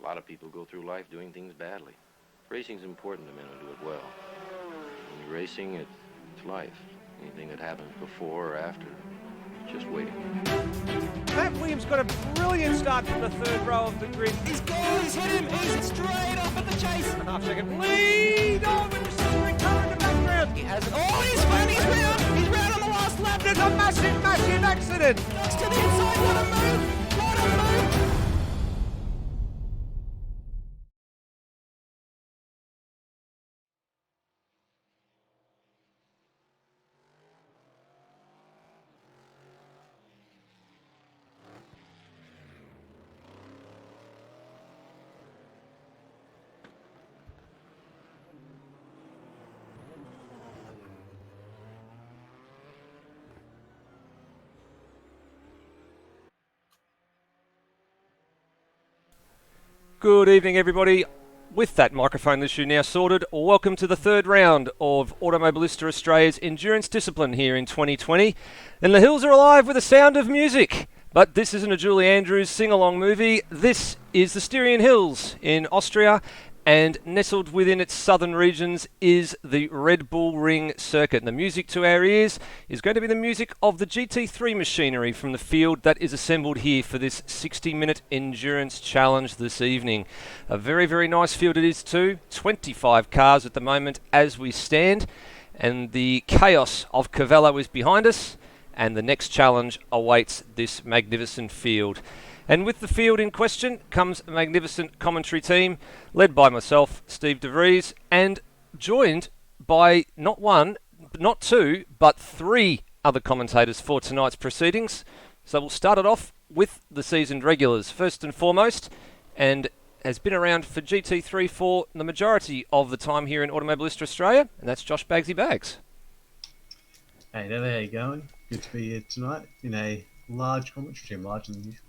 lot of people go through life doing things badly. Racing's important to men who do it well. When you're racing, it's life. Anything that happens before or after, just waiting. Matt Williams got a brilliant start from the third row of the grid. He's gone, he's hit him, he's straight off at the chase. A half-second lead. Oh, but there's silvering colour in the background. He has it. Oh, he's round on the last lap. There's a massive, massive accident. Next to the inside, what a move, what a move. Good evening, everybody. With that microphone issue now sorted, welcome to the third round of Automobilista Australia's endurance discipline here in 2020. And the hills are alive with the sound of music. But this isn't a Julie Andrews sing-along movie. This is the Styrian Hills in Austria, and nestled within its southern regions is the Red Bull Ring circuit. And the music to our ears is going to be the music of the GT3 machinery from the field that is assembled here for this 60-minute endurance challenge this evening. A very, very nice field it is too. 25 cars at the moment as we stand, and the chaos of Cavallo is behind us, and the next challenge awaits this magnificent field. And with the field in question comes a magnificent commentary team led by myself, Steve DeVries, and joined by not one, not two, but three other commentators for tonight's proceedings. So we'll start it off with the seasoned regulars. First and foremost, and has been around for GT3 for the majority of the time here in Automobilista Australia, and that's Josh Bagsy Bags. Hey there, how you going? Good to be here tonight in a large commentary team, larger than usual.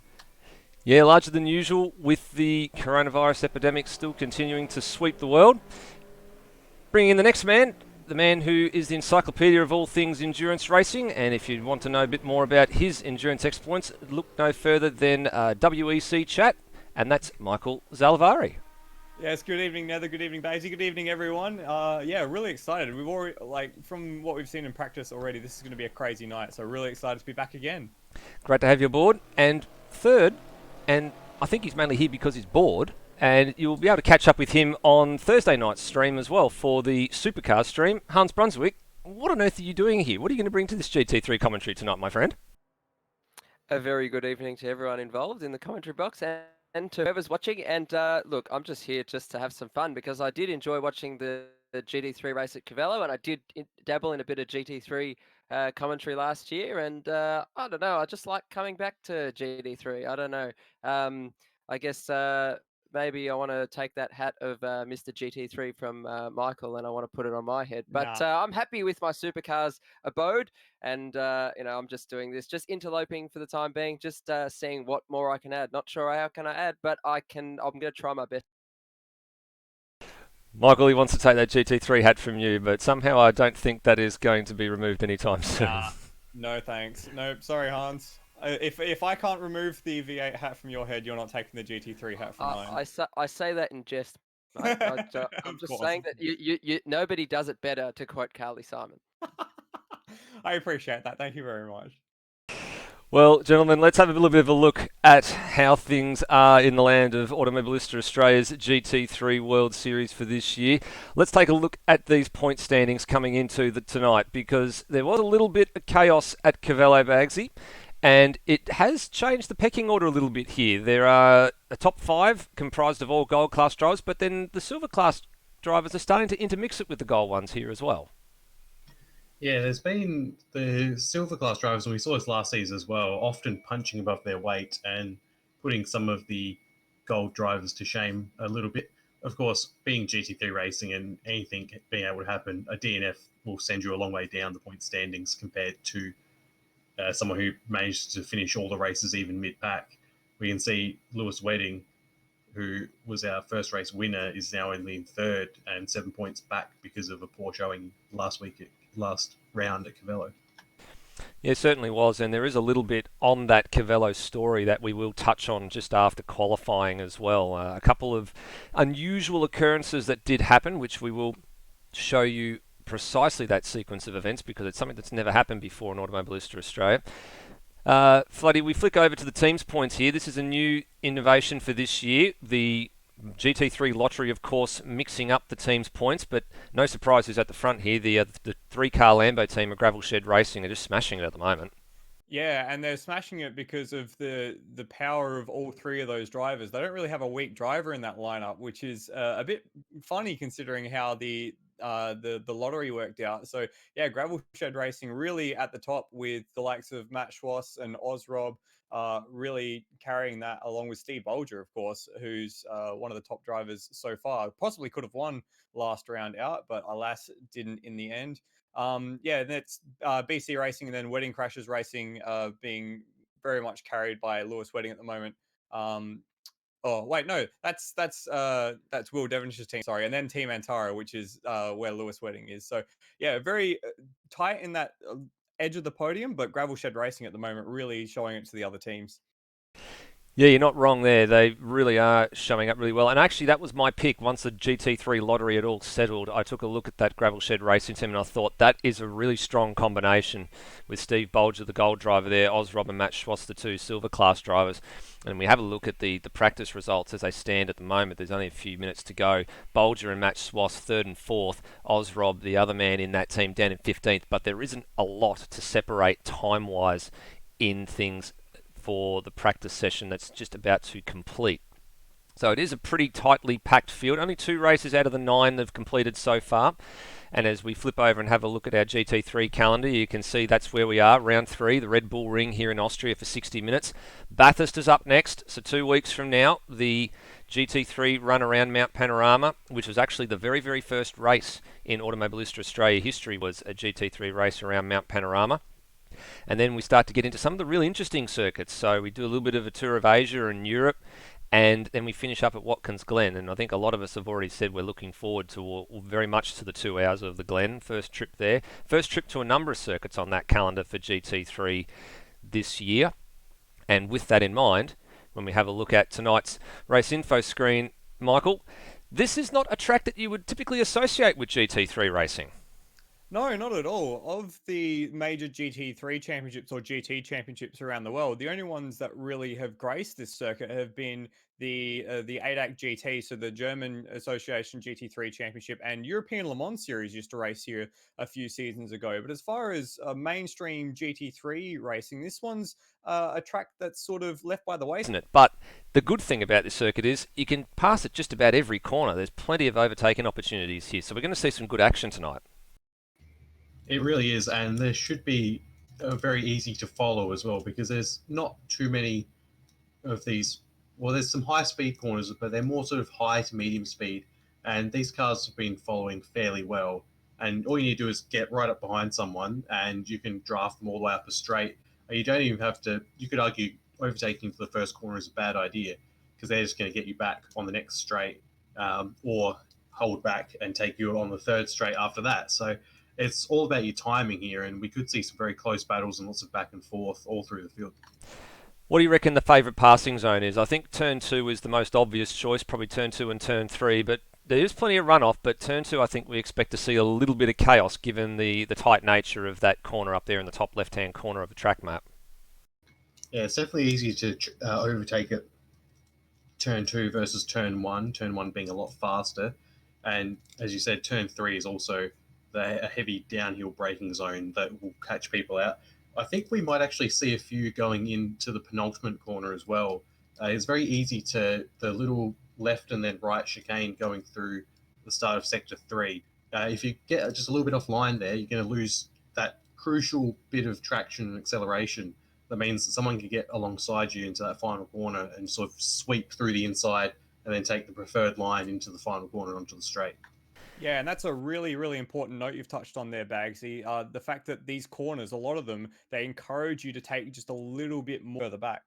Yeah, larger than usual, with the coronavirus epidemic still continuing to sweep the world. Bringing in the next man, the man who is the encyclopedia of all things endurance racing, and if you want to know a bit more about his endurance exploits, look no further than WEC Chat, and that's Michael Zalavari. Yes, good evening, Nether. Good evening, Daisy. Good evening, everyone. Yeah, really excited. We've already, from what we've seen in practice already, this is going to be a crazy night. So really excited to be back again. Great to have you aboard. And third, and I think he's mainly here because he's bored, and you'll be able to catch up with him on Thursday night's stream as well for the Supercars stream. Hans Brunswick, what on earth are you doing here? What are you going to bring to this GT3 commentary tonight, my friend? A very good evening to everyone involved in the commentary box and to whoever's watching. And look, I'm just here just to have some fun because I did enjoy watching the GT3 race at Cavallo, and I did dabble in a bit of GT3 commentary last year, and I don't know, I just like coming back to GT3. I don't know. I guess maybe I want to take that hat of Mr. GT3 from Michael, and I want to put it on my head. But I'm happy with my Supercars abode, and I'm just doing this, just interloping for the time being, just seeing what more I can add. Not sure how can I add, but I'm going to try my best. Michael, he wants to take that GT3 hat from you, but somehow I don't think that is going to be removed anytime soon. No thanks. No, sorry, Hans. If I can't remove the V8 hat from your head, you're not taking the GT3 hat from mine. I say that in jest. I'm just saying that you nobody does it better, to quote Carly Simon. I appreciate that. Thank you very much. Well, gentlemen, let's have a little bit of a look at how things are in the land of Automobilista Australia's GT3 World Series for this year. Let's take a look at these point standings coming into tonight, because there was a little bit of chaos at Cavallo, Bagsy, and it has changed the pecking order a little bit here. There are a top five comprised of all gold class drivers, but then the silver class drivers are starting to intermix it with the gold ones here as well. Yeah, there's been the silver class drivers, and we saw this last season as well, often punching above their weight and putting some of the gold drivers to shame a little bit. Of course, being GT3 racing and anything being able to happen, a DNF will send you a long way down the point standings compared to someone who managed to finish all the races even mid-pack. We can see Lewis Wedding, who was our first race winner, is now only in third and 7 points back because of a poor showing last round at Cavallo. Yeah, certainly was, and there is a little bit on that Cavello story that we will touch on just after qualifying as well. A couple of unusual occurrences that did happen, which we will show you precisely that sequence of events because it's something that's never happened before in Automobilista Australia. Floody, we flick over to the team's points here. This is a new innovation for this year. The GT3 lottery, of course, mixing up the team's points, but no surprises at the front here. The three-car Lambo team of Gravel Shed Racing are just smashing it at the moment. Yeah, and they're smashing it because of the power of all three of those drivers. They don't really have a weak driver in that lineup, which is a bit funny considering how the lottery worked out. So yeah, Gravel Shed Racing really at the top with the likes of Matt Schwass and Ozrob, really carrying that along with Steve Bolger, of course, who's one of the top drivers so far. Possibly could have won last round out, but alas, didn't in the end. Yeah, that's BC Racing and then Wedding Crashers Racing being very much carried by Lewis Wedding at the moment. Oh wait, no, that's Will Devonshire's team. Sorry, and then Team Antara, which is where Lewis Wedding is. So yeah, very tight in that edge of the podium, but Gravel Shed Racing at the moment really showing it to the other teams. Yeah, you're not wrong there. They really are showing up really well. And actually, that was my pick. Once the GT3 lottery had all settled, I took a look at that Gravel Shed Racing team and I thought that is a really strong combination with Steve Bolger, the gold driver there, Ozrob and Matt Schwass, the two silver class drivers. And we have a look at the practice results as they stand at the moment. There's only a few minutes to go. Bolger and Matt Schwass, 3rd and 4th. Ozrob, the other man in that team, down in 15th. But there isn't a lot to separate time-wise in things for the practice session that's just about to complete. So it is a pretty tightly packed field. Only 2 races out of the 9 they've completed so far. And as we flip over and have a look at our GT3 calendar, you can see that's where we are, round 3, the Red Bull Ring here in Austria for 60 minutes. Bathurst is up next, so 2 weeks from now, the GT3 run around Mount Panorama, which was actually the very, very first race in Automobilista Australia history, was a GT3 race around Mount Panorama. And then we start to get into some of the really interesting circuits. So we do a little bit of a tour of Asia and Europe, and then we finish up at Watkins Glen. And I think a lot of us have already said we're looking forward to very much to the 2 hours of the Glen. First trip there. First trip to a number of circuits on that calendar for GT3 this year. And with that in mind, when we have a look at tonight's race info screen, Michael, this is not a track that you would typically associate with GT3 racing. No, not at all. Of the major GT3 championships or GT championships around the world, the only ones that really have graced this circuit have been the ADAC GT, so the German Association GT3 Championship, and European Le Mans Series used to race here a few seasons ago. But as far as mainstream GT3 racing, this one's a track that's sort of left by the way. Isn't it? But the good thing about this circuit is you can pass it just about every corner. There's plenty of overtaking opportunities here, so we're going to see some good action tonight. It really is, and there should be very easy to follow as well because there's not too many of these. Well, there's some high-speed corners, but they're more sort of high to medium speed, and these cars have been following fairly well. And all you need to do is get right up behind someone, and you can draft them all the way up a straight. You don't even have to. You could argue overtaking for the first corner is a bad idea because they're just going to get you back on the next straight, or hold back and take you on the third straight after that. So it's all about your timing here, and we could see some very close battles and lots of back and forth all through the field. What do you reckon the favourite passing zone is? I think turn 2 is the most obvious choice, probably turn 2 and turn 3, but there is plenty of runoff, but turn 2 I think we expect to see a little bit of chaos given the tight nature of that corner up there in the top left-hand corner of the track map. Yeah, it's definitely easier to overtake at turn 2 versus turn 1, turn 1 being a lot faster. And as you said, turn 3 is also a heavy downhill braking zone that will catch people out. I think we might actually see a few going into the penultimate corner as well. It's very easy to the little left and then right chicane going through the start of sector 3. If you get just a little bit offline there, you're going to lose that crucial bit of traction and acceleration. That means that someone can get alongside you into that final corner and sort of sweep through the inside and then take the preferred line into the final corner onto the straight. Yeah, and that's a really, really important note you've touched on there, Bagsy. The fact that these corners, a lot of them, they encourage you to take just a little bit more further back.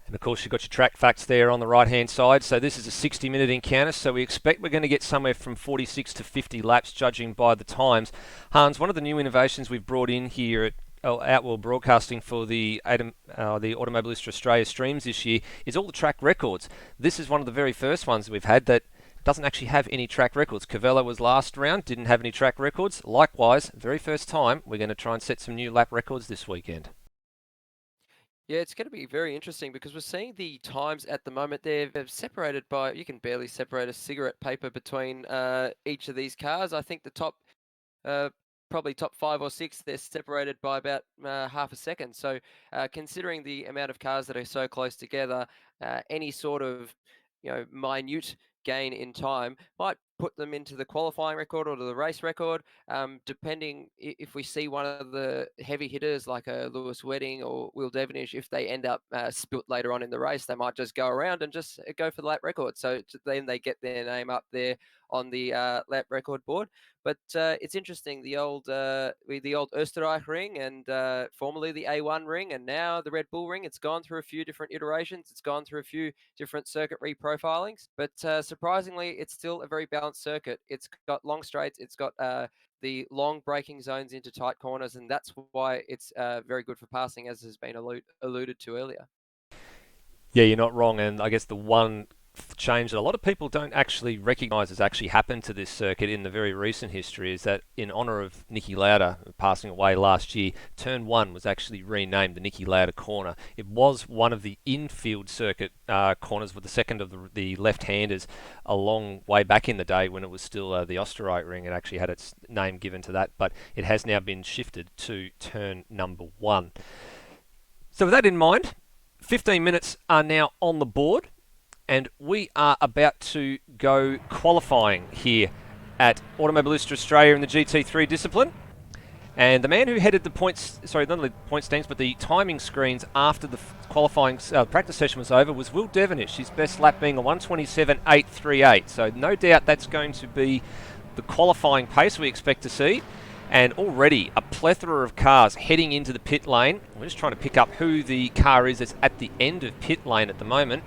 And of course, you've got your track facts there on the right-hand side. So this is a 60-minute encounter, so we expect we're going to get somewhere from 46 to 50 laps, judging by the times. Hans, one of the new innovations we've brought in here at Outworld Broadcasting for the Automobilista Australia streams this year is all the track records. This is one of the very first ones that we've had that doesn't actually have any track records. Cavello was last round, didn't have any track records. Likewise, very first time, we're going to try and set some new lap records this weekend. Yeah, it's going to be very interesting because we're seeing the times at the moment. They're separated by, you can barely separate a cigarette paper between each of these cars. I think the top, probably top 5 or 6, they're separated by about half a second. So considering the amount of cars that are so close together, any sort of, minute gain in time might put them into the qualifying record or to the race record, depending if we see one of the heavy hitters like a Lewis Wedding or Will Devonish, if they end up spilt later on in the race, they might just go around and just go for the lap record. So then they get their name up there on the lap record board. But it's interesting, the old Österreich ring and formerly the A1 ring and now the Red Bull ring, it's gone through a few different iterations. It's gone through a few different circuit reprofilings, but surprisingly, it's still a very balanced circuit. It's got long straights, it's got the long braking zones into tight corners, and that's why it's very good for passing, as has been alluded to earlier. Yeah, you're not wrong, and I guess the one change that a lot of people don't actually recognise has actually happened to this circuit in the very recent history is that in honour of Niki Lauda passing away last year, Turn 1 was actually renamed the Niki Lauda corner. It was one of the infield circuit corners with the second of the left-handers a long way back in the day when it was still the Österreich ring. It actually had its name given to that, but it has now been shifted to Turn number 1. So with that in mind, 15 minutes are now on the board, and we are about to go qualifying here at Automobilista Australia in the GT3 discipline. And the man who headed the points, not only the point standings, but the timing screens after the qualifying practice session was over was Will Devonish, his best lap being a 1:27.838. So no doubt that's going to be the qualifying pace we expect to see. And already a plethora of cars heading into the pit lane. We're just trying to pick up who the car is that's at the end of pit lane at the moment.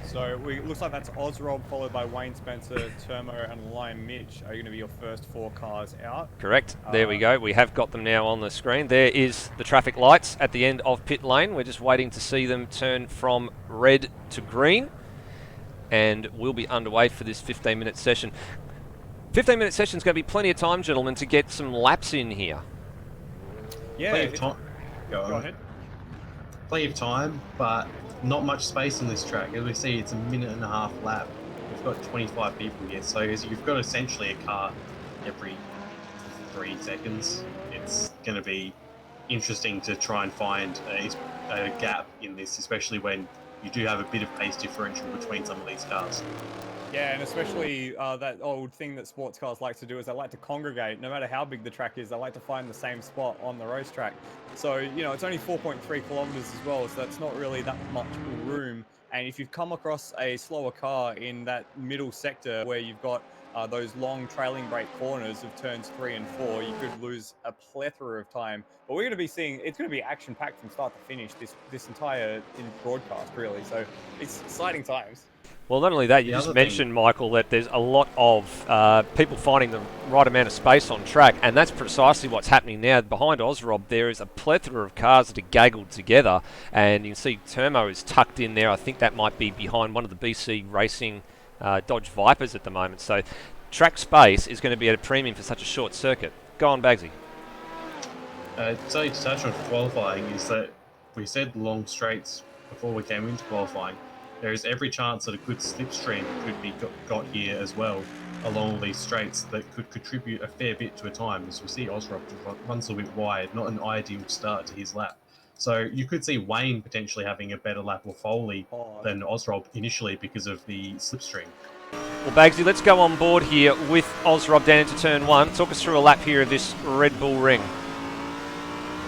So it looks like that's Ozrob, followed by Wayne Spencer, Termo, and Lion Mitch are going to be your first 4 cars out. Correct. There we go. We have got them now on the screen. There is the traffic lights at the end of pit lane. We're just waiting to see them turn from red to green. And we'll be underway for this 15-minute session. 15-minute session is going to be plenty of time, gentlemen, to get some laps in here. Yeah. Plenty of time. Go ahead. Plenty of time, but not much space on this track. As we see, it's a minute and a half lap. We've got 25 people here, so you've got essentially a car every 3 seconds. It's going to be interesting to try and find a gap in this, especially when you do have a bit of pace differential between some of these cars. Yeah, and especially that old thing that sports cars like to do is they like to congregate. No matter how big the track is, they like to find the same spot on the racetrack. So, it's only 4.3 kilometers as well, so that's not really that much room. And if you've come across a slower car in that middle sector where you've got those long trailing brake corners of turns 3 and 4, you could lose a plethora of time. But we're going to be seeing, it's going to be action-packed from start to finish, this entire broadcast, really. So it's exciting times. Well, not only that, you just mentioned, Michael, that there's a lot of people finding the right amount of space on track, and that's precisely what's happening now. Behind Ozrob, there is a plethora of cars that are gaggled together, and you can see Termo is tucked in there. I think that might be behind one of the BC Racing Dodge Vipers at the moment. So track space is going to be at a premium for such a short circuit. Go on, Bagsy. So to touch on qualifying is that we said long straights before we came into qualifying. There is every chance that a good slipstream could be got here as well along all these straights that could contribute a fair bit to a time. As we see, Ozrob runs a little bit wide, not an ideal start to his lap. So you could see Wayne potentially having a better lap, or Foley, than Ozrob initially because of the slipstream. Well, Bagsy, let's go on board here with Ozrob down into turn 1. Talk us through a lap here of this Red Bull ring.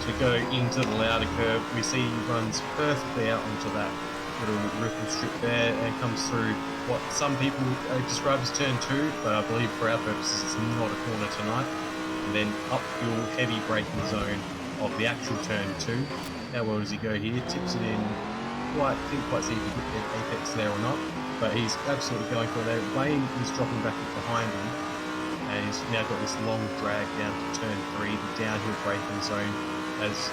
To go into the Lauda curve, we see he runs perfectly out onto that little ripple strip there and comes through what some people describe as turn 2, but I believe for our purposes it's not a corner tonight. And then uphill heavy braking zone of the actual turn 2. How well does he go here? Tips it in. Didn't quite see if he hit the apex there or not, but he's absolutely going for it there. Wayne is dropping back behind him, and he's now got this long drag down to turn 3, the downhill braking zone. as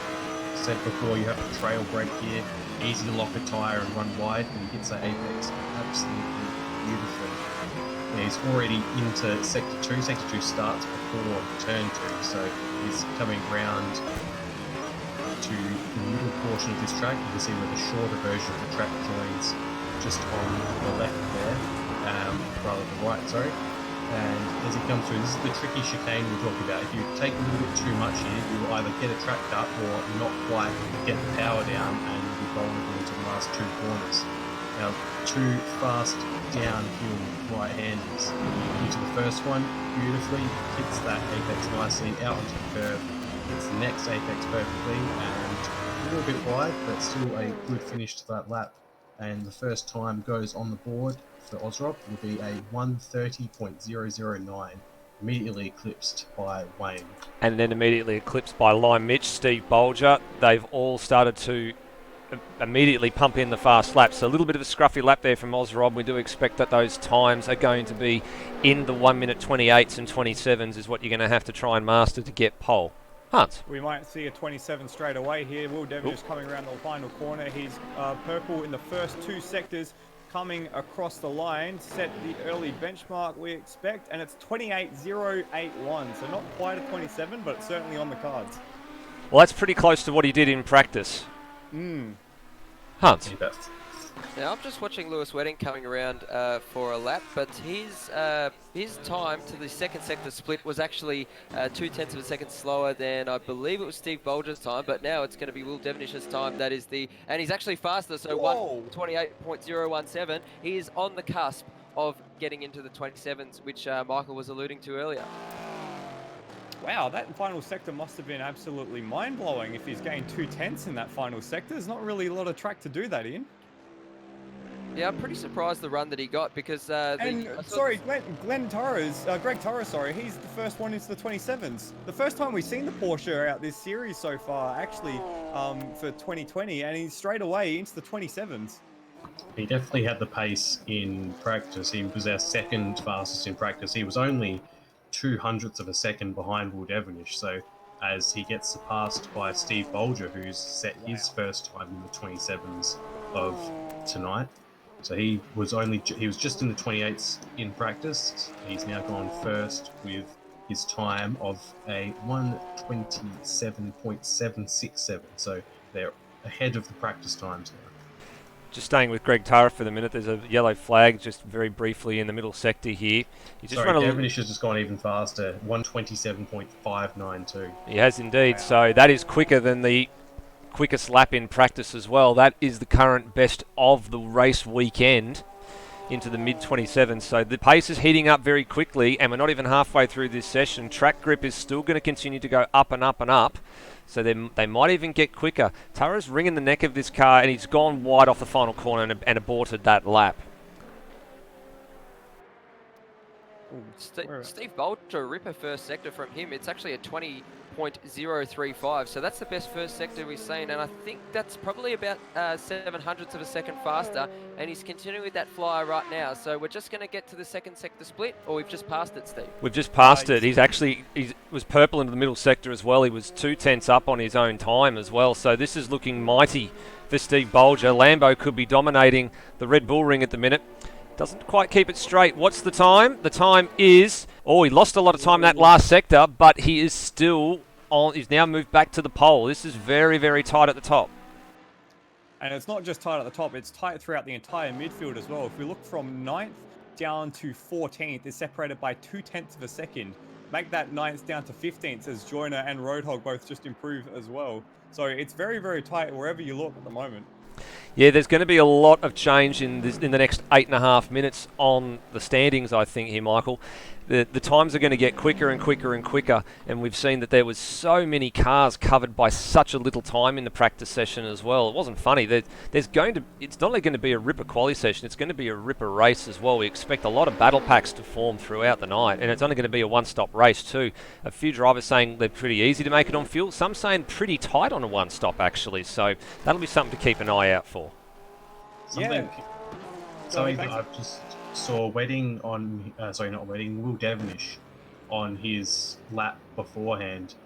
said before, you have to trail brake here, easy to lock a tyre and run wide, and he hits that apex absolutely beautifully. And he's already into Sector 2. Sector 2 starts before Turn 2, so he's coming round to the middle portion of this track. You can see where the shorter version of the track joins just on the left there, rather the right, sorry. And as he comes through, this is the tricky chicane we're talking about. If you take a little bit too much here, you will either get a track cut or not quite get the power down and you'll be vulnerable into the last two corners. Now, two fast downhill right-handers. Into the first one, beautifully, hits that apex nicely, out onto the curve, hits the next apex perfectly, and a little bit wide, but still a good finish to that lap. And the first time goes on the board for Osrop will be a 1:30.009, immediately eclipsed by Wayne. And then immediately eclipsed by Lime Mitch, Steve Bolger. They've all started to immediately pump in the fast laps. So a little bit of a scruffy lap there from Osrob. We do expect that those times are going to be in the 1 minute 28s and 27s is what you're going to have to try and master to get pole. Hans. We might see a 27 straight away here. Will Devon just coming around the final corner. He's purple in the first two sectors, coming across the line, set the early benchmark we expect, and it's 28.081. So not quite a 27, but it's certainly on the cards. Well, that's pretty close to what he did in practice. Hans. Now I'm just watching Lewis Wedding coming around for a lap, but his time to the second sector split was actually 0.2 of a second slower than I believe it was Steve Bolger's time, but now it's going to be Will Devonish's time. That is and he's actually faster, so 1:28.017. He is on the cusp of getting into the 27s, which Michael was alluding to earlier. Wow, that final sector must have been absolutely mind-blowing if he's gained 2/10 in that final sector. There's not really a lot of track to do that in. Yeah, I'm pretty surprised the run that he got because... Greg Torres, sorry, he's the first one into the 27s. The first time we've seen the Porsche out this series so far, actually, for 2020, and he's straight away into the 27s. He definitely had the pace in practice. He was our second fastest in practice. He was only 0.02 of a second behind Will Devonish, so as he gets surpassed by Steve Bolger, who's set his first time in the 27s of tonight. So he was just in the 28s in practice. He's now gone first with his time of a 1:27.767. So they're ahead of the practice times now. Just staying with Greg Tara for the minute, there's a yellow flag just very briefly in the middle sector here. Devonish has just gone even faster, 1:27.592. He has indeed, so that is quicker than the quickest lap in practice as well. That is the current best of the race weekend into the mid-27s. So the pace is heating up very quickly, and we're not even halfway through this session. Track grip is still going to continue to go up and up and up. So they might even get quicker. Tara's wringing the neck of this car, and he's gone wide off the final corner and aborted that lap. Steve Bolger, ripper first sector from him. It's actually a 20.035, so that's the best first sector we've seen, and I think that's probably about 0.07 of a second faster, and he's continuing with that flyer right now. So we're just going to get to the second sector split, or we've just passed it, Steve? We've just passed it. He was purple into the middle sector as well. He was 0.2 up on his own time as well, so this is looking mighty for Steve Bolger. Lambo could be dominating the Red Bull ring at the minute. Doesn't quite keep it straight. What's the time? The time is... he lost a lot of time in that last sector, but he is still on... He's now moved back to the pole. This is very, very tight at the top. And it's not just tight at the top, it's tight throughout the entire midfield as well. If we look from 9th down to 14th, it's separated by 0.2 of a second. Make that 9th down to 15th as Joyner and Roadhog both just improve as well. So it's very, very tight wherever you look at the moment. Yeah, there's going to be a lot of change in the next 8.5 minutes on the standings, I think, here, Michael. The times are going to get quicker and quicker and quicker, and we've seen that there was so many cars covered by such a little time in the practice session as well. It wasn't funny. It's not only going to be a ripper quali session, it's going to be a ripper race as well. We expect a lot of battle packs to form throughout the night, and it's only going to be a one-stop race too. A few drivers saying they're pretty easy to make it on fuel, some saying pretty tight on a one-stop actually, so that'll be something to keep an eye out for. Something that I've just saw Will Devonish on his lap beforehand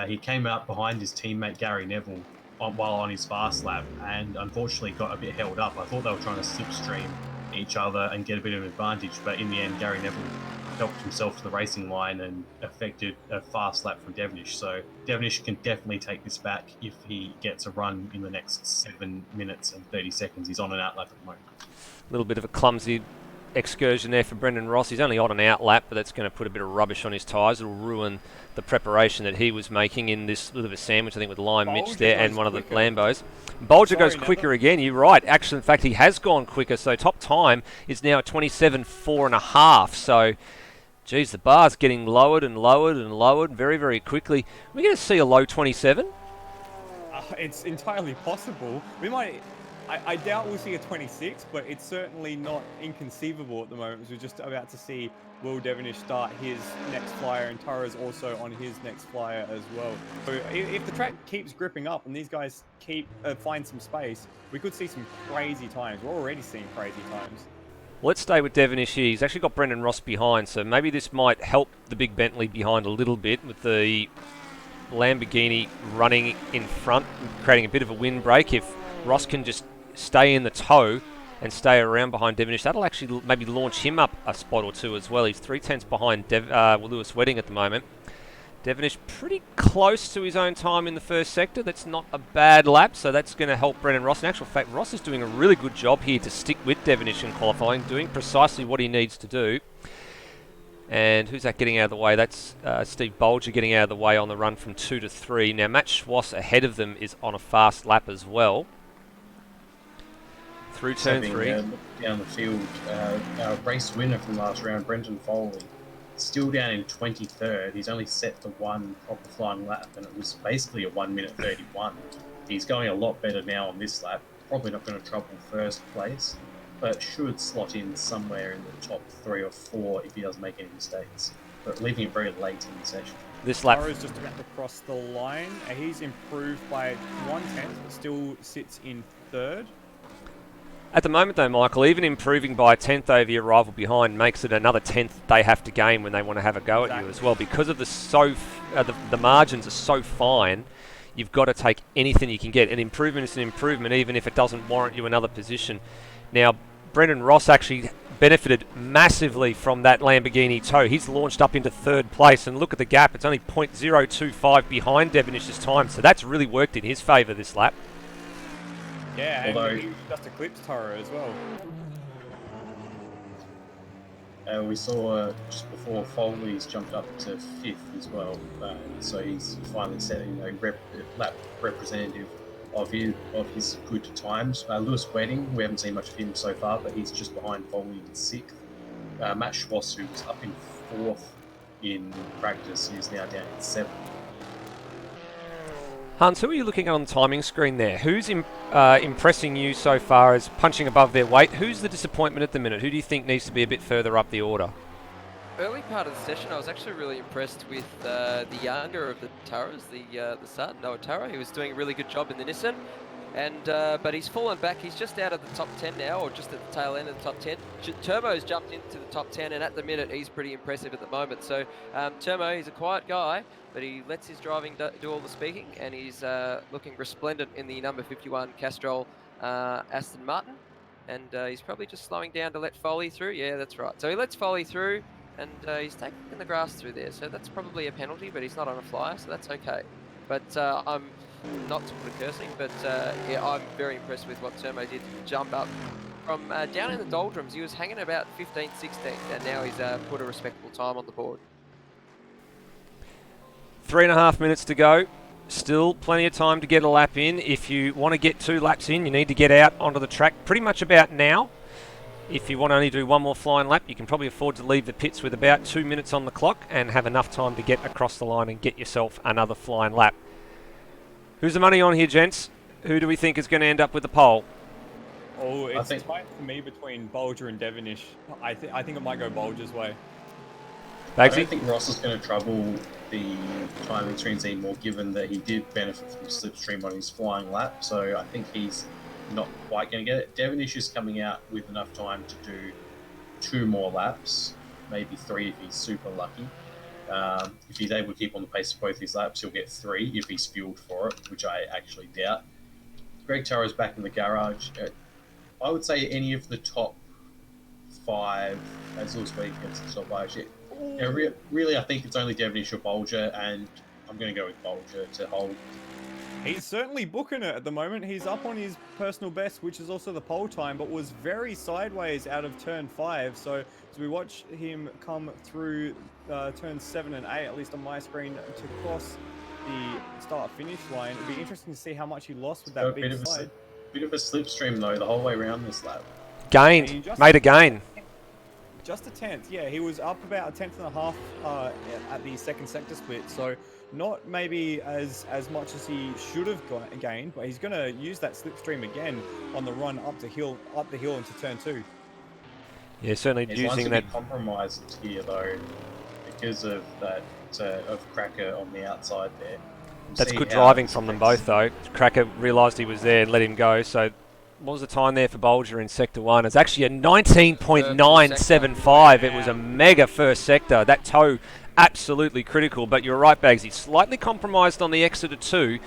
He came out behind his teammate Gary Neville while on his fast lap, and unfortunately got a bit held up. I thought they were trying to slipstream each other and get a bit of an advantage, but in the end, Gary Neville helped himself to the racing line and affected a fast lap from Devonish. So Devonish can definitely take this back if he gets a run in the next 7 minutes and 30 seconds. He's on an out lap at the moment. A little bit of a clumsy excursion there for Brendan Ross. He's only on an out lap, but that's going to put a bit of rubbish on his tyres. It'll ruin the preparation that he was making in this little bit of a sandwich, I think, with lime Bolger Mitch there and goes one of the quicker. Lambos. Bolger goes Sorry, quicker Never. again. You're right. Actually, in fact, he has gone quicker. So top time is now 27.4.5. So, geez, the bar's getting lowered and lowered and lowered very, very quickly. We're going to see a low 27. It's entirely possible. We might. I doubt we'll see a 26, but it's certainly not inconceivable at the moment. We're just about to see Will Devonish start his next flyer, and Tara's also on his next flyer as well. So if the track keeps gripping up and these guys keep find some space, we could see some crazy times. We're already seeing crazy times. Let's stay with Devonish here. He's actually got Brendan Ross behind, so maybe this might help the big Bentley behind a little bit with the Lamborghini running in front, creating a bit of a windbreak. If Ross can just stay in the tow and stay around behind Devonish, that'll actually maybe launch him up a spot or two as well. He's 3/10 behind Lewis Wedding at the moment. Devonish pretty close to his own time in the first sector. That's not a bad lap, so that's going to help Brendan Ross. In actual fact, Ross is doing a really good job here to stick with Devonish in qualifying, doing precisely what he needs to do. And who's that getting out of the way? That's Steve Bolger getting out of the way on the run from 2 to 3. Now, Matt Schwass ahead of them is on a fast lap as well. Through turn 3. Down the field, our race winner from last round, Brendan Foley, still down in 23rd. He's only set to one proper flying lap, and it was basically a 1 minute 31. He's going a lot better now on this lap. Probably not going to trouble first place, but should slot in somewhere in the top 3 or 4 if he doesn't make any mistakes. But leaving it very late in the session. This lap. Tara's just about to cross the line. He's improved by 1/10, but still sits in 3rd. At the moment, though, Michael, even improving by a 10th over your rival behind makes it another 10th they have to gain when they want to have a go at you as well. Because of the margins are so fine, you've got to take anything you can get. An improvement is an improvement, even if it doesn't warrant you another position. Now, Brendan Ross actually benefited massively from that Lamborghini tow. He's launched up into 3rd place, and look at the gap. It's only 0.025 behind Devonish's time, so that's really worked in his favour this lap. Yeah, Although- and he just eclipsed Tara as well. We saw just before Foley's jumped up to 5th as well, so he's finally set lap representative of his good times. Lewis Wedding, we haven't seen much of him so far, but he's just behind Foley in 6th. Matt Schwass, who's up in 4th in practice, is now down in 7th. Hans, who are you looking at on the timing screen there? Who's impressing you so far as punching above their weight? Who's the disappointment at the minute? Who do you think needs to be a bit further up the order? Early part of the session, I was actually really impressed with the younger of the Taras, the son, Noah Tara. He was doing a really good job in the Nissan. And but he's fallen back. He's just out of the top 10 now, or just at the tail end of the top 10. Turbo's jumped into the top 10, and at the minute he's pretty impressive at the moment. So Turbo, he's a quiet guy, but he lets his driving do all the speaking, and he's looking resplendent in the number 51 Castrol Aston Martin. And he's probably just slowing down to let Foley through. Yeah, that's right. So he lets Foley through, and he's taking the grass through there. So that's probably a penalty, but he's not on a flyer, so that's okay. But I'm not to put a cursing, but yeah, I'm very impressed with what Turbo did to jump up from down in the doldrums. He was hanging about 15th, 16th, and now he's put a respectable time on the board. 3.5 minutes to go. Still plenty of time to get a lap in. If you want to get 2 laps in, you need to get out onto the track pretty much about now. If you want to only do one more flying lap, you can probably afford to leave the pits with about 2 minutes on the clock and have enough time to get across the line and get yourself another flying lap. Who's the money on here, gents? Who do we think is going to end up with the pole? Oh, it's tight for me between Bolger and Devonish. I think it might go Bolger's way. I Bagsy? don't think Ross is going to trouble the timing screens anymore, given that he did benefit from slipstream on his flying lap. So I think he's not quite going to get it. Devonish is coming out with enough time to do 2 more laps, maybe 3 if he's super lucky. If he's able to keep on the pace of both his laps, he'll get 3 if he's fueled for it, which I actually doubt. Greg Tara's back in the garage. I would say any of the top 5, as Lewis Wade gets the top 5. Really, I think it's only Devonish or Bolger, and I'm going to go with Bolger to hold. He's certainly booking it at the moment. He's up on his personal best, which is also the pole time, but was very sideways out of turn 5. So as we watch him come through turns 7 and 8, at least on my screen, to cross the start-finish line, it'd be interesting to see how much he lost with that big slide. Bit of a slipstream, though, the whole way around this lap. Gained. Made a gain. Just a tenth, yeah. He was up about a tenth and a half at the second sector split, so not maybe as much as he should have gained, but he's going to use that slipstream again on the run up the hill into turn 2. Yeah, certainly using that. Compromised here though, because of that of Cracker on the outside there. That's good driving from them both, though. Cracker realised he was there and let him go. So, what was the time there for Bolger in Sector 1? It's actually a 19.975. It was a mega first sector. That toe, absolutely critical. But you're right, Bagsy. Slightly compromised on the exit of 2,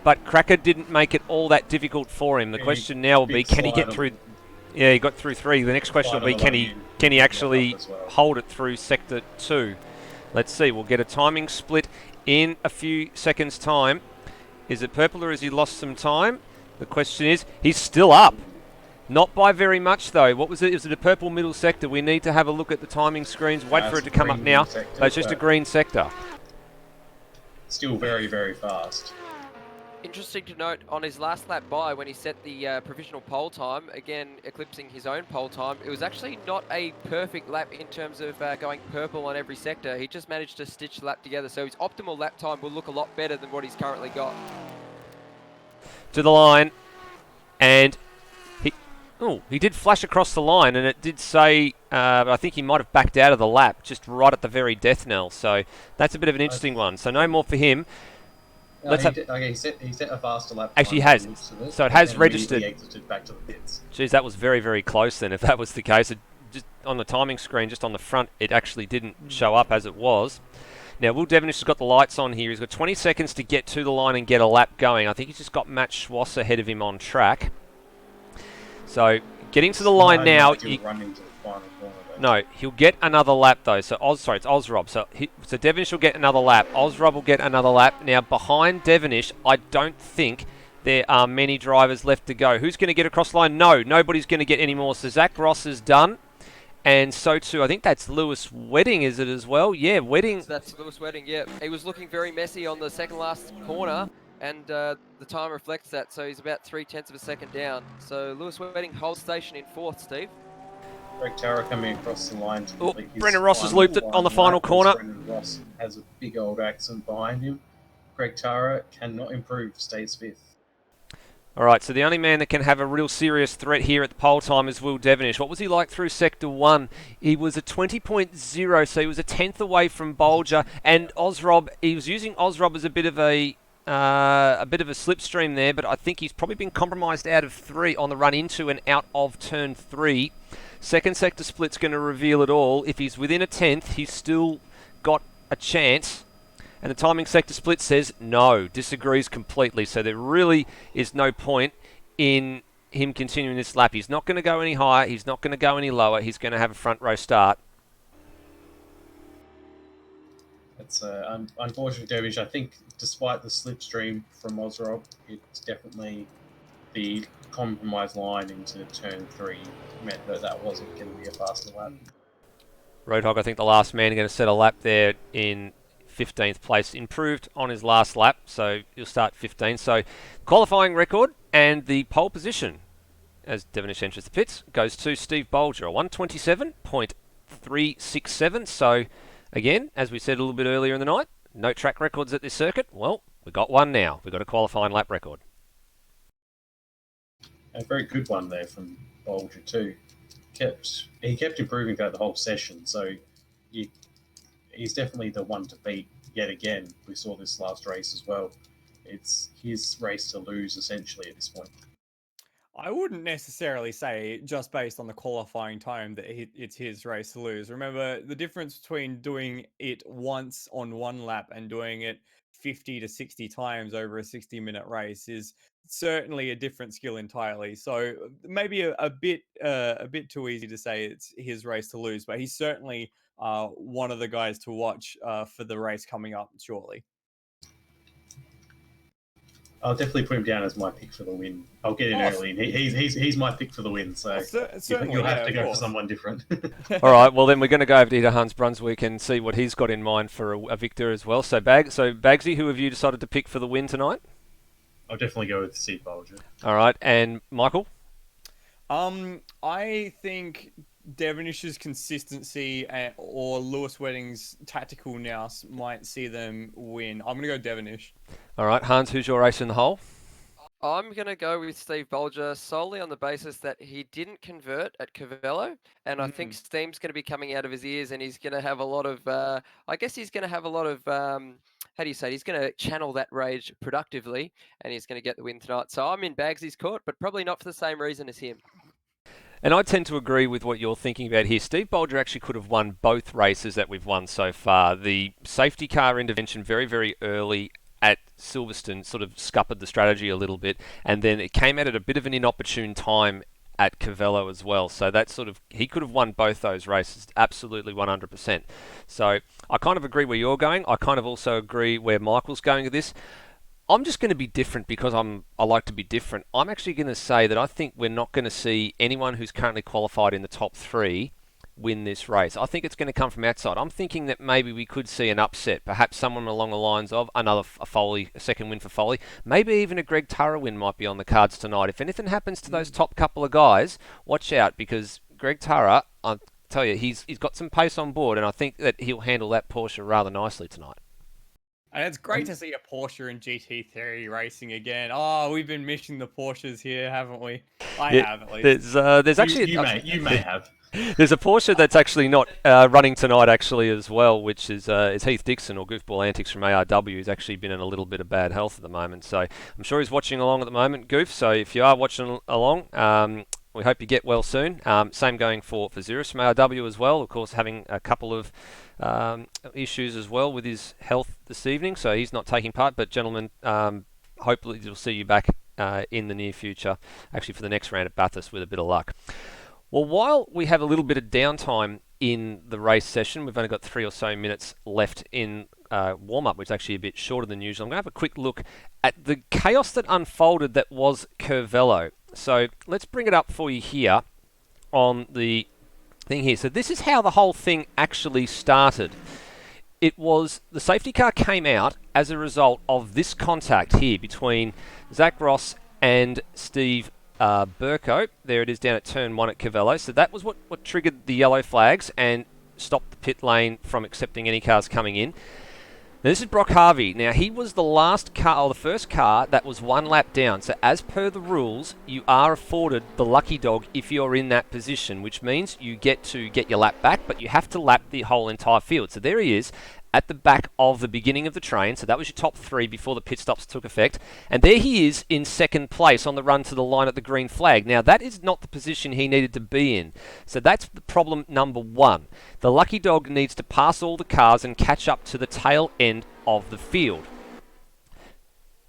but Cracker didn't make it all that difficult for him. The question now will be, can he get through? Yeah, he got through 3. The next question will be, can he actually hold it through Sector 2? Let's see. We'll get a timing split in a few seconds' time. Is it purple or has he lost some time? The question is, he's still up. Not by very much, though. What was it? Is it a purple middle sector? We need to have a look at the timing screens. Wait for it to come up now. So it's just a green sector. Still very, very fast. Interesting to note, on his last lap by, when he set the provisional pole time, again eclipsing his own pole time, it was actually not a perfect lap in terms of going purple on every sector. He just managed to stitch the lap together, so his optimal lap time will look a lot better than what he's currently got. To the line, and he did flash across the line, and it did say, I think he might have backed out of the lap just right at the very death knell. So that's a bit of an interesting one. So no more for him. He set a faster lap. Actually, he has. So it has registered. He exited back to the pits. Geez, that was very, very close then, if that was the case. It just on the timing screen, just on the front, it actually didn't show up as it was. Now, Will Devonish has got the lights on here. He's got 20 seconds to get to the line and get a lap going. I think he's just got Matt Schwass ahead of him on track. So, getting to the line now. No, he'll get another lap though. So it's Ozrob. So Devonish will get another lap. Ozrob will get another lap. Now behind Devonish, I don't think there are many drivers left to go. Who's going to get across the line? No, nobody's going to get any more. So Zach Ross is done. And so too, I think that's Lewis Wedding, is it as well? Yeah, Wedding. That's Lewis Wedding, yeah. He was looking very messy on the second last corner. And the time reflects that. So he's about 0.3 of a second down. So Lewis Wedding holds station in 4th, Steve. Greg Tara coming across the line. Brendan Ross has looped it on the final corner. Brendan Ross has a big old accident behind him. Greg Tara cannot improve, stays 5th. All right, so the only man that can have a real serious threat here at the pole time is Will Devonish. What was he like through Sector 1? He was a 20.0, so he was a tenth away from Bolger. And Ozrob, he was using Ozrob as a bit of a slipstream there, but I think he's probably been compromised out of 3 on the run into and out of turn 3. Second sector split's going to reveal it all. If he's within a tenth, he's still got a chance. And the timing sector split says no, disagrees completely. So there really is no point in him continuing this lap. He's not going to go any higher. He's not going to go any lower. He's going to have a front row start. It's unfortunate, Dervish. I think despite the slipstream from Ozrob, it's definitely the compromise line into turn 3 meant that wasn't going to be a faster lap. Roadhog, I think the last man going to set a lap there in 15th place. Improved on his last lap, so he'll start 15th. So qualifying record and the pole position as Devonish enters the pits goes to Steve Bolger, 127.367. So again, as we said a little bit earlier in the night, no track records at this circuit. Well, we've got one now. We've got a qualifying lap record. A very good one there from Bolger too. He kept improving throughout the whole session, so he's definitely the one to beat yet again. We saw this last race as well. It's his race to lose essentially at this point. I wouldn't necessarily say just based on the qualifying time that it's his race to lose. Remember, the difference between doing it once on one lap and doing it 50 to 60 times over a 60-minute race is certainly a different skill entirely. So maybe a bit too easy to say it's his race to lose, but he's certainly one of the guys to watch for the race coming up shortly. I'll definitely put him down as my pick for the win. I'll get in Oh, early, and he's my pick for the win. So certainly, you'll have yeah, to of go for course. someone different. All right, well then we're going to go over to Hans Brunswick and see what he's got in mind for a victor as well. So Bagsy, who have you decided to pick for the win tonight? I'll definitely go with Steve Bolger. All right, and Michael? I think Devonish's consistency or Lewis Wedding's tactical nous might see them win. I'm going to go Devonish. All right, Hans, who's your ace in the hole? I'm going to go with Steve Bolger solely on the basis that he didn't convert at Cavello, and I think steam's going to be coming out of his ears, and he's going to have a lot of, I guess he's going to have a lot of, how do you say it? He's going to channel that rage productively, and he's going to get the win tonight. So I'm in Bagsy's court, but probably not for the same reason as him. And I tend to agree with what you're thinking about here. Steve Bolger actually could have won both races that we've won so far. The safety car intervention very, very early at Silverstone sort of scuppered the strategy a little bit, and then it came out at a bit of an inopportune time at Cavello as well. So that's sort of, he could have won both those races, absolutely 100%. So I kind of agree where you're going. I kind of also agree where Michael's going with this. I'm just going to be different because I like to be different. I'm actually going to say that I think we're not going to see anyone who's currently qualified in the top three win this race. I think it's going to come from outside. I'm thinking that maybe we could see an upset, perhaps someone along the lines of a second win for Foley. Maybe even a Greg Turra win might be on the cards tonight. If anything happens to those top couple of guys, watch out, because Greg Turra, I tell you, he's got some pace on board, and I think that he'll handle that Porsche rather nicely tonight. And it's great to see a Porsche and GT3 racing again. Oh, we've been missing the Porsches here, haven't we? I have, at least. There's actually You may have. There's a Porsche that's actually not running tonight, actually, as well, which is Heath Dixon, or Goofball Antics from ARW, who's actually been in a little bit of bad health at the moment. So I'm sure he's watching along at the moment, Goof. So if you are watching along, we hope you get well soon. Same going for Zirus from ARW as well. Of course, having a couple of issues as well with his health this evening, so he's not taking part. But gentlemen, hopefully we'll see you back in the near future, actually for the next round at Bathurst with a bit of luck. Well, while we have a little bit of downtime in the race session, we've only got 3 or so minutes left in warm-up, which is actually a bit shorter than usual. I'm going to have a quick look at the chaos that unfolded that was Curvello. So let's bring it up for you here on the thing here. So this is how the whole thing actually started. It was the safety car came out as a result of this contact here between Zach Ross and Steve Burko. There it is down at turn 1 at Cavello. So that was what triggered the yellow flags and stopped the pit lane from accepting any cars coming in. Now, this is Brock Harvey. Now, he was the last car, or the first car, that was 1 lap down. So as per the rules, you are afforded the lucky dog if you're in that position, which means you get to get your lap back, but you have to lap the whole entire field. So there he is at the back of the beginning of the train. So that was your top 3 before the pit stops took effect. And there he is in second place on the run to the line at the green flag. Now, that is not the position he needed to be in. So that's the problem number 1. The lucky dog needs to pass all the cars and catch up to the tail end of the field.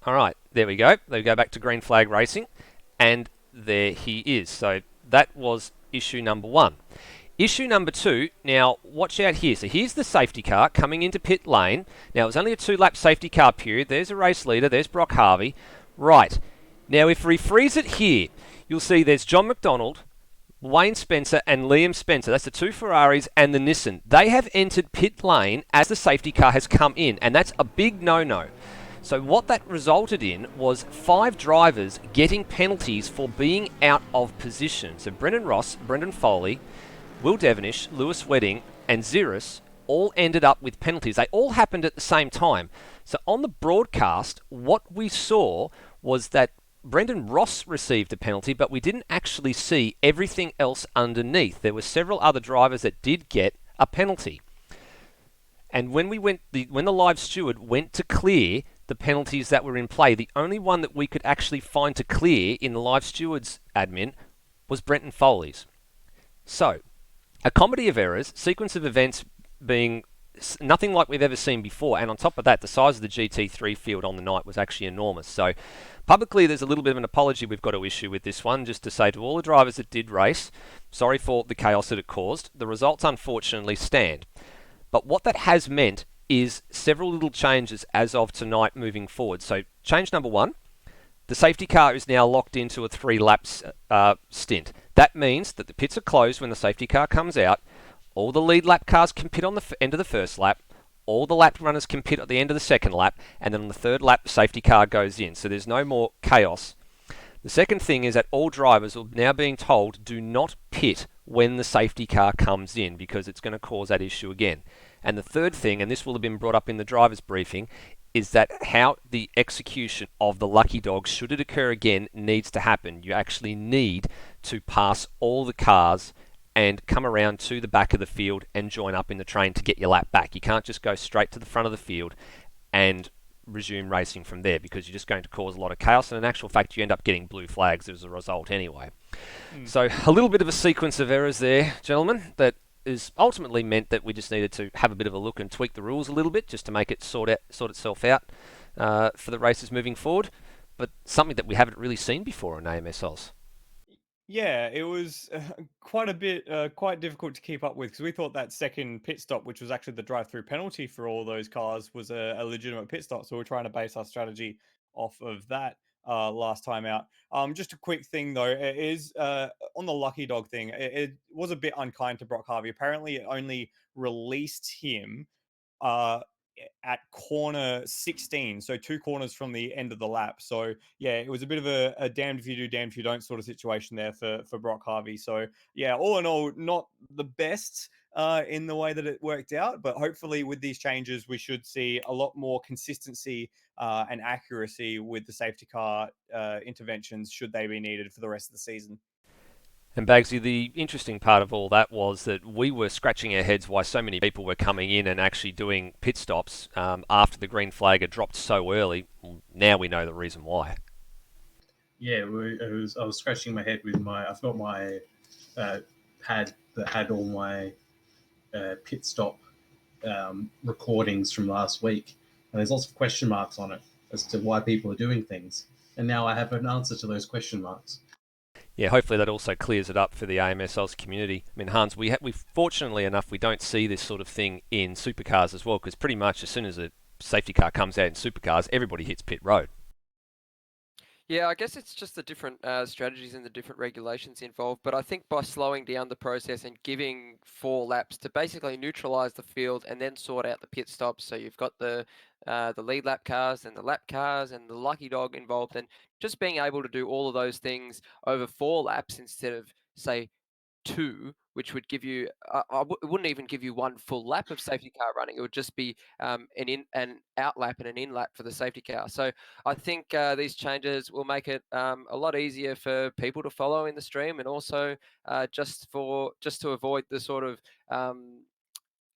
All right, there we go. They go back to green flag racing. And there he is. So that was issue number 1. Issue number 2, now watch out here. So here's the safety car coming into pit lane. Now it was only a 2-lap safety car period. There's a race leader. There's Brock Harvey. Right. Now if we freeze it here, you'll see there's John McDonald, Wayne Spencer and Liam Spencer. That's the 2 Ferraris and the Nissan. They have entered pit lane as the safety car has come in, and that's a big no-no. So what that resulted in was 5 drivers getting penalties for being out of position. So Brendan Ross, Brendan Foley, Will Devonish, Lewis Wedding and Zirus all ended up with penalties. They all happened at the same time. So on the broadcast, what we saw was that Brendan Ross received a penalty, but we didn't actually see everything else underneath. There were several other drivers that did get a penalty. And when the live steward went to clear the penalties that were in play. The only one that we could actually find to clear in the live stewards admin was Brenton Foley's. So, a comedy of errors, sequence of events being nothing like we've ever seen before, and on top of that, the size of the GT3 field on the night was actually enormous. So, publicly, there's a little bit of an apology we've got to issue with this one, just to say to all the drivers that did race, sorry for the chaos that it caused. The results, unfortunately, stand. But what that has meant is several little changes as of tonight moving forward. So change number one, the safety car is now locked into a 3 laps stint. That means that the pits are closed when the safety car comes out. All the lead lap cars can pit on the end of the first lap. All the lap runners can pit at the end of the second lap. And then on the third lap, the safety car goes in. So there's no more chaos. The second thing is that all drivers are now being told do not pit when the safety car comes in, because it's going to cause that issue again. And the third thing, and this will have been brought up in the driver's briefing, is that how the execution of the lucky dog, should it occur again, needs to happen. You actually need to pass all the cars and come around to the back of the field and join up in the train to get your lap back. You can't just go straight to the front of the field and resume racing from there, because you're just going to cause a lot of chaos, and in actual fact you end up getting blue flags as a result anyway. So a little bit of a sequence of errors there, gentlemen, that is ultimately meant that we just needed to have a bit of a look and tweak the rules a little bit just to make it sort itself out for the races moving forward, but something that we haven't really seen before in AMS Oz. Yeah, it was quite a bit, quite difficult to keep up with, because we thought that second pit stop, which was actually the drive-through penalty for all those cars, was a legitimate pit stop. So we're trying to base our strategy off of that last time out. Just a quick thing though, it is on the lucky dog thing. It was a bit unkind to Brock Harvey. Apparently, it only released him uh at corner 16, so 2 corners from the end of the lap. So yeah, it was a bit of a damned if you do, damned if you don't sort of situation there for Brock Harvey. So yeah, all in all, not the best in the way that it worked out, but hopefully with these changes we should see a lot more consistency and accuracy with the safety car interventions, should they be needed for the rest of the season. And Bagsy, the interesting part of all that was that we were scratching our heads why so many people were coming in and actually doing pit stops after the green flag had dropped so early. Now we know the reason why. Yeah, I was scratching my head with I've got my pad that had all my pit stop recordings from last week, and there's lots of question marks on it as to why people are doing things. And now I have an answer to those question marks. Yeah, hopefully that also clears it up for the AMS Oz community. I mean, Hans, we fortunately enough, we don't see this sort of thing in supercars as well, because pretty much as soon as a safety car comes out in supercars, everybody hits pit road. Yeah, I guess it's just the different strategies and the different regulations involved. But I think by slowing down the process and giving 4 laps to basically neutralize the field and then sort out the pit stops, so you've got the lead lap cars and the lap cars and the lucky dog involved, and just being able to do all of those things over 4 laps instead of, say, 2, which would give you, it wouldn't even give you 1 full lap of safety car running. It would just be an out lap and an in lap for the safety car. So I think these changes will make it a lot easier for people to follow in the stream, and also just to avoid the sort of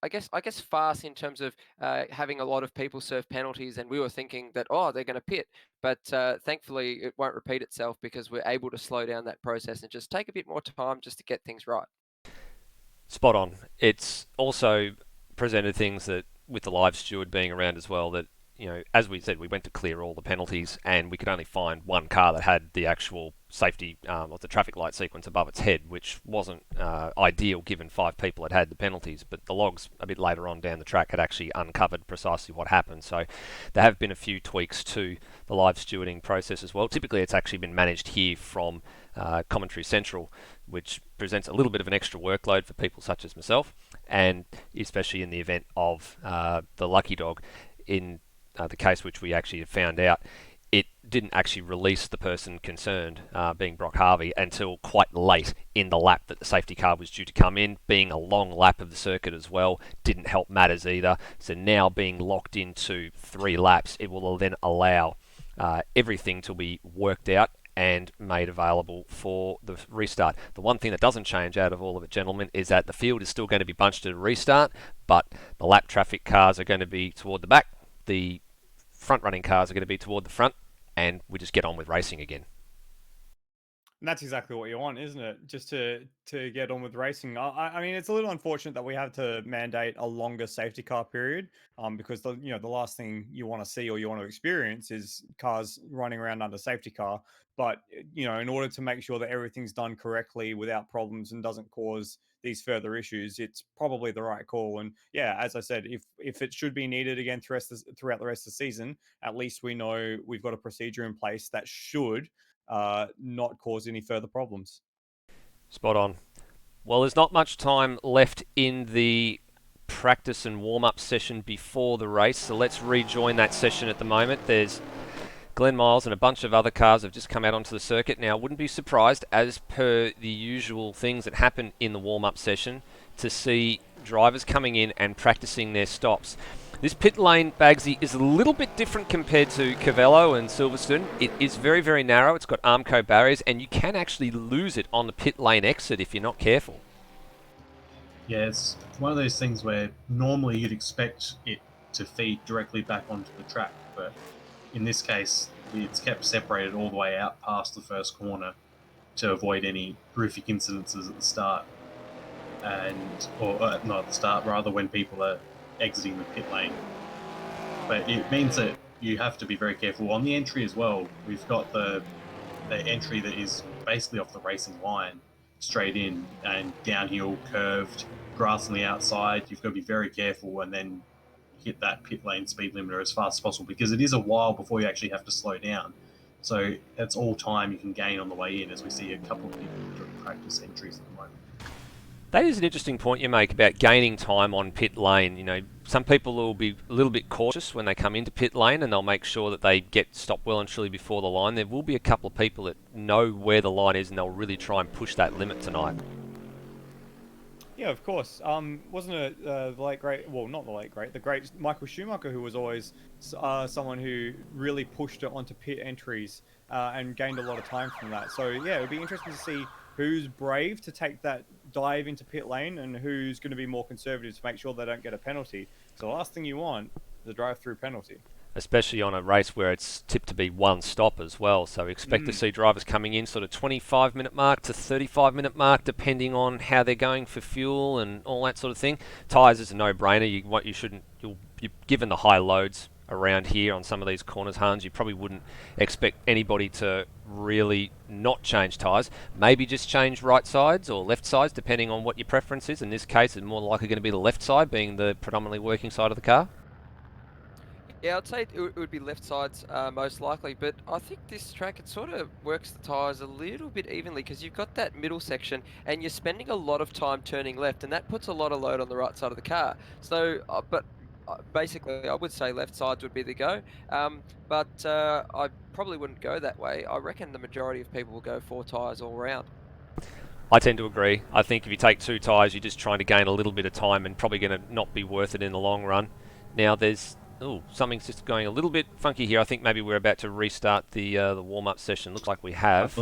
I guess farce in terms of having a lot of people serve penalties, and we were thinking that, oh, they're going to pit, but thankfully it won't repeat itself, because we're able to slow down that process and just take a bit more time just to get things right. Spot on. It's also presented things that, with the live steward being around as well, that, you know, as we said, we went to clear all the penalties and we could only find 1 car that had the actual safety or the traffic light sequence above its head, which wasn't ideal given 5 people had the penalties. But the logs a bit later on down the track had actually uncovered precisely what happened. So there have been a few tweaks to the live stewarding process as well. Typically it's actually been managed here from Commentary Central, which presents a little bit of an extra workload for people such as myself, and especially in the event of the lucky dog. In the case which we actually found out, it didn't actually release the person concerned, being Brock Harvey, until quite late in the lap that the safety car was due to come in. Being a long lap of the circuit as well didn't help matters either. So now being locked into 3 laps, it will then allow everything to be worked out and made available for the restart. The one thing that doesn't change out of all of it, gentlemen, is that the field is still going to be bunched at a restart, but the lap traffic cars are going to be toward the back. The front-running cars are going to be toward the front, and we just get on with racing again. And that's exactly what you want, isn't it? Just to get on with racing. I mean, it's a little unfortunate that we have to mandate a longer safety car period, because the last thing you want to see or you want to experience is cars running around under safety car. But in order to make sure that everything's done correctly without problems and doesn't cause these further issues, it's probably the right call. And yeah, as I said, if it should be needed again throughout the rest of the season, at least we know we've got a procedure in place that should not cause any further problems. Spot on. Well, there's not much time left in the practice and warm-up session before the race, so let's rejoin that session at the moment. There's Glenn Miles and a bunch of other cars have just come out onto the circuit. Now, I wouldn't be surprised, as per the usual things that happen in the warm-up session, to see drivers coming in and practicing their stops. This pit lane, Bagsy, is a little bit different compared to Cavello and Silverstone. It is very, very narrow. It's got Armco barriers, and you can actually lose it on the pit lane exit if you're not careful. Yeah, it's one of those things where normally you'd expect it to feed directly back onto the track, but in this case, it's kept separated all the way out past the first corner to avoid any horrific incidences at the start, or not at the start, rather when people are exiting the pit lane. But it means that you have to be very careful on the entry as well. We've got the entry that is basically off the racing line, straight in and downhill, curved, grass on the outside. You've got to be very careful and then hit that pit lane speed limiter as fast as possible, because it is a while before you actually have to slow down. So that's all time you can gain on the way in, as we see a couple of people doing practice entries at the moment. That is an interesting point you make about gaining time on pit lane. Some people will be a little bit cautious when they come into pit lane, and they'll make sure that they get stopped well and truly before the line. There will be a couple of people that know where the line is, and they'll really try and push that limit tonight. Yeah, of course. Wasn't it the late great? Well, not the late great. The great Michael Schumacher, who was always someone who really pushed it onto pit entries and gained a lot of time from that. So yeah, it would be interesting to see who's brave to take that dive into pit lane and who's going to be more conservative to make sure they don't get a penalty. So the last thing you want is a drive-through penalty. Especially on a race where it's tipped to be one stop as well. So expect to see drivers coming in sort of 25-minute mark to 35-minute mark, depending on how they're going for fuel and all that sort of thing. Tyres is a no-brainer. You're given the high loads around here on some of these corners, Hans, you probably wouldn't expect anybody to really not change tyres. Maybe just change right sides or left sides, depending on what your preference is. In this case, it's more likely going to be the left side, being the predominantly working side of the car. Yeah, I'd say it would be left sides most likely, but I think this track, it sort of works the tyres a little bit evenly, because you've got that middle section and you're spending a lot of time turning left, and that puts a lot of load on the right side of the car. So, basically, I would say left sides would be the go, but I probably wouldn't go that way. I reckon the majority of people will go 4 tyres all round. I tend to agree. I think if you take 2 tyres, you're just trying to gain a little bit of time and probably going to not be worth it in the long run. Now, something's just going a little bit funky here. I think maybe we're about to restart the warm-up session. Looks like we have. I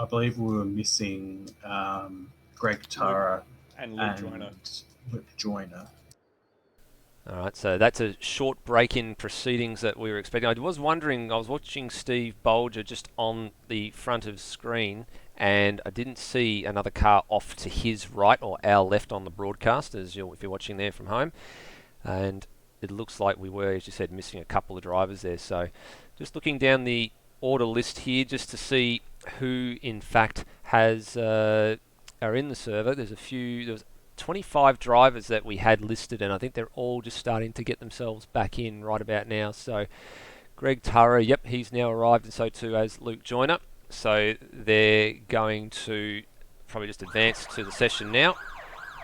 believe we were missing Greg Tara and Luke Joyner. All right, so that's a short break in proceedings that we were expecting. I was watching Steve Bolger just on the front of screen, and I didn't see another car off to his right or our left on the broadcast, if you're watching there from home. And it looks like we were, as you said, missing a couple of drivers there. So just looking down the order list here just to see who, in fact, are in the server. There was 25 drivers that we had listed, and I think they're all just starting to get themselves back in right about now. So Greg Tara, yep, he's now arrived, and so too has Luke Joyner. So they're going to probably just advance to the session now.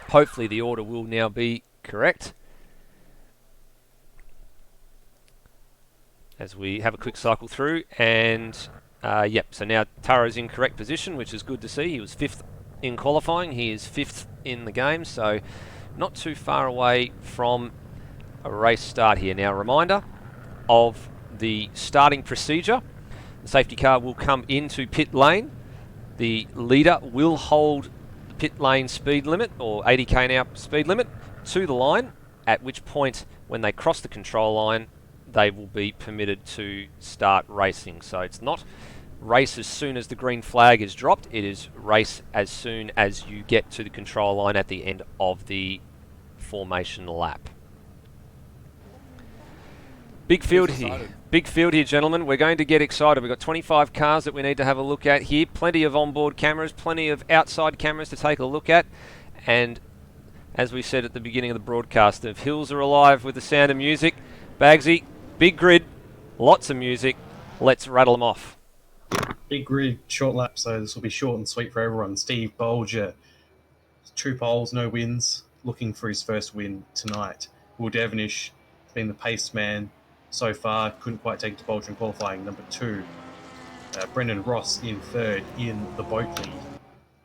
Hopefully the order will now be correct. As we have a quick cycle through, and so now Tara's in correct position, which is good to see. He was 5th in qualifying, he is 5th in the game, so not too far away from a race start here. Now, reminder of the starting procedure. The safety car will come into pit lane. The leader will hold the pit lane speed limit, or 80 km/h speed limit, to the line, at which point, when they cross the control line, they will be permitted to start racing. So it's not race as soon as the green flag is dropped, it is race as soon as you get to the control line at the end of the formation lap. Big field here. Big field here, gentlemen. We're going to get excited. We've got 25 cars that we need to have a look at here. Plenty of onboard cameras, plenty of outside cameras to take a look at. And as we said at the beginning of the broadcast, the hills are alive with the sound of music. Bagsy, big grid, lots of music. Let's rattle them off. Big grid, short lap, so this will be short and sweet for everyone. Steve Bolger, 2 poles, no wins, looking for his first win tonight. Will Devonish, been the pace man so far, couldn't quite take it to Bolger in qualifying, number 2. Brendan Ross in 3rd in the boat lead.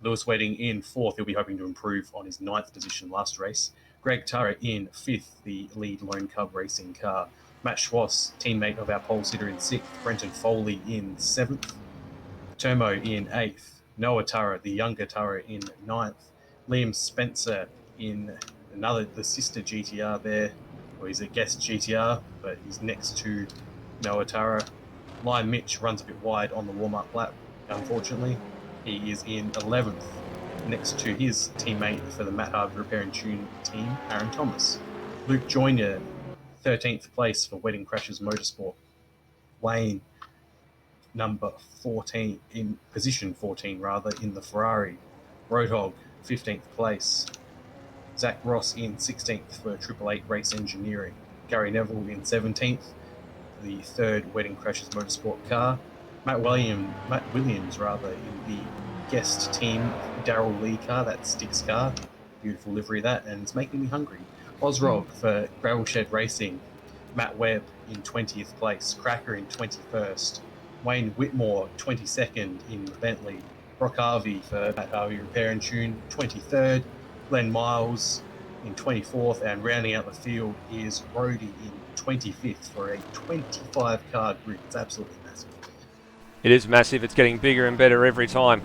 Lewis Wedding in 4th, he'll be hoping to improve on his 9th position last race. Greg Turra in 5th, the lead Lone Cub racing car. Matt Schwass, teammate of our pole sitter, in 6th. Brenton Foley in 7th. Termo in 8th. Noah Turra, the younger Turra, in 9th. Liam Spencer in the sister GTR there. Well, he's a guest GTR, but he's next to Noah Turra. Lion Mitch runs a bit wide on the warm-up lap, unfortunately. He is in 11th, next to his teammate for the Matt Harvey Repair and Tune team, Aaron Thomas. Luke Joyner, 13th place for Wedding Crashers Motorsport. Wayne, number 14, in position 14 rather, in the Ferrari. Roadhog, 15th place. Zach Ross in 16th for 888 Race Engineering. Gary Neville in 17th, the 3rd Wedding Crashers Motorsport car. Matt Williams in the guest team Darrell Lee car, that's Stick's car. Beautiful livery that, and it's making me hungry. Osrog for Gravel Shed Racing. Matt Webb in 20th place. Cracker in 21st. Wayne Whitmore, 22nd in the Bentley. Brock Harvey for Matt Harvey Repair and Tune, 23rd. Glenn Miles in 24th, and rounding out the field is Rhodey in 25th for a 25-car grid. It's absolutely massive. It is massive. It's getting bigger and better every time.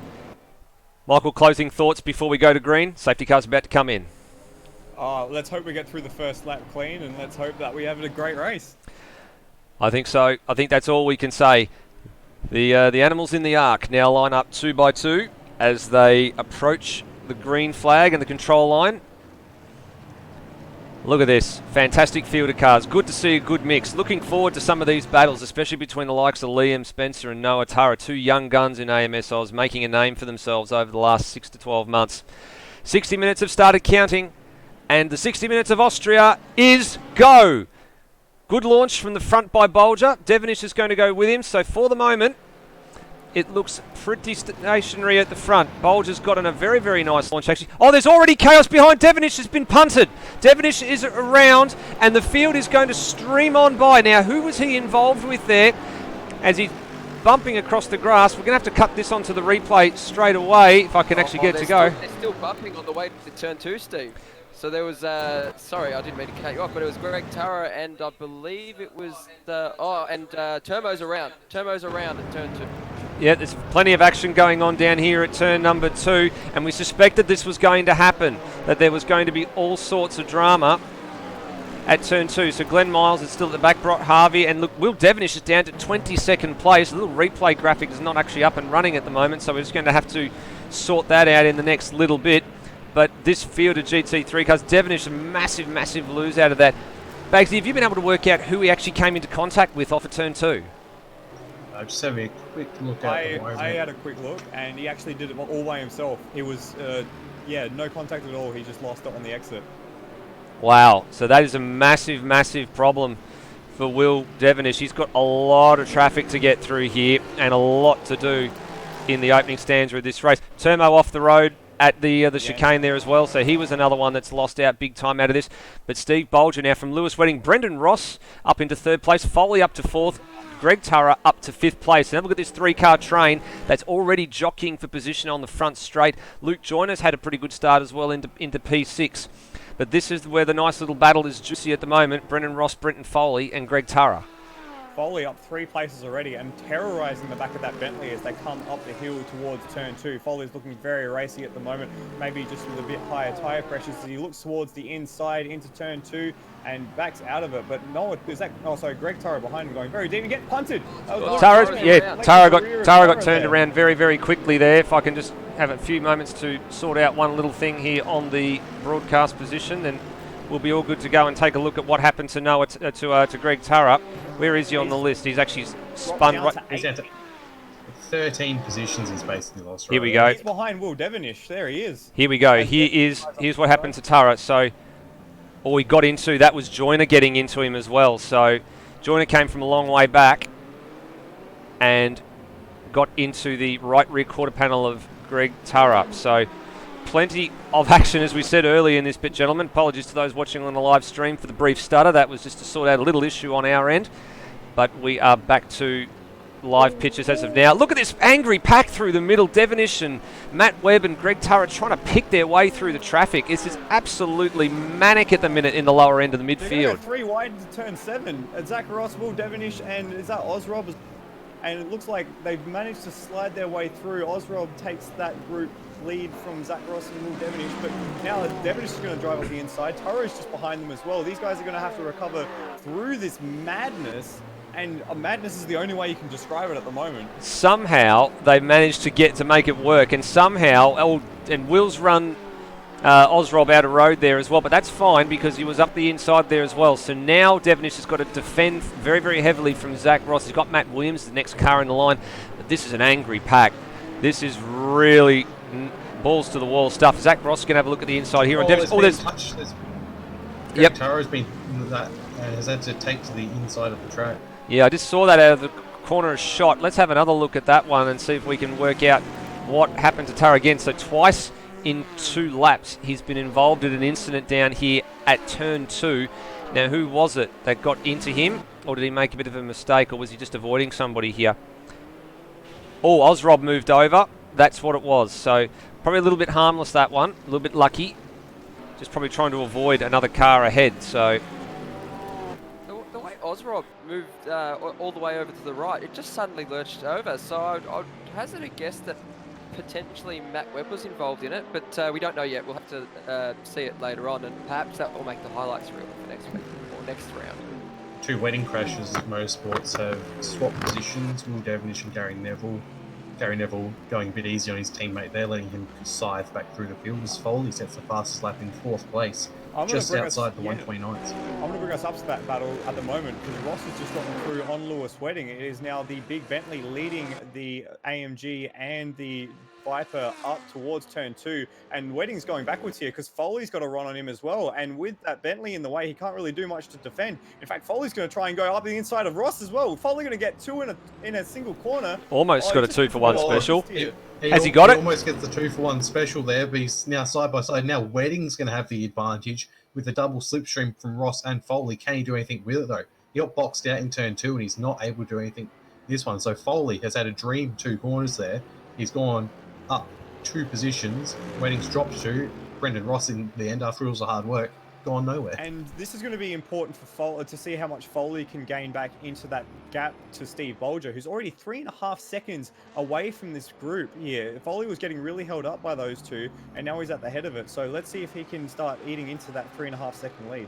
Michael, closing thoughts before we go to green. Safety car's about to come in. Let's hope we get through the first lap clean, and let's hope that we have a great race. I think so. I think that's all we can say. The animals in the arc now line up 2 by 2 as they approach the green flag and the control line. Look at this. Fantastic field of cars. Good to see a good mix. Looking forward to some of these battles, especially between the likes of Liam Spencer and Noah Turra, 2 young guns in AMS Oz, making a name for themselves over the last 6 to 12 months. 60 minutes have started counting, and the 60 minutes of Austria is go. Good launch from the front by Bolger. Devonish is going to go with him, so for the moment, it looks pretty stationary at the front. Bolger's got on a very, very nice launch, actually. Oh, there's already chaos behind. Devonish has been punted. Devonish is around, and the field is going to stream on by. Now, who was he involved with there as he's bumping across the grass? We're going to have to cut this onto the replay straight away if I can actually get it to go. They're still bumping on the way to turn 2, Steve. So there was, sorry, I didn't mean to cut you off, but it was Greg Turra, and I believe it was Termo's around. Termo's around at turn 2. Yeah, there's plenty of action going on down here at turn number 2, and we suspected this was going to happen, that there was going to be all sorts of drama at turn 2. So Glenn Miles is still at the back, Brock Harvey, and look, Will Devonish is down to 22nd place. The little replay graphic is not actually up and running at the moment, so we're just going to have to sort that out in the next little bit. But this field of GT3 cars, Devonish, a massive, massive lose out of that. Bagsy, have you been able to work out who he actually came into contact with off of turn 2? Just having a quick look at I had a quick look, and he actually did it all by himself. He was, no contact at all. He just lost it on the exit. Wow, so that is a massive, massive problem for Will Devonish. He's got a lot of traffic to get through here and a lot to do in the opening stanza of this race. Termo off the road at the chicane there as well, so he was another one that's lost out big time out of this. But Steve Bolger now from Lewis Wedding. Brendan Ross up into 3rd place, Foley up to 4th, Greg Turra up to 5th place. Now look at this 3-car train that's already jockeying for position on the front straight. Luke Joyner's had a pretty good start as well into P6. But this is where the nice little battle is juicy at the moment. Brendan Ross, Brenton Foley and Greg Turra. Foley up 3 places already and terrorizing the back of that Bentley as they come up the hill towards turn 2. Foley's looking very racy at the moment, maybe just with a bit higher tyre pressures as he looks towards the inside into turn 2 and backs out of it. But Greg Tara behind him going very deep and get punted. Tara got turned around very, very quickly there. If I can just have a few moments to sort out one little thing here on the broadcast position, then we'll be all good to go and take a look at what happened to Noah to Greg Tara. Where is he on the list? He's actually spun right. He's down to 13 positions. He's basically lost. Here we go. He's behind Will Devonish. There he is. Here we go. Here's what happened to Tara. So all he got into, that was Joyner getting into him as well. So Joyner came from a long way back and got into the right rear quarter panel of Greg Tara. So plenty of action, as we said earlier in this bit, gentlemen. Apologies to those watching on the live stream for the brief stutter. That was just to sort out a little issue on our end. But we are back to live pictures as of now. Look at this angry pack through the middle. Devonish and Matt Webb and Greg Tara trying to pick their way through the traffic. This is absolutely manic at the minute in the lower end of the midfield. 3 wide into turn 7. Zach Ross, Will Devonish, and is that Ozrob? And it looks like they've managed to slide their way through. Ozrob takes that group lead from Zach Ross and Will Devonish, but now Devonish is going to drive up the inside. Tara is just behind them as well. These guys are going to have to recover through this madness, and a madness is the only way you can describe it at the moment. Somehow they managed to make it work, and somehow, and Will's run Ozrob out of road there as well, but that's fine because he was up the inside there as well. So now Devonish has got to defend very, very heavily from Zach Ross. He's got Matt Williams, the next car in the line, but this is an angry pack. This is really balls to the wall stuff. Zach Ross can have a look at the inside here. Yep. Tara's been that has had to take to the inside of the track. Yeah, I just saw that out of the corner of shot. Let's have another look at that one and see if we can work out what happened to Tara again. So twice in 2 laps, he's been involved in an incident down here at turn 2. Now, who was it that got into him? Or did he make a bit of a mistake? Or was he just avoiding somebody here? Oh, Ozrob moved over. That's what it was. So probably a little bit harmless, that one. A little bit lucky. Just probably trying to avoid another car ahead. So the way Ozrob moved all the way over to the right, it just suddenly lurched over. So I'd hazard a guess that potentially Matt Webb was involved in it, but we don't know yet. We'll have to see it later on, and perhaps that will make the highlights reel for next week or next round. 2 wedding crashes at Motorsports have swapped positions. Will Devonish and Gary Neville. Gary Neville going a bit easy on his teammate there, letting him scythe back through the field as Foley sets the fastest lap in 4th place, just outside the 129s. I'm going to bring us up to that battle at the moment because Ross has just gotten through on Lewis Wedding. It is now the big Bentley leading the AMG and the Viper up towards turn 2, and Wedding's going backwards here because Foley's got a run on him as well, and with that Bentley in the way, he can't really do much to defend. In fact, Foley's going to try and go up the inside of Ross as well. Foley going to get 2 in a single corner. Almost got a 2-for-1 special. Has he got it? He almost gets the 2-for-1 special there, but he's now side by side. Now Wedding's going to have the advantage with the double slipstream from Ross and Foley. Can he do anything with it though? He got boxed out in turn 2 and he's not able to do anything this one. So Foley has had a dream 2 corners there. He's gone up 2 positions. Wedding's dropped 2. Brendan Ross in the end, after all the hard work, gone nowhere. And this is going to be important for Foley to see how much Foley can gain back into that gap to Steve Bolger, who's already 3.5 seconds away from this group here. Foley was getting really held up by those 2, and now he's at the head of it. So let's see if he can start eating into that 3.5 second lead.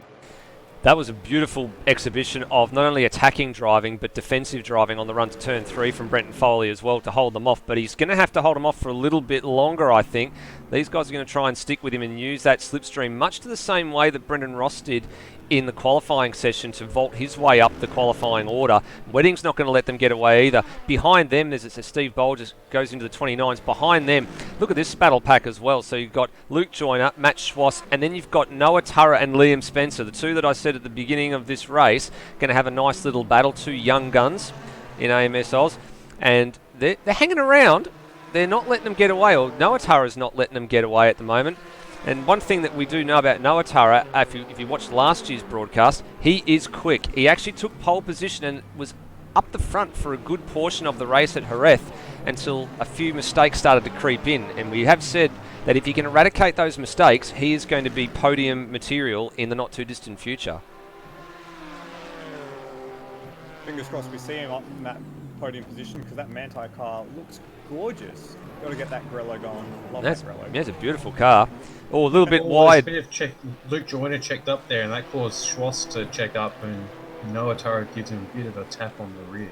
That was a beautiful exhibition of not only attacking driving, but defensive driving on the run to turn 3 from Brenton Foley as well to hold them off. But he's going to have to hold them off for a little bit longer, I think. These guys are going to try and stick with him and use that slipstream much to the same way that Brendan Ross did in the qualifying session to vault his way up the qualifying order. Wedding's not going to let them get away either. Behind them, there's Steve Bolger goes into the 29s. Behind them, look at this battle pack as well. So you've got Luke Joyner, Matt Schwass, and then you've got Noah Tara and Liam Spencer, the 2 that I said at the beginning of this race, going to have a nice little battle. 2 young guns in AMS Oz, and they're hanging around. They're not letting them get away, or Noah Tara's not letting them get away at the moment. And one thing that we do know about Noah Tara, if you watched last year's broadcast, he is quick. He actually took pole position and was up the front for a good portion of the race at Jerez until a few mistakes started to creep in. And we have said that if he can eradicate those mistakes, he is going to be podium material in the not too distant future. fingers crossed we see him up in that podium position because that Manti car looks gorgeous. Got to get that Grello going. Love That's, that Grello. that's a beautiful car. Oh, a little bit There's wide. a bit of Luke Joyner checked up there, and that caused Schwass to check up, and Noah Taro gives him a bit of a tap on the rear.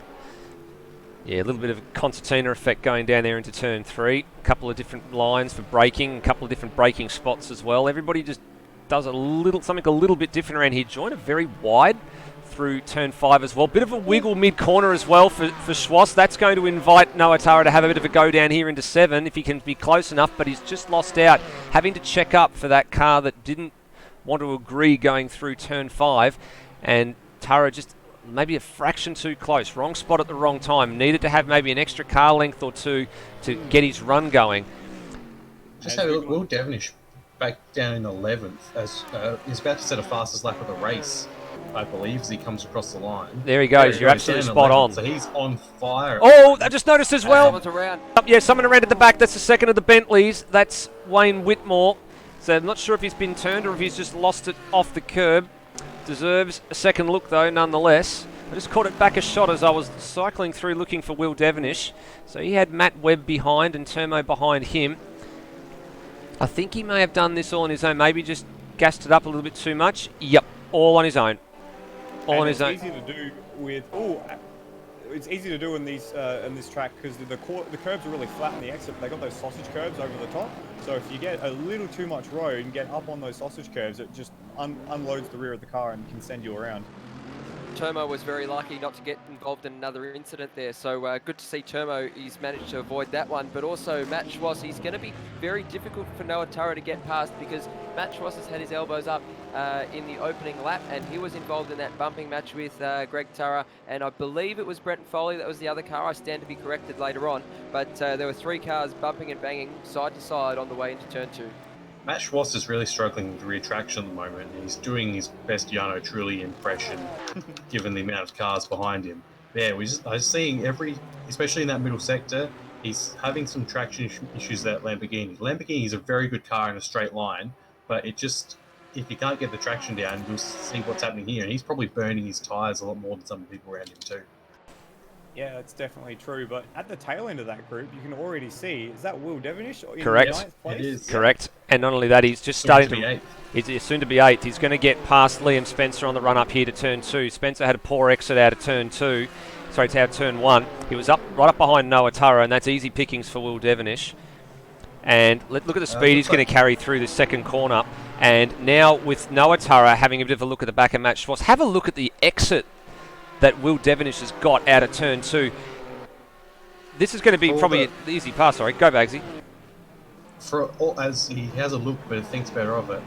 Yeah, a little bit of a concertina effect going down there into turn 3. A couple of different lines for braking, a couple of different braking spots as well. Everybody just does something a little bit different around here. Joyner very wide through turn 5 as well. Bit of a wiggle mid-corner as well for Schwass. That's going to invite Noah Taro to have a bit of a go down here into 7 if he can be close enough, but he's just lost out, having to check up for that car that didn't want to agree going through turn 5, and Taro just maybe a fraction too close. Wrong spot at the wrong time. Needed to have maybe an extra car length or two to get his run going. Just have a look. Will Devonish back down in 11th as he's about to set a fastest lap of the race, I believe, as he comes across the line. There he goes. You're absolutely spot 11th, on. So he's on fire. Oh, I just noticed as well. Someone's around. Yeah, someone around at the back. That's the second of the Bentleys. That's Wayne Whitmore. So I'm not sure if he's been turned or if he's just lost it off the curb. Deserves a second look though, nonetheless. I just caught it back a shot as I was cycling through looking for Will Devonish. So he had Matt Webb behind and Turmo behind him. I think he may have done this all on his own. Maybe just gassed it up a little bit too much. Yep, all on his own. All on his own. It's easy to do with. It's easy to do in these in this track because the curbs are really flat in the exit. They got those sausage curbs over the top. So if you get a little too much road and get up on those sausage curves, it just unloads the rear of the car and can send you around. Turmo was very lucky not to get involved in another incident there, so good to see Turmo. He's managed to avoid that one, but also Matt Schwass, he's going to be very difficult for Noah Taro to get past because Matt Schwass has had his elbows up in the opening lap, and he was involved in that bumping match with Greg Tara, and I believe it was Brenton Foley that was the other car. I stand to be corrected later on, but there were 3 cars bumping and banging side to side on the way into turn 2. Matt Schwass is really struggling with rear traction at the moment. He's doing his best Jarno Trulli impression, given the amount of cars behind him. Yeah, I was seeing especially in that middle sector, he's having some traction issues with that Lamborghini. Lamborghini is a very good car in a straight line, but if you can't get the traction down, you'll see what's happening here. And he's probably burning his tyres a lot more than some people around him too. Yeah, that's definitely true. But at the tail end of that group, you can already see, is that Will Devonish? Correct. In 9th place? It is. Correct. And not only that, he's just starting to... He's soon to be 8th. He's going to get past Liam Spencer on the run up here to turn 2. Spencer had a poor exit out of turn 2. Sorry, out of turn 1. He was out behind Noah Taro, and that's easy pickings for Will Devonish. And look at the speed he's going to carry through the second corner. And now with Noah Taro having a bit of a look at the back of Matt Schwass, have a look at the exit that Will Devonish has got out of turn 2. This is going to be probably an easy pass. Sorry, go Bagsy. As he has a look, but thinks better of it.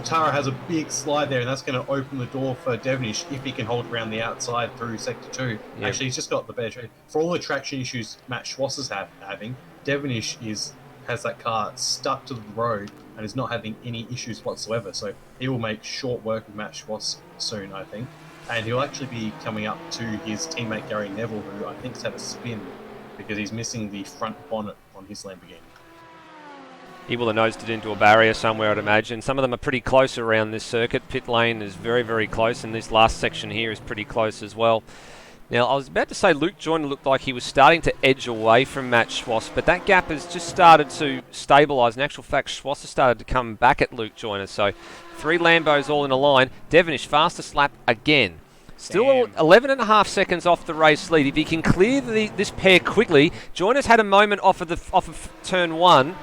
Tara has a big slide there, and that's going to open the door for Devonish if he can hold it around the outside through sector 2. Yeah. Actually, he's just got the better trade. For all the traction issues Matt Schwass is having, Devonish has that car stuck to the road and is not having any issues whatsoever. So he will make short work of Matt Schwass soon, I think. And he'll actually be coming up to his teammate Gary Neville, who I think's had a spin because he's missing the front bonnet on his Lamborghini. He will have nosed it into a barrier somewhere, I'd imagine. Some of them are pretty close around this circuit. Pit lane is very, very close, and this last section here is pretty close as well. Now, I was about to say Luke Joyner looked like he was starting to edge away from Matt Schwass, but that gap has just started to stabilise. In actual fact, Schwass has started to come back at Luke Joyner. So 3 Lambos all in a line. Devonish, fastest lap again. Still 11.5 seconds off the race lead. If he can clear this pair quickly, Joyner's had a moment off of turn 1.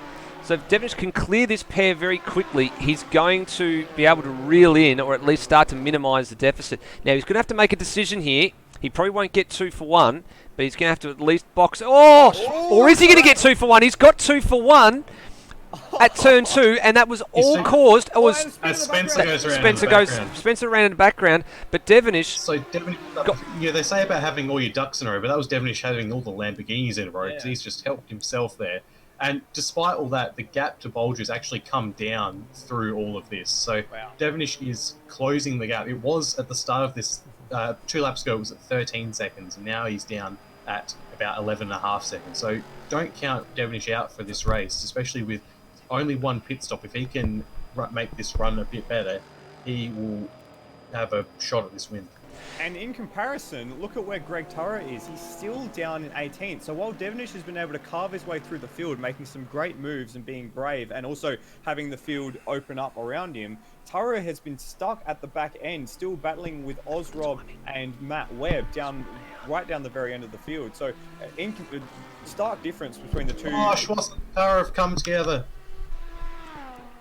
So if Devonish can clear this pair very quickly, he's going to be able to reel in or at least start to minimise the deficit. Now, he's going to have to make a decision here. He probably won't get 2 for 1, but he's going to have to at least box... Or is he going to get 2 for 1? He's got 2 for 1 at turn 2, and that was all caused... As Spencer goes around Spencer ran in the background, but Devonish... So Devonish... they say about having all your ducks in a row, but that was Devonish having all the Lamborghinis in a row, because he's just helped himself there. And despite all that, the gap to Bolger's actually come down through all of this. So Devonish is closing the gap. It was at the start of this, 2 laps ago, it was at 13 seconds. And now he's down at about 11.5 seconds. So don't count Devonish out for this race, especially with only 1 pit stop. If he can make this run a bit better, he will have a shot at this win. And in comparison, look at where Greg Turrer is. He's still down in 18th. So while Devonish has been able to carve his way through the field, making some great moves and being brave, and also having the field open up around him, Turrer has been stuck at the back end, still battling with Ozrob and Matt Webb right down the very end of the field. So stark difference between the two. Oh, Schwartz and Tara have come together.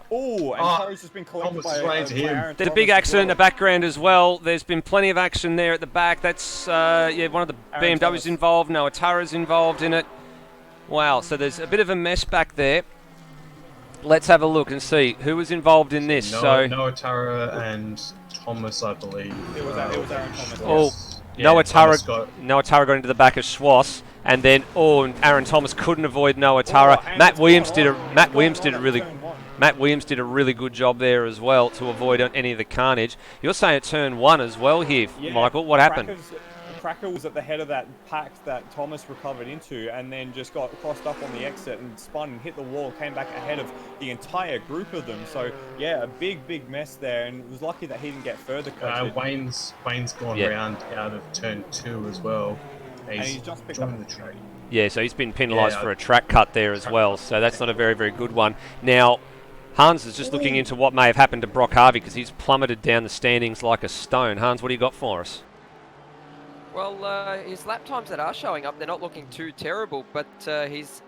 Oh, and Turrer's just been collected by Aaron Did a Thomas big as accident in well. the background as well. There's been plenty of action there at the back. That's one of the Aaron BMWs Thomas. involved. Noah Tara's involved in it. Wow, so there's a bit of a mess back there. Let's have a look and see who was involved in this. Noah Tara and Thomas, I believe. It was Aaron Thomas. Oh, Yeah, Noah Tara Thomas got into the back of Schwass, and then Aaron Thomas couldn't avoid Noah Tara. and Matt it's Williams gone did on. Matt It's Williams gone did a on really at turn one. Matt Williams did a really good job there as well to avoid any of the carnage. You're saying at turn 1 as well here, Yeah, Michael. What happened? Cracker was at the head of that pack that Thomas recovered into, and then just got crossed up on the exit and spun and hit the wall, came back ahead of the entire group of them. So yeah, a big mess there, and it was lucky that he didn't get further coated. Wayne's gone round out of turn 2 as well. He's just picked up joined the track. Yeah, so he's been penalised Yeah, for a track cut there as well. So that's not a very good one. Now, Hans is just looking into what may have happened to Brock Harvey because he's plummeted down the standings like a stone. Hans, what do you got for us? Well, his lap times that are showing up, they're not looking too terrible, but he's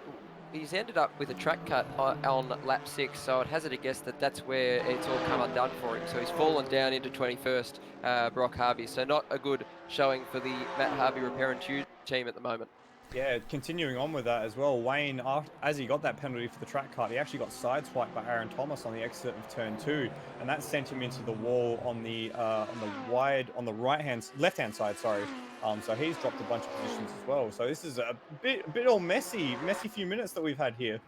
ended up with a track cut on lap 6, so I'd hazard a guess that that's where it's all come undone for him. So he's fallen down into 21st, Brock Harvey. So not a good showing for the Matt Harvey Repair and Tune team at the moment. Yeah, continuing on with that as well, Wayne, as he got that penalty for the track cut, he actually got sideswiped by Aaron Thomas on the exit of turn 2, and that sent him into the wall on the left-hand side. Sorry. So he's dropped a bunch of positions as well. So this is a bit all messy few minutes that we've had here.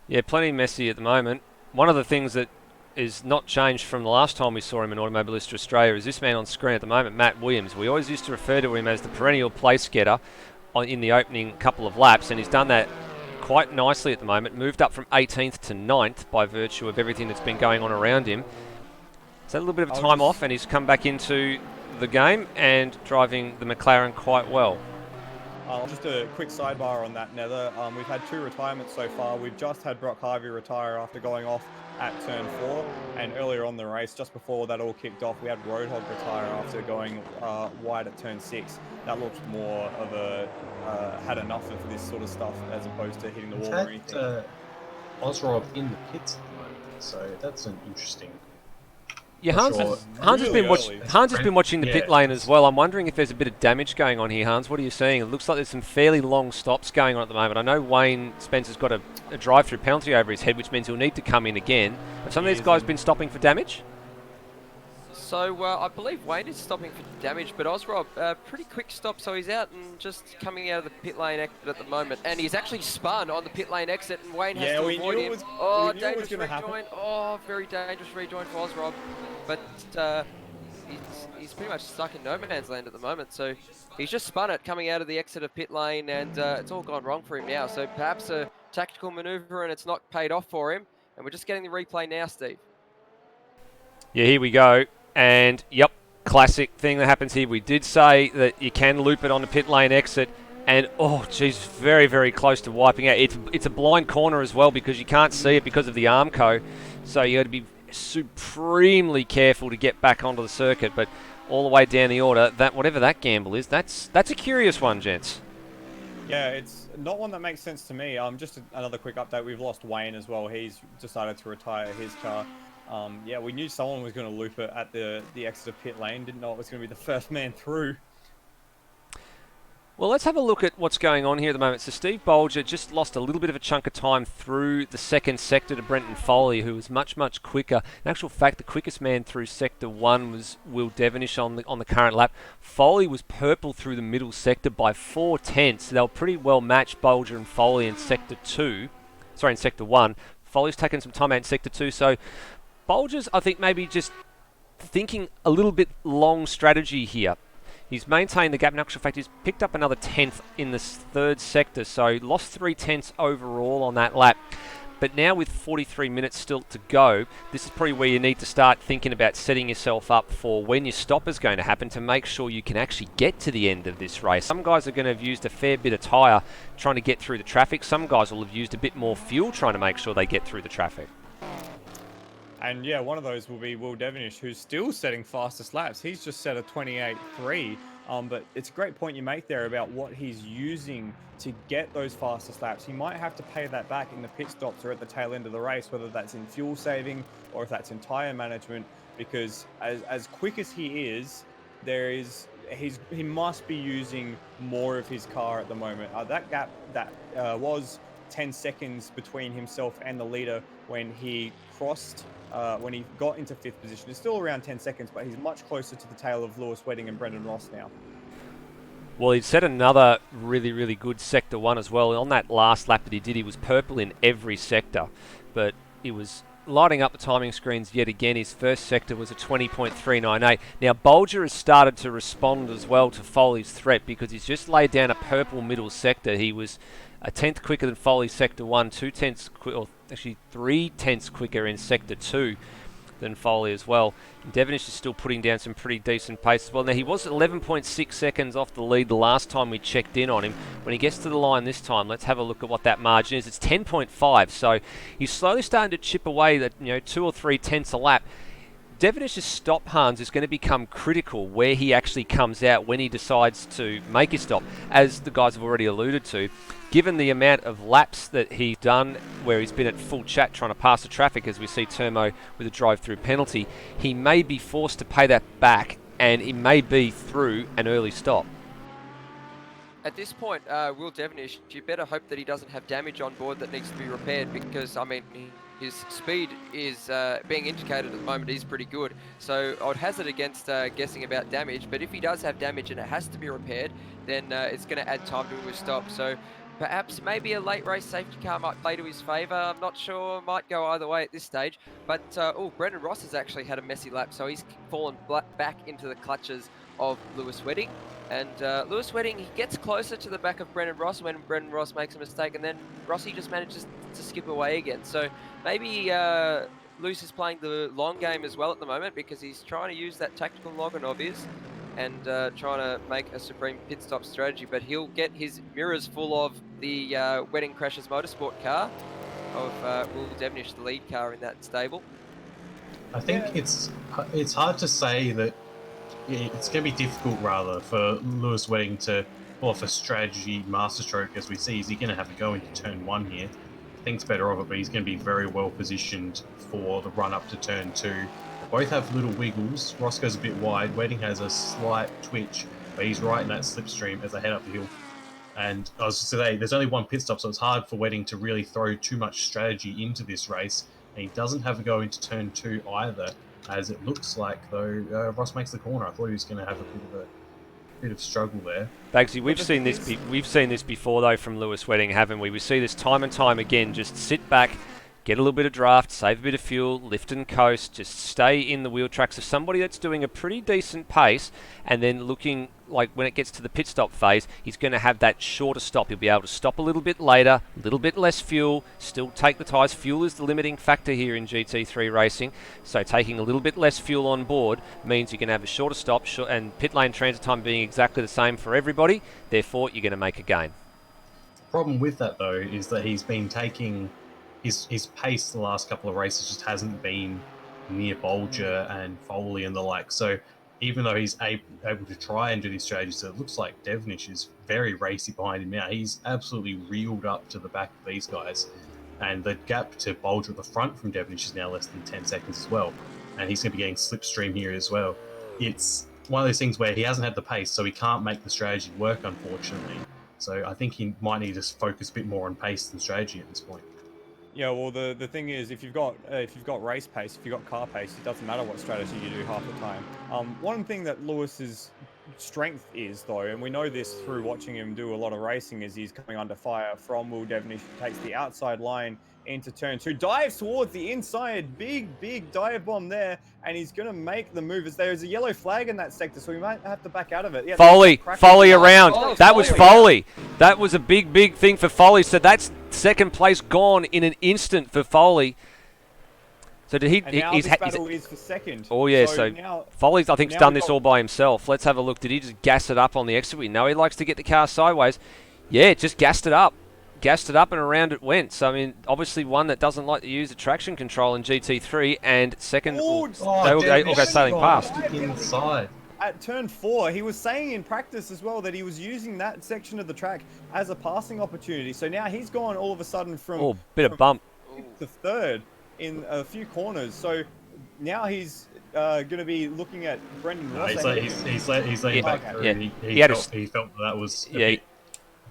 Yeah, plenty messy at the moment. One of the things that is not changed from the last time we saw him in Automobilista Australia is this man on screen at the moment, Matt Williams. We always used to refer to him as the perennial place getter in the opening couple of laps, and he's done that quite nicely at the moment. Moved up from 18th to 9th by virtue of everything that's been going on around him. So a little bit of time off, and he's come back into the game and driving the McLaren quite well. Just a quick sidebar on that, Nether. We've had 2 retirements so far. We've just had Brock Harvey retire after going off at turn 4, and earlier on the race, just before that all kicked off, we had Roadhog retire after going wide at turn 6. That looked more of a had enough of this sort of stuff as opposed to hitting the wall or anything. Ozrob in the pits at the moment, so that's an interesting. Yeah, Not Hans sure. has been watching the pit lane as well. I'm wondering if there's a bit of damage going on here, Hans. What are you seeing? It looks like there's some fairly long stops going on at the moment. I know Wayne Spencer's got a drive-through penalty over his head, which means he'll need to come in again. Have some of these guys been stopping for damage? So I believe Wayne is stopping for damage, but Ozrob, pretty quick stop, so he's out and just coming out of the pit lane exit at the moment. And he's actually spun on the pit lane exit, and Wayne has to avoid him. Dangerous rejoin. Oh, very dangerous rejoin for Ozrob. But he's pretty much stuck in no man's land at the moment, so he's just spun it coming out of the exit of pit lane, and it's all gone wrong for him now. So perhaps a tactical manoeuvre, and it's not paid off for him. And we're just getting the replay now, Steve. Yeah, here we go. And, yep, classic thing that happens here. We did say that you can loop it on the pit lane exit. And, oh, geez, very close to wiping out. It's a blind corner as well because you can't see it because of the Armco. So you got to be supremely careful to get back onto the circuit. But all the way down the order, that whatever that gamble is, that's a curious one, gents. Yeah, it's not one that makes sense to me. Just another quick update. We've lost Wayne as well. He's decided to retire his car. Yeah, we knew someone was going to loop it at the exit of pit lane. Didn't know it was going to be the first man through. Well, let's have a look at what's going on here at the moment. So Steve Bolger just lost a little bit of a chunk of time through the second sector to Brenton Foley, who was much quicker. In actual fact, the quickest man through sector 1 was Will Devonish on the current lap. Foley was purple through the middle sector by 4/10. So they were pretty well matched, Bolger and Foley, in sector 1. Foley's taken some time out in sector 2, so Bolger's, I think, maybe just thinking a little bit long strategy here. He's maintained the gap. In actual fact, he's picked up another 10th in this third sector, so lost 3/10 overall on that lap. But now with 43 minutes still to go, this is probably where you need to start thinking about setting yourself up for when your stop is going to happen to make sure you can actually get to the end of this race. Some guys are going to have used a fair bit of tyre trying to get through the traffic. Some guys will have used a bit more fuel trying to make sure they get through the traffic. And yeah, one of those will be Will Devonish, who's still setting fastest laps. He's just set a 28.3. But it's a great point you make there about what he's using to get those fastest laps. He might have to pay that back in the pit stops or at the tail end of the race, whether that's in fuel saving or if that's in tyre management, because as quick as he is, he must be using more of his car at the moment. That gap that was 10 seconds between himself and the leader when he crossed, when he got into 5th position. It's still around 10 seconds, but he's much closer to the tail of Lewis Wedding and Brendan Ross now. Well, he set another really, really good Sector 1 as well. On that last lap that he did, he was purple in every sector, but he was lighting up the timing screens yet again. His first sector was a 20.398. Now, Bolger has started to respond as well to Foley's threat because he's just laid down a purple middle sector. He was a tenth quicker than Foley's Sector 1, 3 tenths quicker in Sector 2 than Foley as well. And Devonish is still putting down some pretty decent pace as well. Now, he was 11.6 seconds off the lead the last time we checked in on him. When he gets to the line this time, let's have a look at what that margin is. It's 10.5, so he's slowly starting to chip away that 2 or 3 tenths a lap. Devonish's stop, Hans, is going to become critical where he actually comes out when he decides to make his stop, as the guys have already alluded to. Given the amount of laps that he's done where he's been at full chat trying to pass the traffic, as we see Termo with a drive-through penalty, he may be forced to pay that back, and it may be through an early stop. At this point, Will Devonish, you better hope that he doesn't have damage on board that needs to be repaired because, I mean, his speed is being indicated at the moment is pretty good. So I'd hazard against guessing about damage, but if he does have damage and it has to be repaired, then it's going to add time to his stop. So perhaps maybe a late race safety car might play to his favour. I'm not sure. Might go either way at this stage. But, Brendan Ross has actually had a messy lap, so he's fallen back into the clutches of Lewis Wedding. And Lewis Wedding, he gets closer to the back of Brendan Ross when Brendan Ross makes a mistake, and then Rossi just manages to skip away again. So maybe Lewis is playing the long game as well at the moment because he's trying to use that tactical noggin of his and trying to make a supreme pit stop strategy. But he'll get his mirrors full of the Wedding Crashers Motorsport car of Will Devonish, the lead car in that stable. I think it's hard to say that it's going to be difficult, rather, for Lewis Wedding to pull off a strategy masterstroke, as we see. Is he going to have to go into turn 1 here? I think it's better of it, but he's going to be very well positioned for the run up to turn 2. Both have little wiggles. Ross goes a bit wide. Wedding has a slight twitch, but he's right in that slipstream as they head up the hill. And I was going to say, there's only one pit stop, so it's hard for Wedding to really throw too much strategy into this race. And he doesn't have to go into turn 2 either, as it looks like, though, Ross makes the corner. I thought he was going to have a bit of struggle there. Bagsy, we've seen this before, though, from Lewis Wedding, haven't we? We see this time and time again. Just sit back, get a little bit of draft, save a bit of fuel, lift and coast, just stay in the wheel tracks of somebody that's doing a pretty decent pace, and then looking like when it gets to the pit stop phase, he's going to have that shorter stop. He'll be able to stop a little bit later, a little bit less fuel, still take the tyres. Fuel is the limiting factor here in GT3 racing, so taking a little bit less fuel on board means you can have a shorter stop, and pit lane transit time being exactly the same for everybody, therefore you're going to make a gain. The problem with that, though, is that he's been taking his pace the last couple of races just hasn't been near Bolger and Foley and the like. So even though he's able to try and do these strategies, it looks like Devonish is very racy behind him now. He's absolutely reeled up to the back of these guys. And the gap to Bolger at the front from Devonish is now less than 10 seconds as well. And he's going to be getting slipstream here as well. It's one of those things where he hasn't had the pace, so he can't make the strategy work, unfortunately. So I think he might need to focus a bit more on pace than strategy at this point. Yeah, well, the thing is, if you've got race pace, if you've got car pace, it doesn't matter what strategy you do half the time. One thing that Lewis is strength is, though, and we know this through watching him do a lot of racing, as he's coming under fire from Will Devenish, takes the outside line into turn 2, dives towards the inside, big dive bomb there, and he's going to make the move. As there's a yellow flag in that sector, so we might have to back out of it. Yeah, Foley around. That was Foley. Foley. That was a big thing for Foley. So that's second place gone in an instant for Foley. So did he? And now He's this battle is for second. Oh yeah, so now, Foley's I think's now done we've this got- all by himself. Let's have a look. Did he just gas it up on the exit? We know he likes to get the car sideways. Yeah, just gassed it up and around it went. So I mean, obviously one that doesn't like to use the traction control in GT3, and second, they all go sailing past. Inside. At turn 4, he was saying in practice as well that he was using that section of the track as a passing opportunity. So now he's gone all of a sudden from Oh, bit of bump. to third in a few corners. So now he's going to be looking at Brendan Ross. He's letting back Yeah. through. Yeah. He felt that was a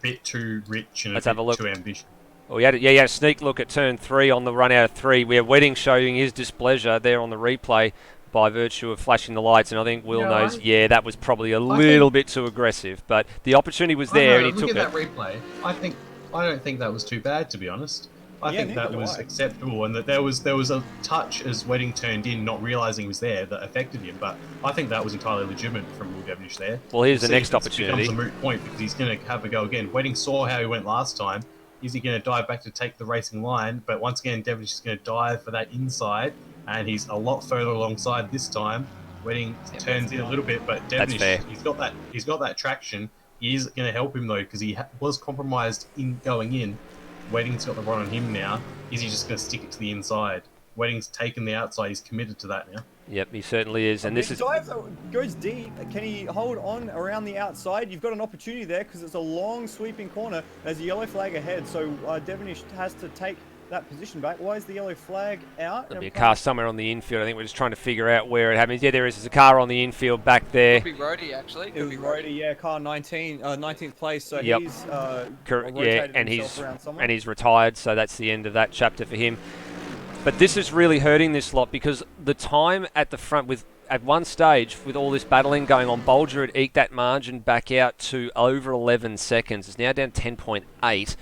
bit too rich and Let's a have a bit look. too ambitious. Well, he had a sneak look at turn 3 on the run out of 3, where Wedding showing his displeasure there on the replay by virtue of flashing the lights, and I think Will knows, that was probably a little bit too aggressive, but the opportunity was there and he took look it. at that replay. I don't think that was too bad, to be honest. I think that neither was do I. acceptable, and that there was a touch as Wedding turned in, not realising he was there, that affected him. But I think that was entirely legitimate from Will Devenish there. Well, here's the See next if it opportunity. becomes a moot point because he's going to have a go again. Wedding saw how he went last time. Is he going to dive back to take the racing line? But once again, Devenish is going to dive for that inside, and he's a lot further alongside this time. Wedding turns in a little bit, but That's fair. Devenish, he's got that traction. He is going to help him though, because he was compromised in going in. Wedding's got the run on him now. Is he just going to stick it to the inside? Wedding's taken the outside. He's committed to that now. Yep, he certainly is, and this is. Dives, goes deep. Can he hold on around the outside? You've got an opportunity there because it's a long sweeping corner. There's a yellow flag ahead, so Devenish has to take that position back. Why is the yellow flag out? There'll be a car somewhere on the infield. I think we're just trying to figure out where it happens. Yeah, there is. There's a car on the infield back there. Could be Rhodey, actually. It was Rhodey, yeah, car 19th place. So Yep. he's Yeah, and himself around somewhere. he's retired, so that's the end of that chapter for him. But this is really hurting this lot because the time at the front at one stage with all this battling going on, Bolger had eked that margin back out to over 11 seconds. It's now down 10.8.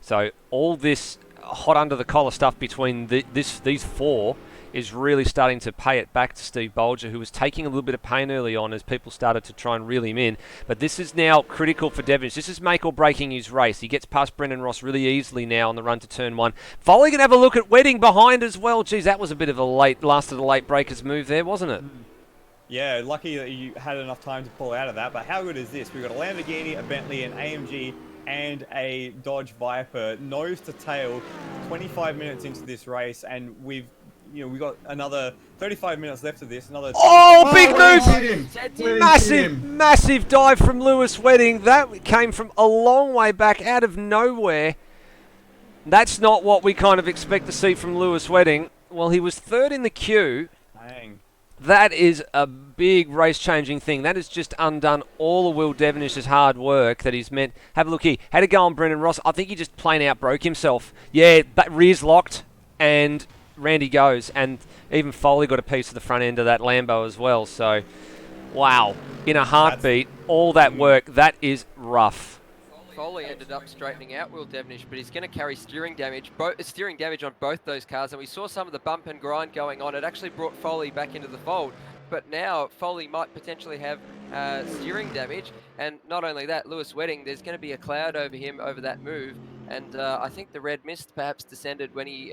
So all this hot under the collar stuff between these four is really starting to pay it back to Steve Bolger, who was taking a little bit of pain early on as people started to try and reel him in. But this is now critical for Devenish. This is make or breaking his race. He gets past Brendan Ross really easily now on the run to turn 1. Foley can have a look at Wedding behind as well. Geez, that was a bit of a late breakers move there, wasn't it? Yeah, lucky that you had enough time to pull out of that. But how good is this? We've got a Lamborghini, a Bentley, an AMG, and a Dodge Viper, nose to tail, 25 minutes into this race, and we've got another 35 minutes left of this. Big move! Massive dive from Lewis Wedding. That came from a long way back out of nowhere. That's not what we kind of expect to see from Lewis Wedding. Well, he was third in the queue. Dang. That is a big race-changing thing. That has just undone all of Will Devenish's hard work that he's meant. Have a look here. Had to go on Brendan Ross. I think he just plain out broke himself. Yeah, that rear's locked, and Randy goes. And even Foley got a piece of the front end of that Lambo as well. So, wow. In a heartbeat, all that work, that is rough. Foley ended up straightening out Will Devenish, but he's going to carry steering damage on both those cars. And we saw some of the bump and grind going on. It actually brought Foley back into the fold. But now Foley might potentially have steering damage. And not only that, Lewis Wedding, there's going to be a cloud over him over that move. And I think the red mist perhaps descended when he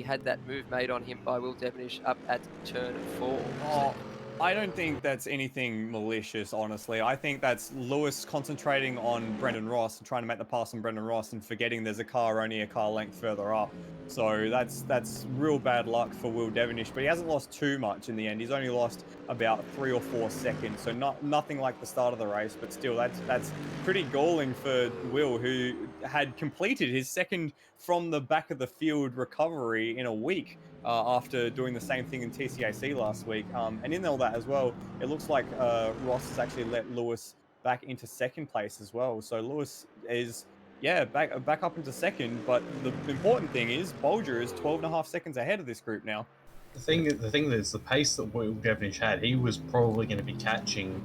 had that move made on him by Will Devenish up at turn 4. Oh, I don't think that's anything malicious, honestly. I think that's Lewis concentrating on Brendan Ross and trying to make the pass on Brendan Ross and forgetting there's a car only a car length further up. So that's real bad luck for Will Devenish, but he hasn't lost too much in the end. He's only lost about 3 or 4 seconds, so nothing like the start of the race, but still that's pretty galling for Will, who had completed his second from the back of the field recovery in a week. After doing the same thing in TCAC last week. And in all that as well, it looks like Ross has actually let Lewis back into second place as well. So Lewis is, back up into second. But the important thing is Bolger is 12.5 seconds ahead of this group now. The thing is, the pace that Will Devenish had, he was probably going to be catching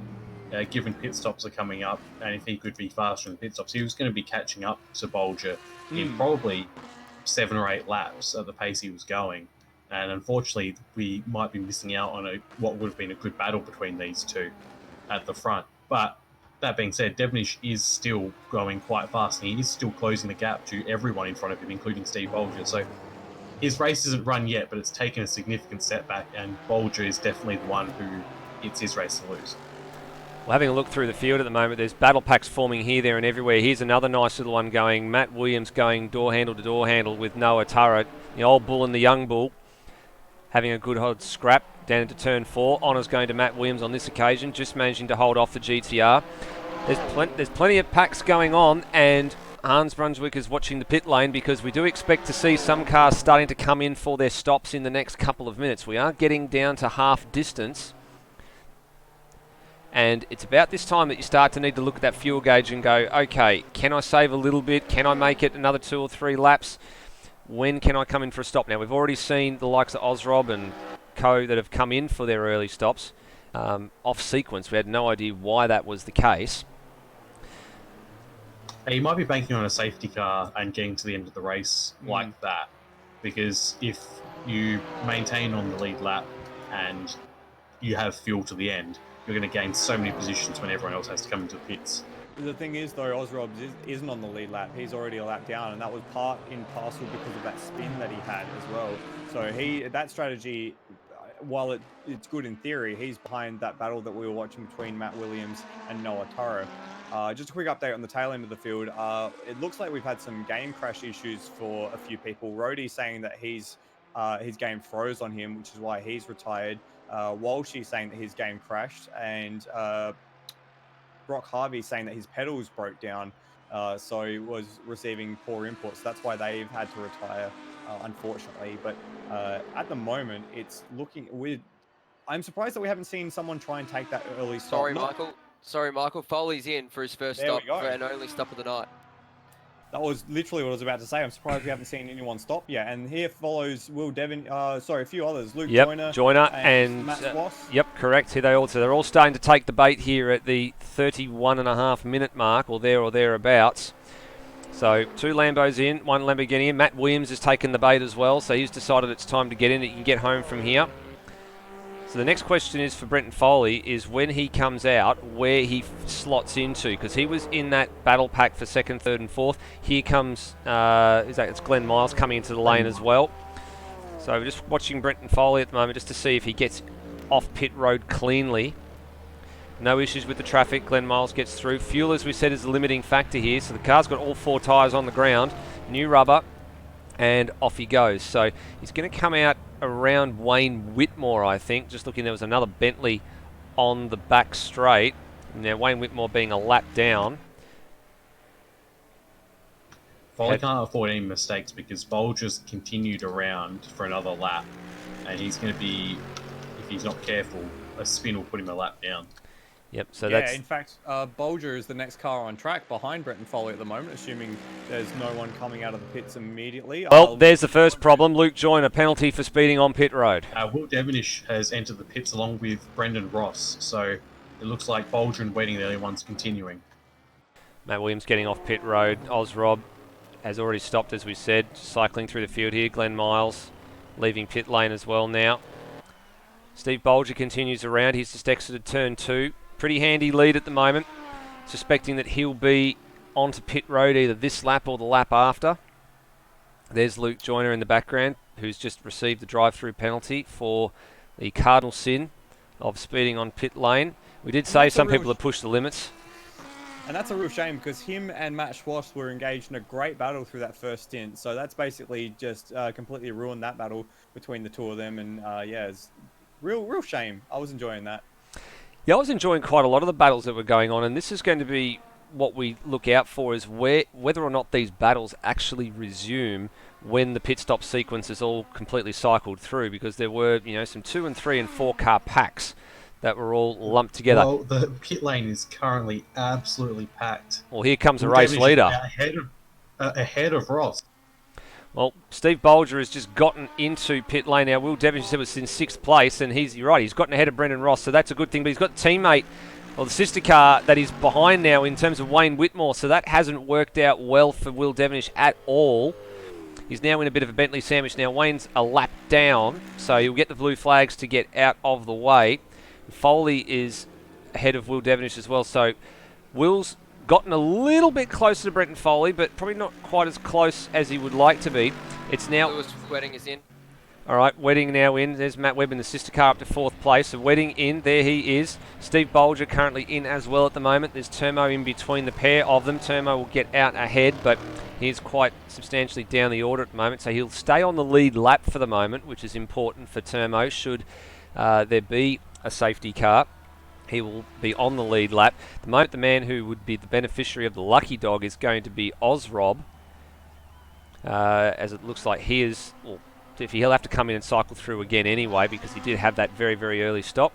given pit stops are coming up, and if he could be faster in pit stops, he was going to be catching up to Bolger in probably 7 or 8 laps at the pace he was going. And unfortunately, we might be missing out on what would have been a good battle between these two at the front. But that being said, Devonish is still going quite fast, and he is still closing the gap to everyone in front of him, including Steve Bolger. So his race isn't run yet, but it's taken a significant setback, and Bolger is definitely the one who it's his race to lose. Well, having a look through the field at the moment, there's battle packs forming here, there and everywhere. Here's another nice little one going. Matt Williams going door handle to door handle with Noah Turra, the old bull and the young bull, having a good hard scrap down into turn 4. Honours going to Matt Williams on this occasion, just managing to hold off the GTR. There's plenty of packs going on, and Hans Brunswick is watching the pit lane because we do expect to see some cars starting to come in for their stops in the next couple of minutes. We are getting down to half distance, and it's about this time that you start to need to look at that fuel gauge and go, okay, can I save a little bit? Can I make it another 2 or 3 laps? When can I come in for a stop? Now, we've already seen the likes of Ozrob and Co that have come in for their early stops off sequence. We had no idea why that was the case. You might be banking on a safety car and getting to the end of the race like that, because if you maintain on the lead lap and you have fuel to the end, you're going to gain so many positions when everyone else has to come into the pits. The thing is, though, Ozrob isn't on the lead lap. He's already a lap down, and that was part and parcel because of that spin that he had as well. So that strategy, while it's good in theory, he's behind that battle that we were watching between Matt Williams and Noah Turra. Just a quick update on the tail end of the field. It looks like we've had some game crash issues for a few people. Rhodey saying that his game froze on him, which is why he's retired. Walshy saying that his game crashed, and Brock Harvey saying that his pedals broke down, so he was receiving poor inputs. That's why they've had to retire, unfortunately. But at the moment, it's looking weird. I'm surprised that we haven't seen someone try and take that early stop. Sorry, Michael. Foley's in for his first stop and only stop of the night. That was literally what I was about to say. I'm surprised we haven't seen anyone stop yet. And here follows Will Devon. A few others. Luke Joyner and Matt Swoss. Yep, correct. Here they're all starting to take the bait here at the 31.5-minute mark, or thereabouts. So 2 Lambos in, 1 Lamborghini in. Matt Williams has taken the bait as well, so he's decided it's time to get in. He can get home from here. So the next question is for Brenton Foley, is when he comes out, where he slots into, because he was in that battle pack for 2nd, 3rd and 4th. Here comes, it's Glenn Miles coming into the lane as well. So we're just watching Brenton Foley at the moment just to see if he gets off pit road cleanly. No issues with the traffic. Glenn Miles gets through. Fuel, as we said, is the limiting factor here. So the car's got all 4 tyres on the ground, new rubber, and off he goes. So he's going to come out around Wayne Whitmore, I think. Just looking, there was another Bentley on the back straight. Now Wayne Whitmore being a lap down. Foley can't afford any mistakes because Bolger's continued around for another lap, and he's going to be, if he's not careful, a spin will put him a lap down. Yep, so yeah, that's... in fact, Bolger is the next car on track behind Brenton Foley at the moment, assuming there's no one coming out of the pits immediately. Well, there's the first problem. Luke Joyner, penalty for speeding on pit road. Will Devonish has entered the pits along with Brendan Ross, so it looks like Bolger and Wedding are the only ones continuing. Matt Williams getting off pit road. Ozrob has already stopped, as we said, cycling through the field here. Glenn Miles leaving pit lane as well now. Steve Bolger continues around. He's just exited turn 2. Pretty handy lead at the moment. Suspecting that he'll be onto pit road either this lap or the lap after. There's Luke Joyner in the background, who's just received the drive-through penalty for the cardinal sin of speeding on pit lane. We did say some people have pushed the limits. And that's a real shame because him and Matt Schwass were engaged in a great battle through that first stint. So that's basically just completely ruined that battle between the two of them. And yeah, it's real shame. I was enjoying that. Yeah, I was enjoying quite a lot of the battles that were going on, and this is going to be what we look out for, is whether or not these battles actually resume when the pit stop sequence is all completely cycled through, because there were, some 2 and 3 and 4 car packs that were all lumped together. Well, the pit lane is currently absolutely packed. Well, here comes a race leader. Ahead of Ross. Well, Steve Bolger has just gotten into pit lane now. Will Devonshire was in 6th place, and you're right, he's gotten ahead of Brendan Ross, so that's a good thing. But he's got a teammate Well, the sister car that is behind now in terms of Wayne Whitmore, so that hasn't worked out well for Will Devenish at all. He's now in a bit of a Bentley sandwich. Now, Wayne's a lap down, so he'll get the blue flags to get out of the way. Foley is ahead of Will Devenish as well, so Will's gotten a little bit closer to Brenton Foley, but probably not quite as close as he would like to be. It's now... Lewis Wedding is in. All right, Wedding now in. There's Matt Webb in the sister car up to 4th place. So Wedding in. There he is. Steve Bolger currently in as well at the moment. There's Turmo in between the pair of them. Turmo will get out ahead, but he's quite substantially down the order at the moment. So he'll stay on the lead lap for the moment, which is important for Turmo should there be a safety car. He will be on the lead lap. At the moment, the man who would be the beneficiary of the lucky dog is going to be Ozrob, as it looks like he is... Well, he'll have to come in and cycle through again anyway because he did have that very, very early stop.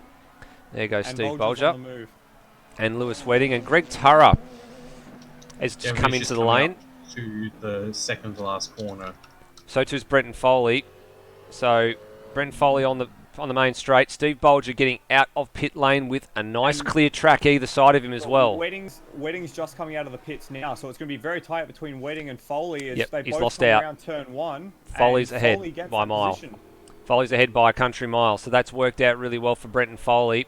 There goes And Steve Bolger's on Bolger. the move. And Lewis Wedding. And Greg Turra has just come Devenish into is the coming lane. up to the second to last corner. So too's Brenton Foley. So Brenton Foley on the main straight. Steve Bolger getting out of pit lane with a nice clear track either side of him as well. Wedding's just coming out of the pits now, so it's going to be very tight between Wedding and Foley as Yep, they he's both lost come out. around turn 1. Foley's and ahead Foley gets by a that mile. position. Foley's ahead by a country mile, so that's worked out really well for Brenton Foley.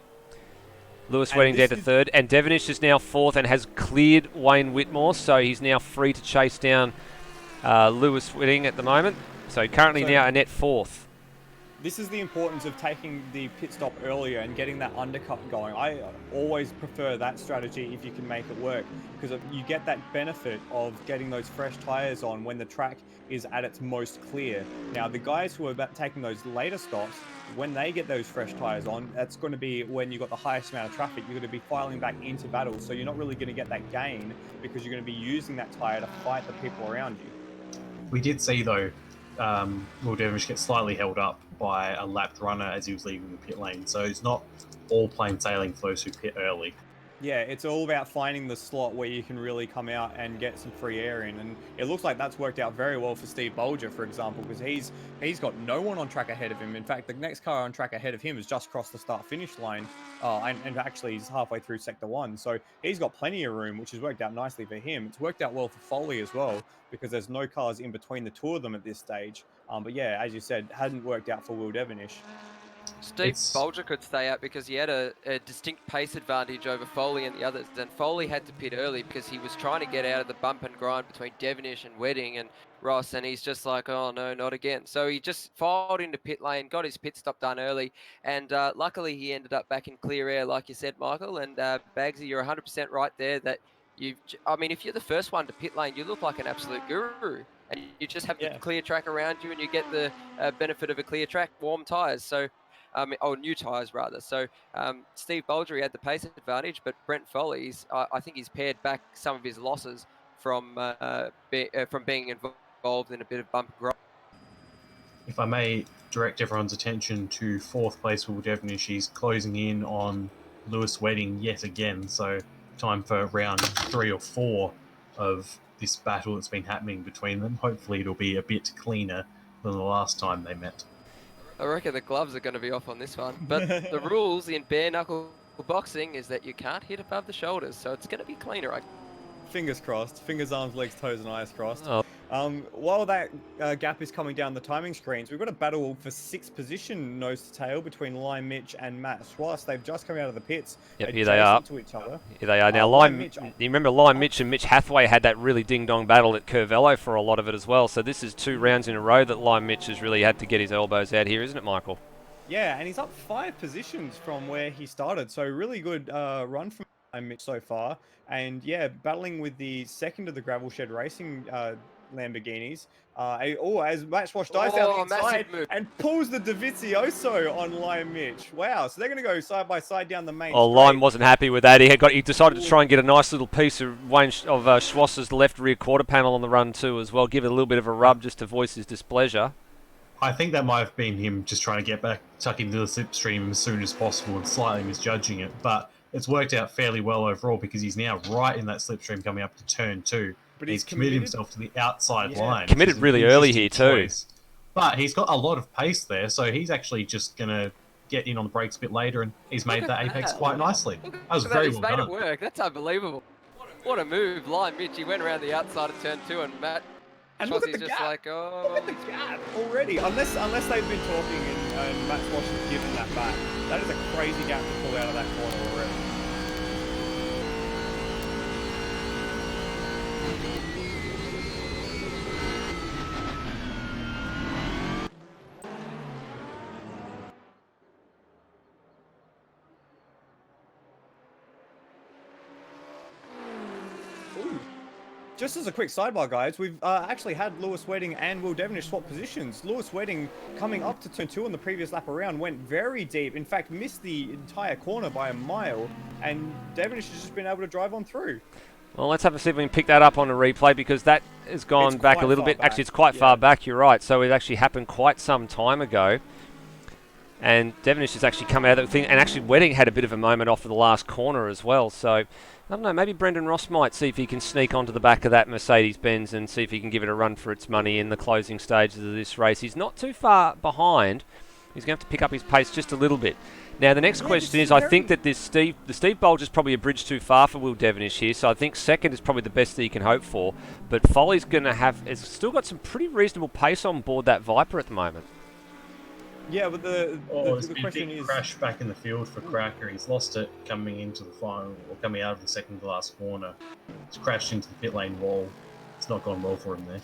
Lewis And Wedding down this to is- 3rd, and Devenish is now 4th and has cleared Wayne Whitmore, so he's now free to chase down Lewis Wedding at the moment. So currently So- now a net 4th. This is the importance of taking the pit stop earlier and getting that undercut going. I always prefer that strategy if you can make it work, because you get that benefit of getting those fresh tyres on when the track is at its most clear. Now, the guys who are taking those later stops, when they get those fresh tyres on, that's going to be when you've got the highest amount of traffic. You're going to be filing back into battle, so you're not really going to get that gain because you're going to be using that tyre to fight the people around you. We did see, though, Will Devenish get slightly held up by a lapped runner as he was leaving the pit lane. So it's not all plain sailing for those who pit early. Yeah, it's all about finding the slot where you can really come out and get some free air in, and it looks like that's worked out very well for Steve Bolger, for example, because he's got no one on track ahead of him. In fact, the next car on track ahead of him has just crossed the start-finish line, and actually he's halfway through Sector 1, so he's got plenty of room, which has worked out nicely for him. It's worked out well for Foley as well, because there's no cars in between the two of them at this stage. But yeah, as you said, hadn't worked out for Will Devenish. Steve Bolger could stay out because he had a distinct pace advantage over Foley and the others. And Foley had to pit early because he was trying to get out of the bump and grind between Devenish and Wedding and Ross. And he's just like, oh, no, not again. So he just filed into pit lane, got his pit stop done early. And luckily, he ended up back in clear air, like you said, Michael. And Bagsy, you're 100% right there that I mean, if you're the first one to pit lane, you look like an absolute guru. And you just have the clear track around you and you get the benefit of a clear track, warm tyres. So... new tyres rather. So Steve Bolger had the pace advantage, but Brent Foley's, I think he's pared back some of his losses from being involved in a bit of bump and grind. If I may direct everyone's attention to 4th place Will Devenish, he's closing in on Lewis Wedding yet again. So time for round 3 or 4 of this battle that's been happening between them. Hopefully it'll be a bit cleaner than the last time they met. I reckon the gloves are going to be off on this one. But the rules in bare knuckle boxing is that you can't hit above the shoulders, so it's going to be cleaner. Fingers crossed. Fingers, arms, legs, toes, and eyes crossed. Oh. While that gap is coming down the timing screens, we've got a battle for 6th position nose to tail between Lime Mitch and Matt Schwass. They've just come out of the pits. Yep, here they are. To each other. Here they are. Now, you remember Lime Mitch and Mitch Hathaway had that really ding-dong battle at Curvello for a lot of it as well. So this is 2 rounds in a row that Lime Mitch has really had to get his elbows out here, isn't it, Michael? Yeah, and he's up 5 positions from where he started. So really good run from Mitch so far. And yeah, battling with the second of the Gravel Shed Racing Lamborghinis. As Matt Schwass dives down the inside and pulls the Davizioso on Lime Mitch. Wow, so they're going to go side by side down the main Oh, Lime wasn't happy with that. He decided to try and get a nice little piece of Schwass's left rear quarter panel on the run too as well. Give it a little bit of a rub just to voice his displeasure. I think that might have been him just trying to get back, tuck into the slipstream as soon as possible and slightly misjudging it. But it's worked out fairly well overall because he's now right in that slipstream coming up to turn 2. But he's committed himself to the outside line. Committed really early here too. But he's got a lot of pace there, so he's actually just going to get in on the brakes a bit later, and he's made Look that at apex that. quite nicely. Look That was at very He's well made done. it work. That's unbelievable. What a move. Line Mitch, he went around the outside of turn 2, and Matt And look at Chossie's the just gap. like, oh. Look at the gap already. Unless they've been talking and Matt Swash has given that back. That is a crazy gap to pull out of that corner already. Ooh. Just as a quick sidebar, guys, we've actually had Lewis Wedding and Will Devenish swap positions. Lewis Wedding, coming up to turn 2 on the previous lap around, went very deep. In fact, missed the entire corner by a mile, and Devenish has just been able to drive on through. Well, let's have a see if we can pick that up on a replay, because that has gone It's back a quite little far bit. back, Actually, it's quite yeah. far back, you're right. So it actually happened quite some time ago. And Devenish has actually come out of the thing, and actually Wedding had a bit of a moment off of the last corner as well. So, I don't know, maybe Brendan Ross might see if he can sneak onto the back of that Mercedes-Benz and see if he can give it a run for its money in the closing stages of this race. He's not too far behind. He's going to have to pick up his pace just a little bit. Now, the next question is, I think that the Steve Bolger's probably a bridge too far for Will Devenish here, so I think second is probably the best that he can hope for. But Foley's going to has still got some pretty reasonable pace on board that Viper at the moment. Yeah, but the question is... crash back in the field for Cracker. He's lost it coming into the final, or coming out of the second to last corner. He's crashed into the pit lane wall. It's not gone well for him there.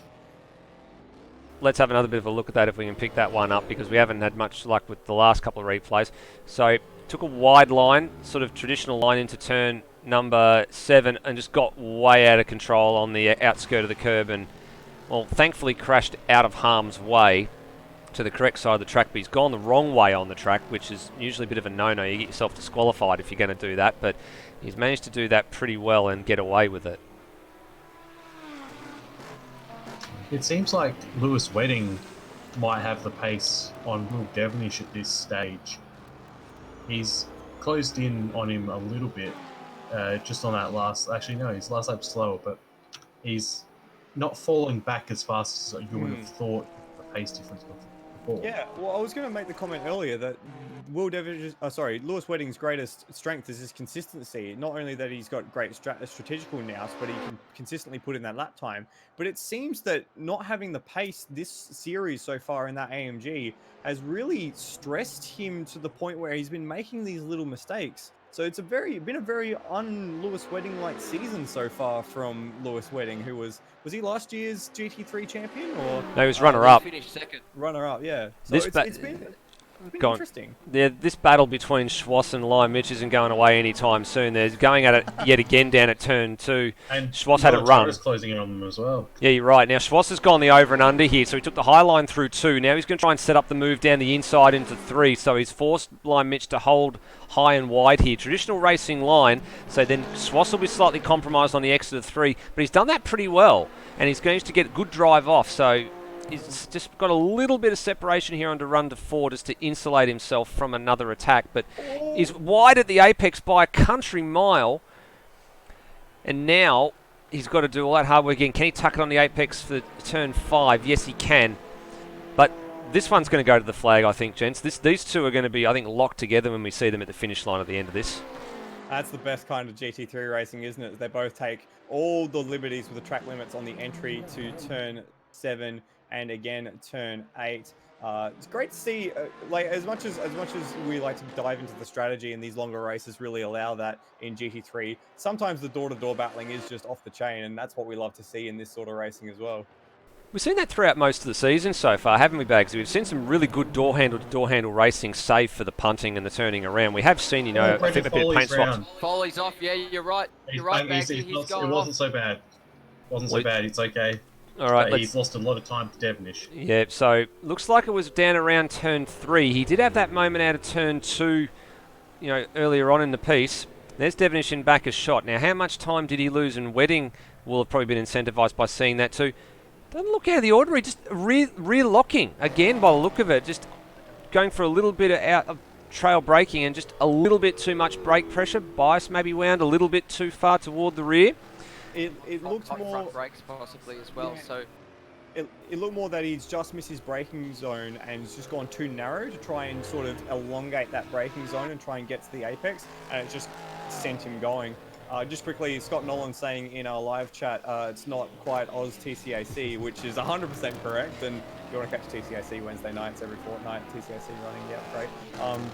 Let's have another bit of a look at that if we can pick that one up, because we haven't had much luck with the last couple of replays. So, took a wide line, sort of traditional line into turn number 7, and just got way out of control on the outskirt of the curb, and, well, thankfully crashed out of harm's way to the correct side of the track, but he's gone the wrong way on the track, which is usually a bit of a no-no. You get yourself disqualified if you're going to do that, but he's managed to do that pretty well and get away with it. It seems like Lewis Wedding might have the pace on Will Devenish at this stage. He's closed in on him a little bit, just on that last... Actually, no, his last lap's slower, but he's not falling back as fast as you would have thought the pace difference before. Yeah, well, I was going to make the comment earlier that Lewis Wedding's greatest strength is his consistency. Not only that he's got great strategical nous, but he can consistently put in that lap time. But it seems that not having the pace this series so far in that AMG has really stressed him to the point where he's been making these little mistakes. So it's been a very un-Lewis Wedding-like season so far from Lewis Wedding, who was he last year's GT3 champion, or No, he was runner-up. Finished second. Runner-up? Yeah. So This it's been interesting. Yeah, this battle between Schwass and Lime Mitch isn't going away anytime soon. They're going at it yet again down at turn 2. And Schwass had a run. Closing in on them as well. Yeah, you're right. Now, Schwass has gone the over and under here, so he took the high line through 2. Now he's going to try and set up the move down the inside into 3, so he's forced Lime Mitch to hold high and wide here. Traditional racing line, so then Schwass will be slightly compromised on the exit of 3, but he's done that pretty well, and he's going to get a good drive off, so he's just got a little bit of separation here onto run to 4 just to insulate himself from another attack, but he's wide at the apex by a country mile, and now he's got to do all that hard work again. Can he tuck it on the apex for turn 5? Yes, he can, but this one's going to go to the flag, I think, gents. These two are going to be, I think, locked together when we see them at the finish line at the end of this. That's the best kind of GT3 racing, isn't it? They both take all the liberties with the track limits on the entry to turn 7 and again turn 8. It's great to see, like as much as we like to dive into the strategy, and these longer races really allow that in GT3. Sometimes the door-to-door battling is just off the chain, and that's what we love to see in this sort of racing as well. We've seen that throughout most of the season so far, haven't we, Bags? We've seen some really good door-handle racing, save for the punting and the turning around. We have seen, a bit of paint swaps. Foley's off. Yeah, you're right. You're right, Baggy. He's gone It off. wasn't so bad. It's okay. All right, He's lost a lot of time to Devenish. Yeah, so looks like it was down around turn 3. He did have that moment out of turn 2, earlier on in the piece. There's Devenish in back a shot. Now, how much time did he lose? And Wedding will have probably been incentivised by seeing that too. Doesn't look out of the ordinary, just rear locking again by the look of it, just going for a little bit of trail braking and just a little bit too much brake pressure. Bias maybe wound a little bit too far toward the rear. It looked more front brakes possibly as well. Yeah. So it looked more that he's just missed his braking zone and he's just gone too narrow to try and sort of elongate that braking zone and try and get to the apex, and it just sent him going. Just quickly, Scott Nolan saying in our live chat, it's not quite Oz TCAC, which is 100% correct. And if you want to catch TCAC Wednesday nights every fortnight, TCAC running, yeah, great.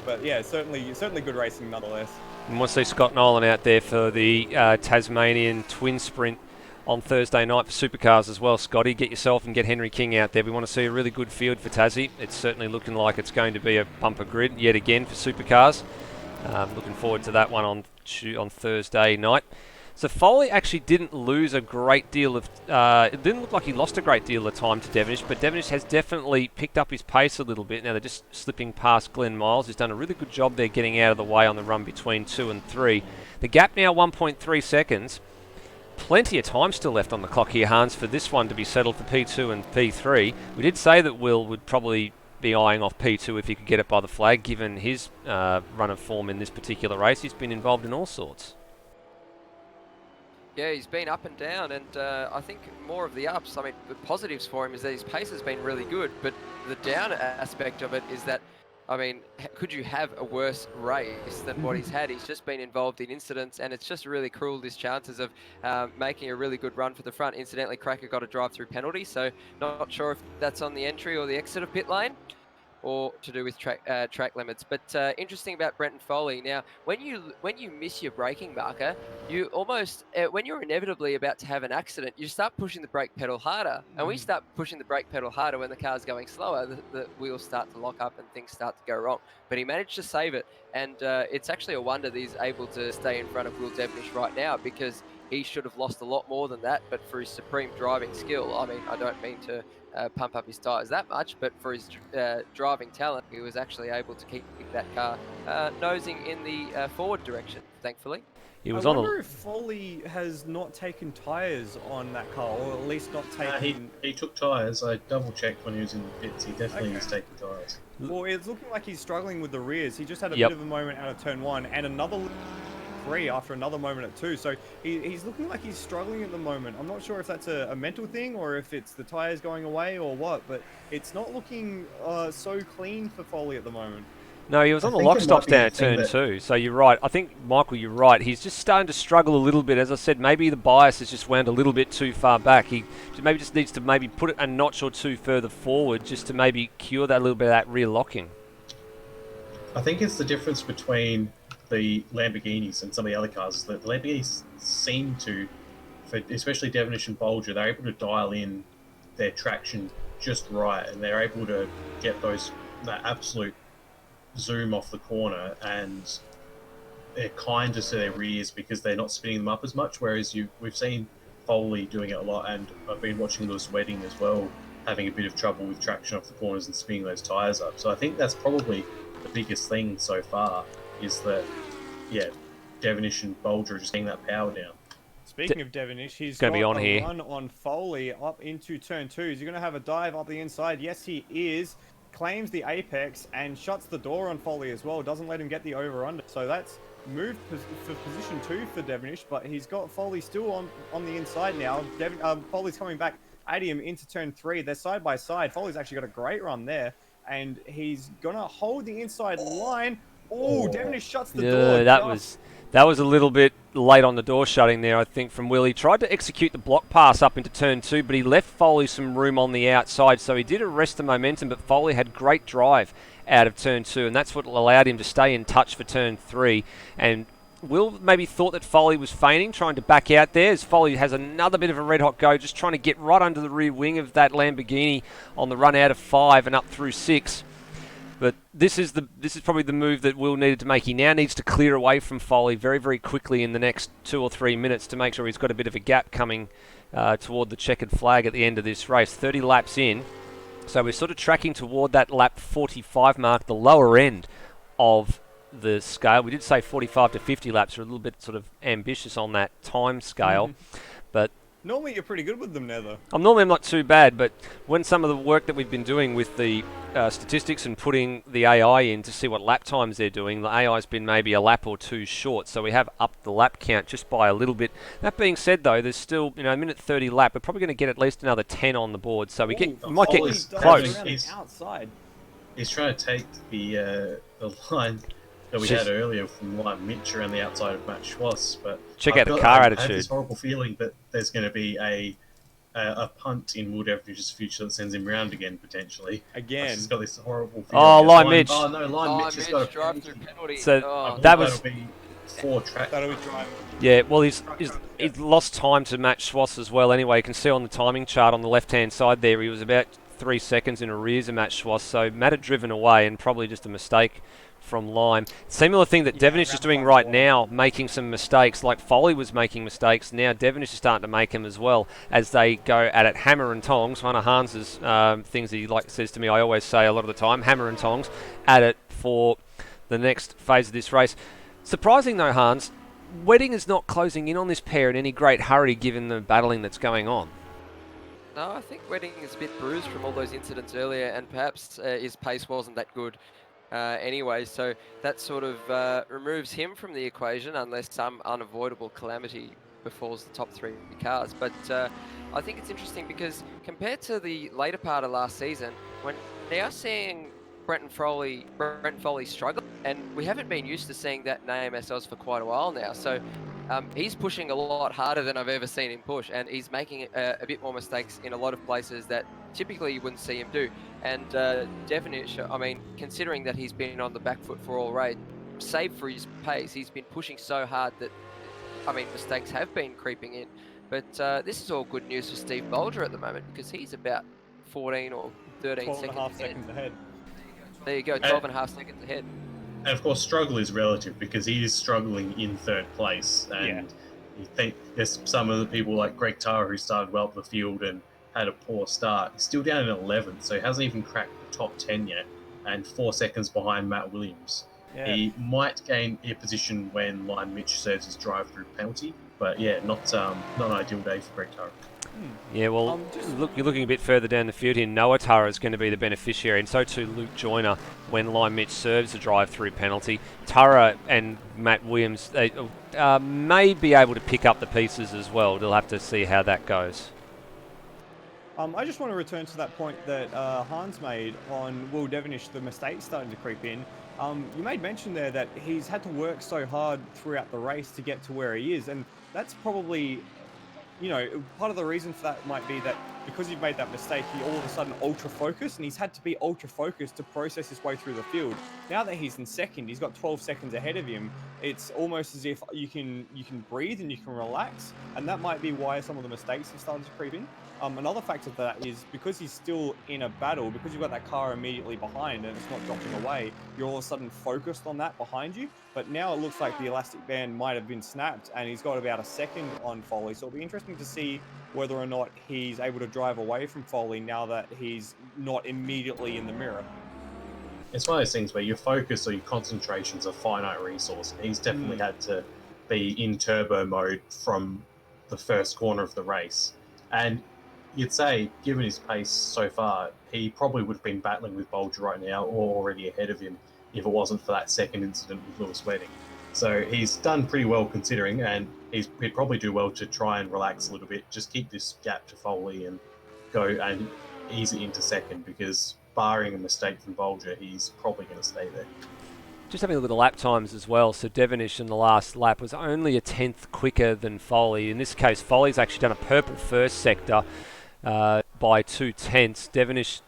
But yeah, certainly good racing nonetheless. And we'll see Scott Nolan out there for the Tasmanian Twin Sprint on Thursday night for supercars as well. Scotty, get yourself and get Henry King out there. We want to see a really good field for Tassie. It's certainly looking like it's going to be a bumper grid yet again for supercars. Looking forward to that one on Thursday night. So Foley actually didn't lose a great deal of... it didn't look like he lost a great deal of time to Devonish, but Devonish has definitely picked up his pace a little bit. Now they're just slipping past Glenn Miles, who's done a really good job there getting out of the way on the run between 2 and 3. The gap now 1.3 seconds. Plenty of time still left on the clock here, Hans, for this one to be settled for P2 and P3. We did say that Will would probably be eyeing off P2 if he could get it by the flag, given his run of form in this particular race. He's been involved in all sorts. Yeah, he's been up and down, and I think more of the ups. I mean, the positives for him is that his pace has been really good, but the down aspect of it is that, I mean, could you have a worse race than what he's had? He's just been involved in incidents, and it's just really cruel his chances of making a really good run for the front. Incidentally, Cracker got a drive-through penalty, so not sure if that's on the entry or the exit of pit lane, or to do with track limits. But interesting about Brenton Foley. Now, when you miss your braking marker, you almost, when you're inevitably about to have an accident, you start pushing the brake pedal harder. And we start pushing the brake pedal harder when the car's going slower. The wheels start to lock up and things start to go wrong. But he managed to save it. And it's actually a wonder that he's able to stay in front of Will Devonish right now, because he should have lost a lot more than that. But for his supreme driving skill, I mean, I don't mean to pump up his tyres that much, but for his driving talent, he was actually able to keep that car nosing in the forward direction, thankfully. I wonder if Foley has not taken tyres on that car, or at least not taken... He took tyres. I double-checked when he was in the pits. He definitely was taking tyres. Well, it's looking like he's struggling with the rears. He just had a bit of a moment out of turn 1, and another 3 after another moment at 2. So he's looking like he's struggling at the moment. I'm not sure if that's a mental thing, or if it's the tyres going away, or what, but it's not looking so clean for Foley at the moment. No, he was on the lock stops down at turn 2, so you're right. I think, Michael, you're right. He's just starting to struggle a little bit. As I said, maybe the bias has just wound a little bit too far back. He maybe just needs to maybe put it a notch or two further forward just to maybe cure that little bit of that rear locking. I think it's the difference between the Lamborghinis and some of the other cars. The Lamborghinis seem to, especially Devonish and Bolger, they're able to dial in their traction just right, and they're able to get that absolute zoom off the corner, and they're kinder to their rears because they're not spinning them up as much, whereas we've seen Foley doing it a lot, and I've been watching Lewis Wedding as well, having a bit of trouble with traction off the corners and spinning those tyres up. So I think that's probably the biggest thing so far, is that, yeah, Devonish and Bolger are just getting that power down. Speaking of Devonish, he's going to be on a here. Run on Foley up into turn 2. Is he going to have a dive up the inside? Yes, he is. Claims the apex and shuts the door on Foley as well. Doesn't let him get the over-under. So that's moved for position 2 for Devonish, but he's got Foley still on the inside now. Foley's coming back at him into turn 3. They're side by side. Foley's actually got a great run there, and he's going to hold the inside line. Oh, Devonish shuts the door. That was a little bit late on the door shutting there, I think, from Will. He tried to execute the block pass up into turn 2, but he left Foley some room on the outside, so he did arrest the momentum, but Foley had great drive out of turn 2, and that's what allowed him to stay in touch for turn 3. And Will maybe thought that Foley was feigning, trying to back out there, as Foley has another bit of a red-hot go, just trying to get right under the rear wing of that Lamborghini on the run out of 5 and up through 6. But this is probably the move that Will needed to make. He now needs to clear away from Foley very, very quickly in the next 2 or 3 minutes to make sure he's got a bit of a gap coming toward the checkered flag at the end of this race. 30 laps in, so we're sort of tracking toward that lap 45 mark, the lower end of the scale. We did say 45 to 50 laps are a little bit sort of ambitious on that time scale, but Normally you're pretty good with them now, though. I'm not too bad, but when some of the work that we've been doing with the statistics and putting the AI in to see what lap times they're doing, the AI's been maybe a lap or two short, so we have upped the lap count just by a little bit. That being said, though, there's still, a minute 30 lap. We're probably going to get at least another 10 on the board, so we might get Foley's close. Around the outside. He's trying to take the line that we had earlier from Lime Mitch around the outside of Matt Schwass, but Check out the car I attitude. have this horrible feeling that there's going to be a punt in Will Devinis's future that sends him round again, potentially. Again. He's got this horrible feeling. Oh, Lime Mitch. Oh, no, Lime Mitch has got a drive-through penalty. So Oh. that was... That'll be 4 tracks. That'll be driving. Yeah, well, he's lost time to Matt Schwass as well. Anyway, you can see on the timing chart on the left-hand side there, he was about 3 seconds in arrears of Matt Schwass. So Matt had driven away, and probably just a mistake from Lime. Similar thing that Devonish is doing right now, making some mistakes. Like Foley was making mistakes, now Devonish is starting to make them as well as they go at it hammer and tongs. One of Hans's things that he says to me, I always say a lot of the time, hammer and tongs at it for the next phase of this race. Surprising though, Hans, Wedding is not closing in on this pair in any great hurry given the battling that's going on. No, I think Wedding is a bit bruised from all those incidents earlier, and perhaps his pace wasn't that good anyway, so that sort of removes him from the equation unless some unavoidable calamity befalls the top 3 cars. But I think it's interesting because compared to the later part of last season, when now seeing Brenton Foley struggle, and we haven't been used to seeing that name ourselves for quite a while now, so he's pushing a lot harder than I've ever seen him push, and he's making a bit more mistakes in a lot of places that typically you wouldn't see him do. And Devonish, I mean, considering that he's been on the back foot for all race, save for his pace, he's been pushing so hard that, I mean, mistakes have been creeping in. But this is all good news for Steve Bolger at the moment, because he's about 14 or 13 12 and a half seconds seconds ahead. There you go, 12 and a half seconds ahead. And of course, struggle is relative because he is struggling in 3rd place. And you think there's some of the people like Greg Tara who started well up the field and had a poor start. He's still down in 11th, so he hasn't even cracked the top 10 yet, and 4 seconds behind Matt Williams. Yeah. He might gain a position when Lime Mitch serves his drive-through penalty, but yeah, not an ideal day for Greg Tara. Yeah, well, look, you're looking a bit further down the field here. Noah Tara is going to be the beneficiary, and so too Luke Joyner when Lime Mitch serves the drive-through penalty. Tara and Matt Williams they, may be able to pick up the pieces as well. They'll have to see how that goes. I just want to return to that point that Hans made on Will Devonish, the mistakes starting to creep in. You made mention there that he's had to work so hard throughout the race to get to where he is, and that's probably, part of the reason for that might be that because you've made that mistake, he all of a sudden ultra focused, and he's had to be ultra focused to process his way through the field. Now that he's in 2nd, he's got 12 seconds ahead of him. It's almost as if you can breathe and you can relax, and that might be why some of the mistakes have started to creep in. Another factor of that is because he's still in a battle, because you've got that car immediately behind and it's not dropping away, you're all of a sudden focused on that behind you. But now it looks like the elastic band might have been snapped and he's got about a second on Foley. So it'll be interesting to see whether or not he's able to drive away from Foley now that he's not immediately in the mirror. It's one of those things where your focus or your concentration's a finite resource. He's definitely had to be in turbo mode from the first corner of the race. And you'd say, given his pace so far, he probably would have been battling with Bolger right now or already ahead of him if it wasn't for that second incident with Lewis Wedding. So he's done pretty well considering, and he'd probably do well to try and relax a little bit, just keep this gap to Foley and go and ease it into 2nd, because barring a mistake from Bolger, he's probably going to stay there. Just having a look at the lap times as well. So Devonish in the last lap was only a 10th quicker than Foley. In this case, Foley's actually done a purple first sector by 2/10. Devonish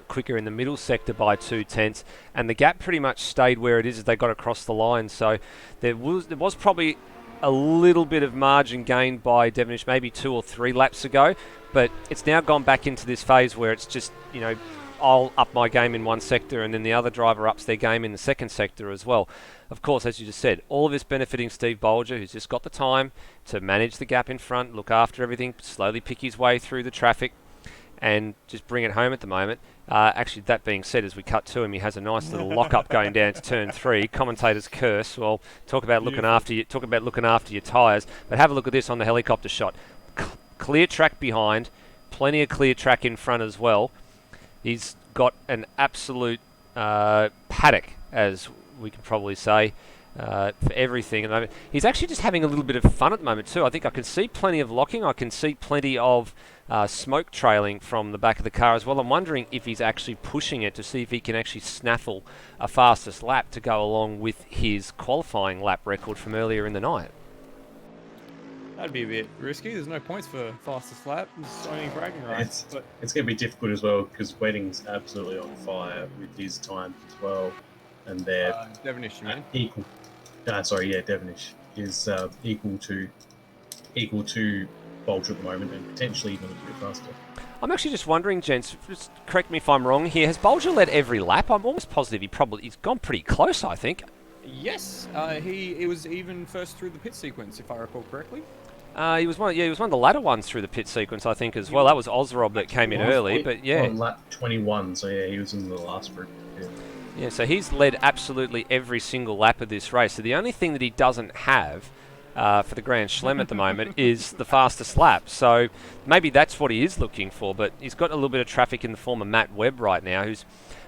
quicker in the middle sector by 2/10, and the gap pretty much stayed where it is as they got across the line. So there was probably a little bit of margin gained by Devonish maybe 2 or 3 laps ago, but it's now gone back into this phase where it's just, I'll up my game in one sector and then the other driver ups their game in the second sector as well. Of course, as you just said, all of this benefiting Steve Bolger, who's just got the time to manage the gap in front, look after everything, slowly pick his way through the traffic and just bring it home at the moment. Actually, that being said, as we cut to him, he has a nice little lock-up going down to turn 3. Commentators curse. Well, talk about looking after your tyres. But have a look at this on the helicopter shot. clear track behind, plenty of clear track in front as well. He's got an absolute paddock, as we can probably say, for everything. And he's actually just having a little bit of fun at the moment too. I think I can see plenty of locking. I can see plenty of smoke trailing from the back of the car as well. I'm wondering if he's actually pushing it to see if he can actually snaffle a fastest lap to go along with his qualifying lap record from earlier in the night. That'd be a bit risky. There's no points for fastest lap. There's only bragging rights. It's going to be difficult as well because Wedding's absolutely on fire with his time as well, and they're Devonish, you mean? equal. Devonish is equal to Bolger at the moment, and potentially even a bit faster. I'm actually just wondering, gents, just correct me if I'm wrong here. Has Bolger led every lap? I'm almost positive he's gone pretty close, I think. Yes, he was even first through the pit sequence, if I recall correctly. He was one of the latter ones through the pit sequence, I think, as well. That was Ozrob that came in early, but yeah. On lap 21, so yeah, he was in the last group. Yeah, so he's led absolutely every single lap of this race. So the only thing that he doesn't have for the Grand Chelem at the moment is the fastest lap. So maybe that's what he is looking for, but he's got a little bit of traffic in the form of Matt Webb right now,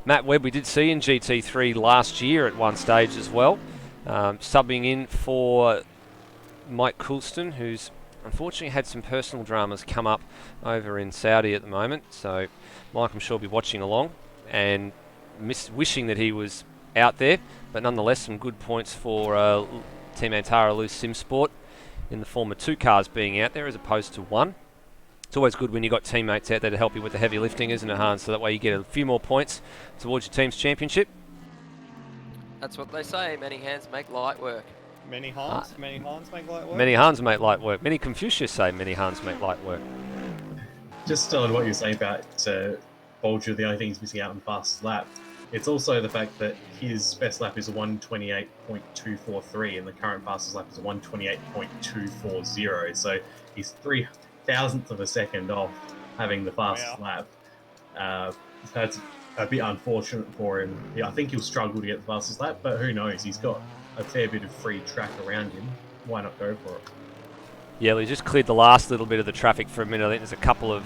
Matt Webb we did see in GT3 last year at one stage as well, subbing in for Mike Coulston, who's unfortunately had some personal dramas come up over in Saudi at the moment. So Mike, I'm sure, will be watching along and wishing that he was out there. But nonetheless, some good points for Team Antara Loose Sim Sport in the form of 2 cars being out there as opposed to 1. It's always good when you've got teammates out there to help you with the heavy lifting, isn't it, Hans? So that way you get a few more points towards your team's championship. That's what they say. Many hands make light work. Many Hans make light work. Many Hans make light work. Many Confucius say many Hans make light work. Just on what you say about Bolger, the only thing he's missing out on the fastest lap, it's also the fact that his best lap is a 128.243 and the current fastest lap is a 128.240. So he's 0.003 of a second off having the fastest lap. That's a bit unfortunate for him. Yeah, I think he'll struggle to get the fastest lap, but who knows? He's got a fair bit of free track around him. Why not go for it? Yeah, he just cleared the last little bit of the traffic for a minute. I think there's a couple of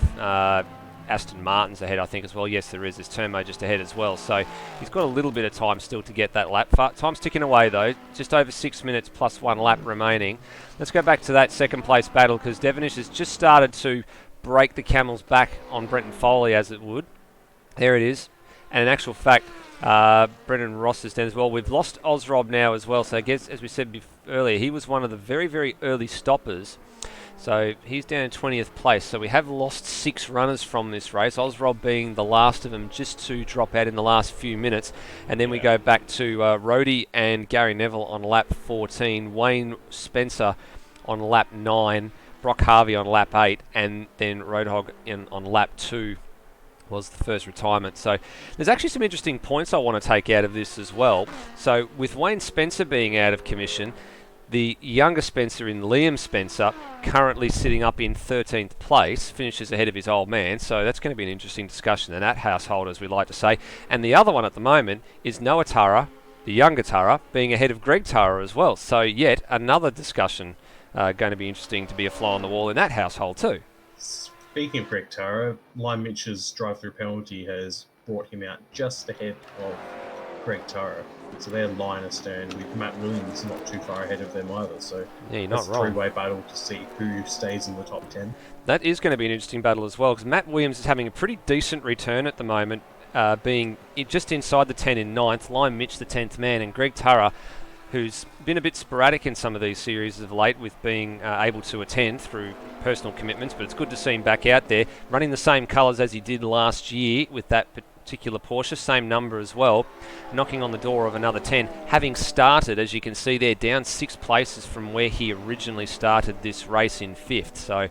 Aston Martins ahead, I think, as well. Yes, there is. There's Turmo just ahead as well. So he's got a little bit of time still to get that lap. Time's ticking away, though. Just over 6 minutes plus 1 lap remaining. Let's go back to that second place battle because Devonish has just started to break the camel's back on Brenton Foley, as it would. There it is. And in actual fact, Brendan Ross is down as well. We've lost Ozrob now as well. So I guess, as we said earlier, he was one of the very, very early stoppers. So he's down in 20th place. So we have lost 6 runners from this race, Ozrob being the last of them just to drop out in the last few minutes. And then we go back to Rhodey and Gary Neville on lap 14, Wayne Spencer on lap 9, Brock Harvey on lap 8, and then Roadhog on lap 2 was the first retirement. So there's actually some interesting points I want to take out of this as well. So with Wayne Spencer being out of commission, the younger Spencer in Liam Spencer currently sitting up in 13th place, finishes ahead of his old man, so that's going to be an interesting discussion in that household, as we like to say. And the other one at the moment is Noah Tara, the younger Tara, being ahead of Greg Tara as well. So yet another discussion going to be interesting to be a fly on the wall in that household too. Speaking of Greg Tara, Lime Mitch's drive-through penalty has brought him out just ahead of Greg Tara. So they're line astern with Matt Williams not too far ahead of them either. So yeah, you're not wrong. A three-way battle to see who stays in the top 10. That is going to be an interesting battle as well, because Matt Williams is having a pretty decent return at the moment, being just inside the 10 in 9th, Lime Mitch the 10th man, and Greg Tara, who's been a bit sporadic in some of these series of late with being able to attend through personal commitments, but it's good to see him back out there, running the same colours as he did last year with that particular Porsche, same number as well, knocking on the door of another 10, having started, as you can see there, down 6 places from where he originally started this race in 5th. So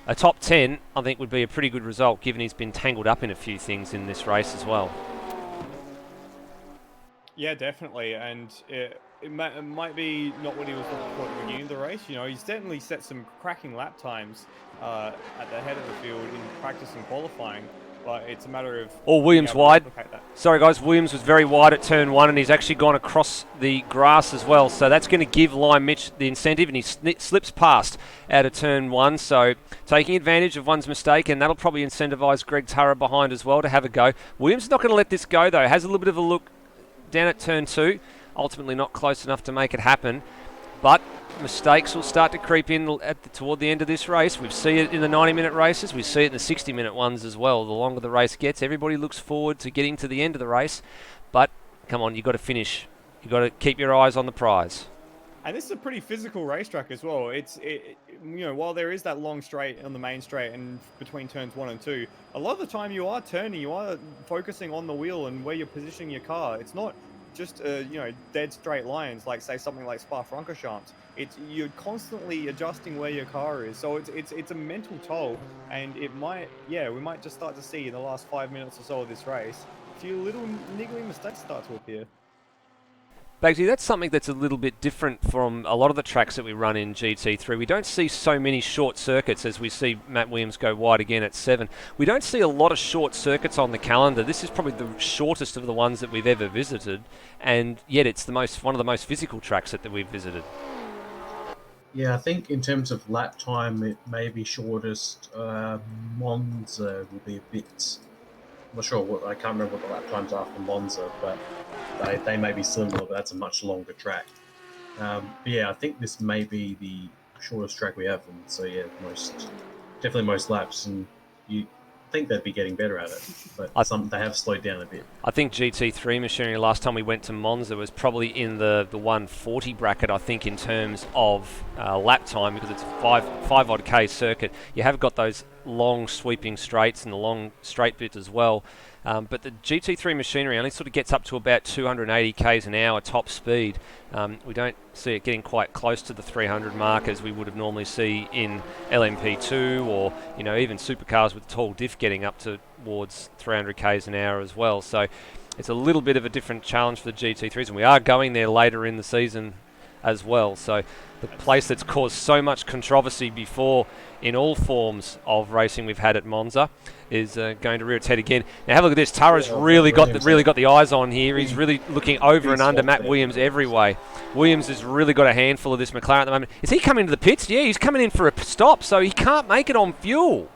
a top 10, I think, would be a pretty good result, given he's been tangled up in a few things in this race as well. Yeah, definitely, and it might be not what he was looking for at the beginning of the race. You know, he's definitely set some cracking lap times at the head of the field in practice and qualifying. Like it's a matter of Or being Williams able to wide. replicate that. Sorry guys, Williams was very wide at turn 1 and he's actually gone across the grass as well. So that's going to give Lime Mitch the incentive and he slips past out of turn 1. So taking advantage of one's mistake, and that'll probably incentivise Greg Turra behind as well to have a go. Williams is not going to let this go though. Has a little bit of a look down at turn 2. Ultimately not close enough to make it happen. But mistakes will start to creep in toward the end of this race. We see it in the 90-minute races. We see it in the 60-minute ones as well. The longer the race gets, everybody looks forward to getting to the end of the race. But come on, you've got to finish. You've got to keep your eyes on the prize. And this is a pretty physical racetrack as well. While there is that long straight on the main straight and between turns 1 and 2, a lot of the time you are turning, you are focusing on the wheel and where you're positioning your car. It's not just dead straight lines like say something like Spa-Francorchamps. You're constantly adjusting where your car is, so it's a mental toll, and we might just start to see in the last 5 minutes or so of this race a few little niggling mistakes start to appear. Bagsy, that's something that's a little bit different from a lot of the tracks that we run in GT3. We don't see so many short circuits as we see Matt Williams go wide again at 7. We don't see a lot of short circuits on the calendar. This is probably the shortest of the ones that we've ever visited, and yet it's one of the most physical tracks that we've visited. Yeah, I think in terms of lap time, it may be shortest. Monza will be a bit... I'm not sure I can't remember what the lap times are for Monza, but they may be similar, but that's a much longer track. But yeah, I think this may be the shortest track we have, and so yeah, definitely most laps, and you think they'd be getting better at it, but they have slowed down a bit. I think GT3 machinery last time we went to Monza was probably in the 140 bracket, I think, in terms of lap time, because it's a 5 odd K circuit. You have got those long sweeping straights and the long straight bit as well. But the GT3 machinery only sort of gets up to about 280 k's an hour top speed. We don't see it getting quite close to the 300 mark as we would have normally see in LMP2 or even supercars with tall diff getting up towards 300 k's an hour as well. So it's a little bit of a different challenge for the GT3s, and we are going there later in the season as well. So the place that's caused so much controversy before in all forms of racing we've had at Monza is going to rear its head again. Now have a look at this. Tara's really got the eyes on here. He's really looking over and under Matt Williams every way. Williams has really got a handful of this McLaren at the moment. Is he coming to the pits? Yeah, he's coming in for a stop, so he can't make it on fuel.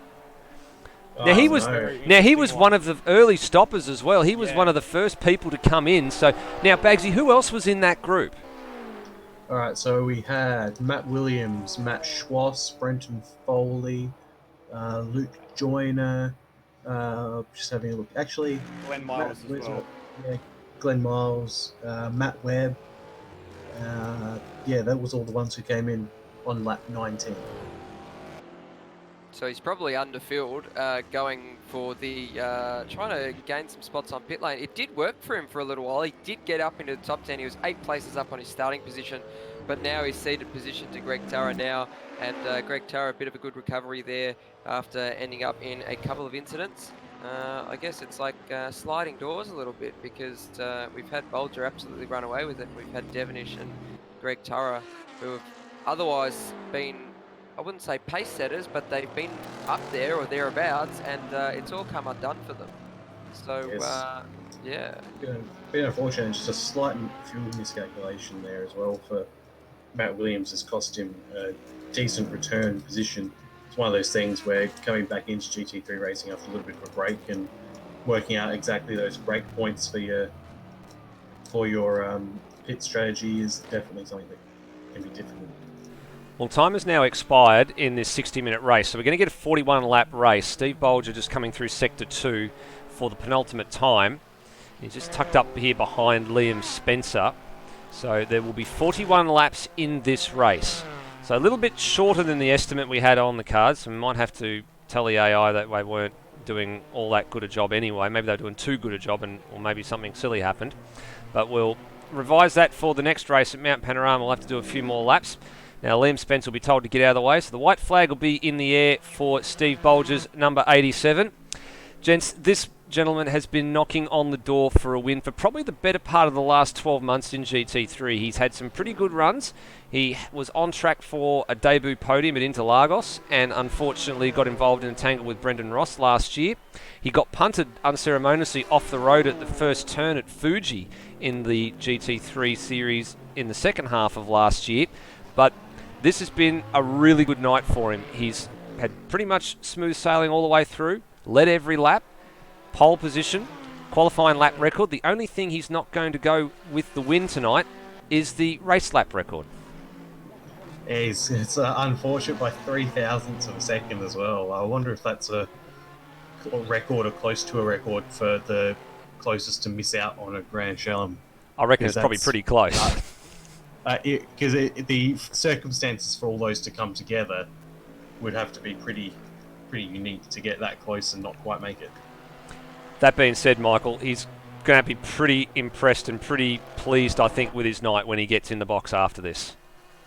Now he was one of the early stoppers as well. He was one of the first people to come in. So now Bagsy, who else was in that group? All right, so we had Matt Williams, Matt Schwass, Brenton Foley, Luke Joyner, just having a look. Actually, Glenn Miles as well. Yeah, Glenn Miles, Matt Webb. That was all the ones who came in on lap 19. So he's probably underfilled, going for the trying to gain some spots on pit lane. It did work for him for a little while. He did get up into the top 10. He was 8 places up on his starting position, but now he's ceded position to Greg Turra now, and Greg Turra, a bit of a good recovery there after ending up in a couple of incidents. I guess it's like sliding doors a little bit, because we've had Bolger absolutely run away with it. We've had Devonish and Greg Turra, who have otherwise been, I wouldn't say pace setters, but they've been up there or thereabouts, and it's all come undone for them. So, yeah. Bit unfortunate, just a slight fuel miscalculation there as well for Matt Williams has cost him a decent return position. It's one of those things where coming back into GT3 racing after a little bit of a break and working out exactly those break points for your pit strategy is definitely something that can be difficult. Well, time has now expired in this 60-minute race, so we're going to get a 41-lap race. Steve Bolger just coming through Sector 2 for the penultimate time. He's just tucked up here behind Liam Spencer. So there will be 41 laps in this race. So a little bit shorter than the estimate we had on the cards, so we might have to tell the AI that they weren't doing all that good a job anyway. Maybe they're doing too good a job, or maybe something silly happened. But we'll revise that for the next race at Mount Panorama. We'll have to do a few more laps. Now, Liam Spence will be told to get out of the way, so the white flag will be in the air for Steve Bolger's number 87. Gents, this gentlemen, has been knocking on the door for a win for probably the better part of the last 12 months in GT3. He's had some pretty good runs. He was on track for a debut podium at Interlagos and unfortunately got involved in a tangle with Brendan Ross last year. He got punted unceremoniously off the road at the first turn at Fuji in the GT3 series in the second half of last year. But this has been a really good night for him. He's had pretty much smooth sailing all the way through, led every lap, pole position, qualifying lap record. The only thing he's not going to go with the win tonight is the race lap record. It's unfortunate by 0.003 of a second as well. I wonder if that's a record or close to a record for the closest to miss out on a Grand Slam. I reckon it's probably pretty close. Because the circumstances for all those to come together would have to be pretty unique to get that close and not quite make it. That being said, Michael, he's going to be pretty impressed and pretty pleased, I think, with his night when he gets in the box after this.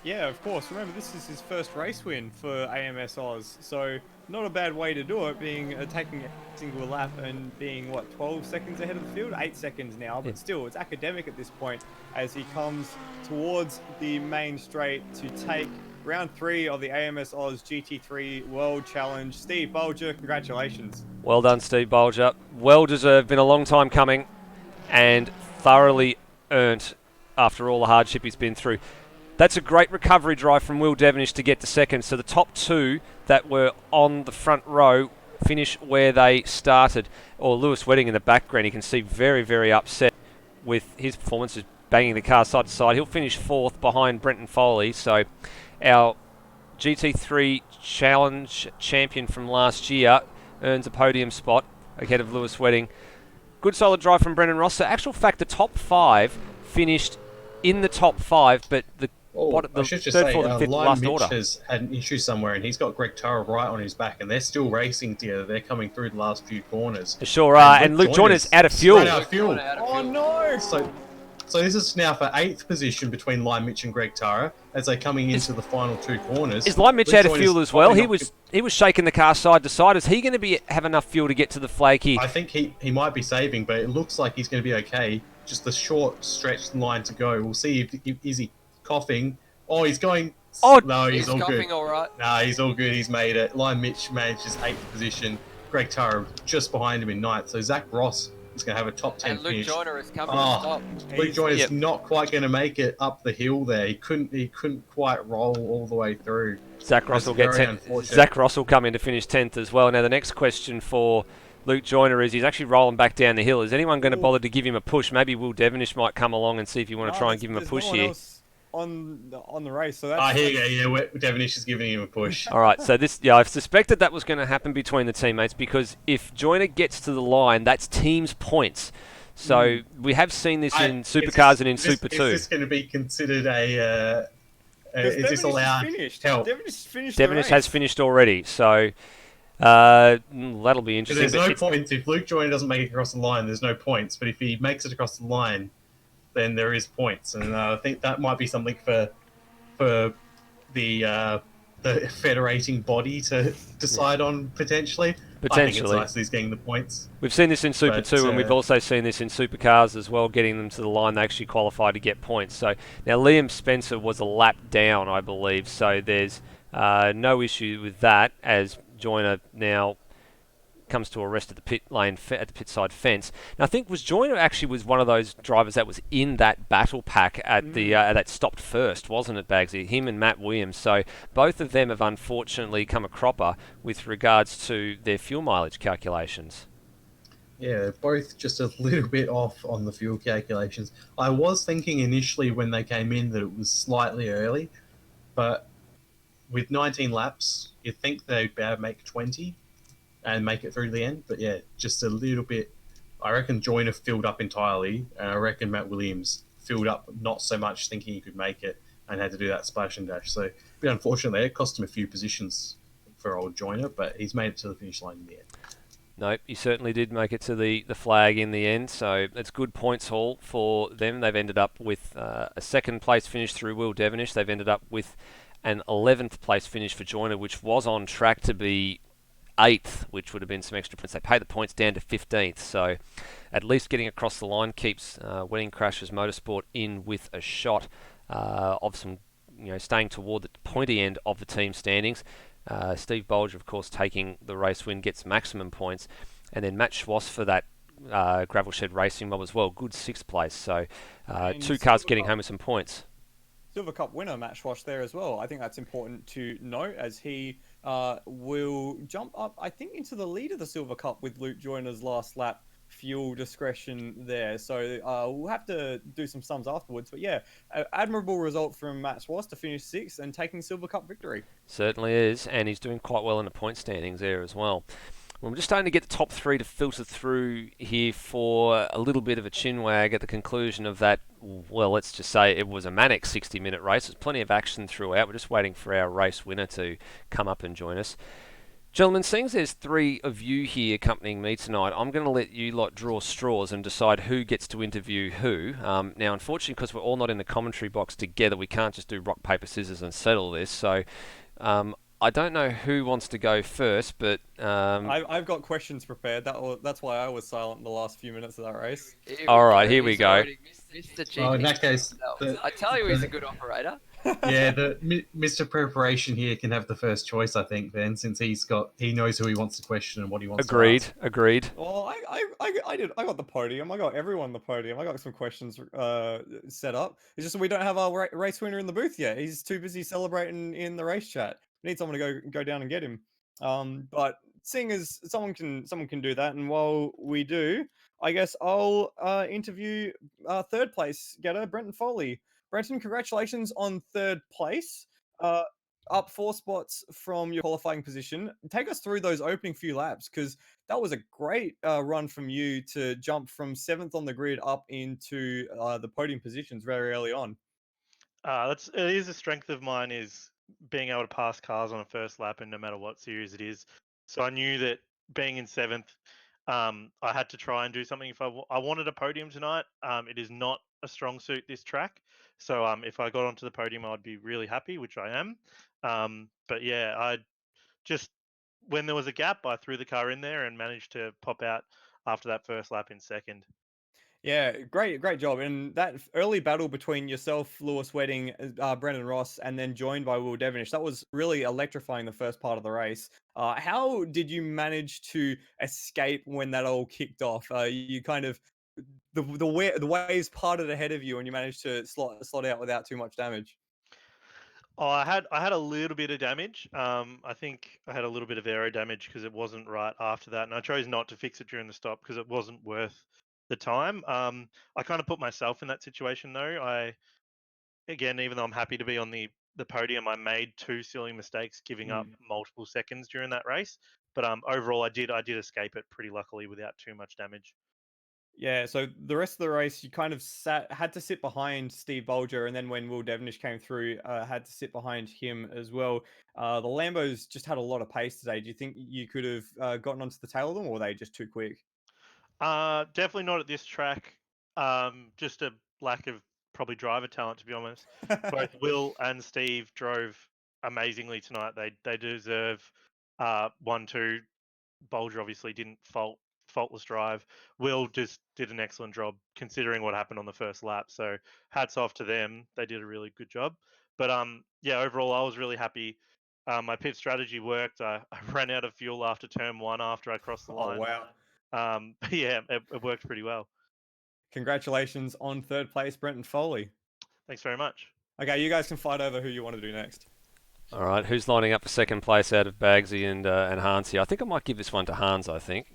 Yeah, of course. Remember, this is his first race win for AMS Oz, so not a bad way to do it, being taking a single lap and being, 12 seconds ahead of the field? 8 seconds now, but still, it's academic at this point as he comes towards the main straight to take round 3 of the AMS Oz GT3 World Challenge. Steve Bolger, congratulations. Well done, Steve Bolger. Well deserved, been a long time coming, and thoroughly earned after all the hardship he's been through. That's a great recovery drive from Will Devenish to get to second. So the top two that were on the front row finish where they started. Or Lewis Wedding in the background, you can see very, very upset with his performances, banging the car side to side. He'll finish 4th behind Brenton Foley. So our GT3 Challenge champion from last year earns a podium spot ahead of Lewis Wedding. Good solid drive from Brendan Ross. So actual fact, the top 5 finished in the top 5, but the I should just third, say, fourth, and fifth Lime last Mitch order. has had an issue somewhere, and he's got Greg Tara right on his back, and they're still racing together. They're coming through the last few corners. They sure are, and Luke Joyner's out of fuel. Out of fuel. Oh no! So this is now for 8th position between Lime Mitch and Greg Tara as they're coming into the final 2 corners. Is Lime Mitch out of fuel as well? He was shaking the car side to side. Is he going to have enough fuel to get to the flag here? I think he might be saving, but it looks like he's going to be okay. Just a short stretch line to go. We'll see if is he coughing. Oh, he's going. Oh, no, he's all coughing good. all right. Nah, he's all good. He's made it. Lime Mitch manages 8th position. Greg Tara just behind him in 9th. So Zach Ross is going to have a top 10 and Luke finish. Joyner is coming on top. Luke Joyner's not quite going to make it up the hill there. He couldn't quite roll all the way through. Zach Ross will get 10th. Zach Ross will come in to finish 10th as well. Now the next question for Luke Joyner is he's actually rolling back down the hill. Is anyone going to bother to give him a push? Maybe Will Devenish might come along and see if you want to try and give him a push here. On the race, so that's here you go. Yeah, Devenish is giving him a push. All right, so I've suspected that was going to happen between the teammates because if Joyner gets to the line, that's team's points. So we have seen this in Supercars and in Super 2. Is this going to be considered is this allowed help? Devenish has finished already, so that'll be interesting. There's no points. If Luke Joyner doesn't make it across the line, there's no points. But if he makes it across the line, then there is points. And I think that might be something for the federating body to decide on potentially. I think it's nice that he's getting the points. We've seen this in Super 2, and we've also seen this in Supercars as well, getting them to the line. They actually qualify to get points. So now Liam Spencer was a lap down, I believe. So there's no issue with that as Joyner now comes to a rest at the pit lane at the pit side fence. Now I think Joyner actually was one of those drivers that was in that battle pack at the that stopped first, wasn't it, Bagsy? Him and Matt Williams. So both of them have unfortunately come a cropper with regards to their fuel mileage calculations. Yeah, they're both just a little bit off on the fuel calculations. I was thinking initially when they came in that it was slightly early, but with 19 laps, you'd think they'd be able to make 20 and make it through the end. But yeah, just a little bit. I reckon Joyner filled up entirely, and I reckon Matt Williams filled up not so much thinking he could make it and had to do that splash and dash. So a bit unfortunate there. It cost him a few positions for old Joyner, but he's made it to the finish line in the end. No, he certainly did make it to the flag in the end, so it's good points haul for them. They've ended up with a second place finish through Will Devenish. They've ended up with an 11th place finish for Joyner, which was on track to be 8th, which would have been some extra points. They pay the points down to 15th, so at least getting across the line keeps Wedding Crashers Motorsport in with a shot of some, staying toward the pointy end of the team standings. Steve Bolger, of course, taking the race win, gets maximum points, and then Matt Schwass for that Gravel Shed Racing mob as well, good 6th place. So And two cars Silver getting Cup- home with some points. Silver Cup winner Matt Schwash there as well. I think that's important to note as he will jump up, I think, into the lead of the Silver Cup with Luke Joyner's last lap fuel discretion there. So we'll have to do some sums afterwards. But yeah, admirable result from Matt Schwass to finish 6th and taking Silver Cup victory. Certainly is, and he's doing quite well in the point standings there as well. Well, I'm just starting to get the top 3 to filter through here for a little bit of a chin wag at the conclusion of that. Well, let's just say it was a manic 60-minute race. There's plenty of action throughout. We're just waiting for our race winner to come up and join us. Gentlemen, seeing as there's 3 of you here accompanying me tonight, I'm going to let you lot draw straws and decide who gets to interview who. Now, unfortunately, because we're all not in the commentary box together, we can't just do rock, paper, scissors and settle this. So I don't know who wants to go first, but I've got questions prepared. That's why I was silent in the last few minutes of that race. All right, here we go. Mr. Well, in that GP case, himself. I tell you, he's a good operator. Mr. Preparation here can have the first choice, I think. Then, since he knows who he wants to question and what he wants to ask. Agreed. Well, I got the podium. I got everyone the podium. I got some questions set up. It's just we don't have our race winner in the booth yet. He's too busy celebrating in the race chat. We need someone to go down and get him. But seeing as someone can do that, and while we do, I guess I'll interview 3rd place getter Brenton Foley. Brenton, congratulations on 3rd place. Up 4 spots from your qualifying position. Take us through those opening few laps, because that was a great run from you to jump from 7th on the grid up into the podium positions very early on. It is a strength of mine, is being able to pass cars on a first lap, and no matter what series it is. So I knew that being in 7th, I had to try and do something. If I wanted a podium tonight, it is not a strong suit, this track. So if I got onto the podium, I'd be really happy, which I am. But yeah, I just, when there was a gap, I threw the car in there and managed to pop out after that first lap in 2nd. Yeah, great job. And that early battle between yourself, Lewis Wedding, Brendan Ross, and then joined by Will Devonish, that was really electrifying the first part of the race. How did you manage to escape when that all kicked off? You kind of the waves parted ahead of you, and you managed to slot out without too much damage. Oh, I had a little bit of damage. I think I had a little bit of aero damage because it wasn't right after that, and I chose not to fix it during the stop because it wasn't worth the time. I kind of put myself in that situation though. Again, even though I'm happy to be on the podium, I made 2 silly mistakes, giving up multiple seconds during that race. But overall, I did escape it pretty luckily without too much damage. Yeah, so the rest of the race, you kind of had to sit behind Steve Bolger, and then when Will Devonish came through, had to sit behind him as well. The Lambos just had a lot of pace today. Do you think you could have gotten onto the tail of them, or were they just too quick? Definitely not at this track. Just a lack of probably driver talent, to be honest. Both Will and Steve drove amazingly tonight. They deserve 1-2. Bolger obviously didn't faultless drive. Will just did an excellent job considering what happened on the first lap. So hats off to them. They did a really good job. But yeah, overall I was really happy. My pit strategy worked. I ran out of fuel after turn 1 after I crossed the Oh, line. wow. Yeah, it worked pretty well. Congratulations on 3rd place, Brenton Foley. Thanks very much. Okay, you guys can fight over who you want to do next. All right, who's lining up for 2nd place out of Bagsy and Hans here? I think I might give this one to Hans, I think.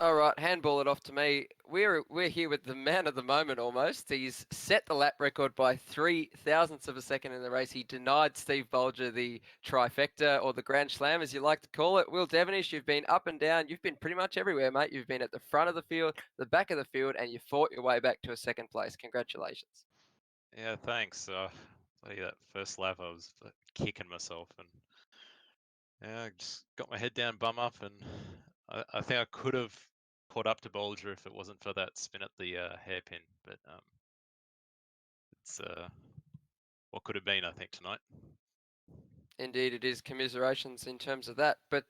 All right, handball it off to me. We're here with the man of the moment almost. He's set the lap record by 0.003 of a second in the race. He denied Steve Bolger the trifecta, or the Grand Slam as you like to call it. Will Devonish, you've been up and down. You've been pretty much everywhere, mate. You've been at the front of the field, the back of the field, and you fought your way back to a 2nd place. Congratulations. Yeah, thanks. That first lap, I was kicking myself, and yeah, I just got my head down, bum up, and I think I could have caught up to Bolger if it wasn't for that spin at the hairpin. But it's what could have been, I think, tonight. Indeed, it is. Commiserations in terms of that. But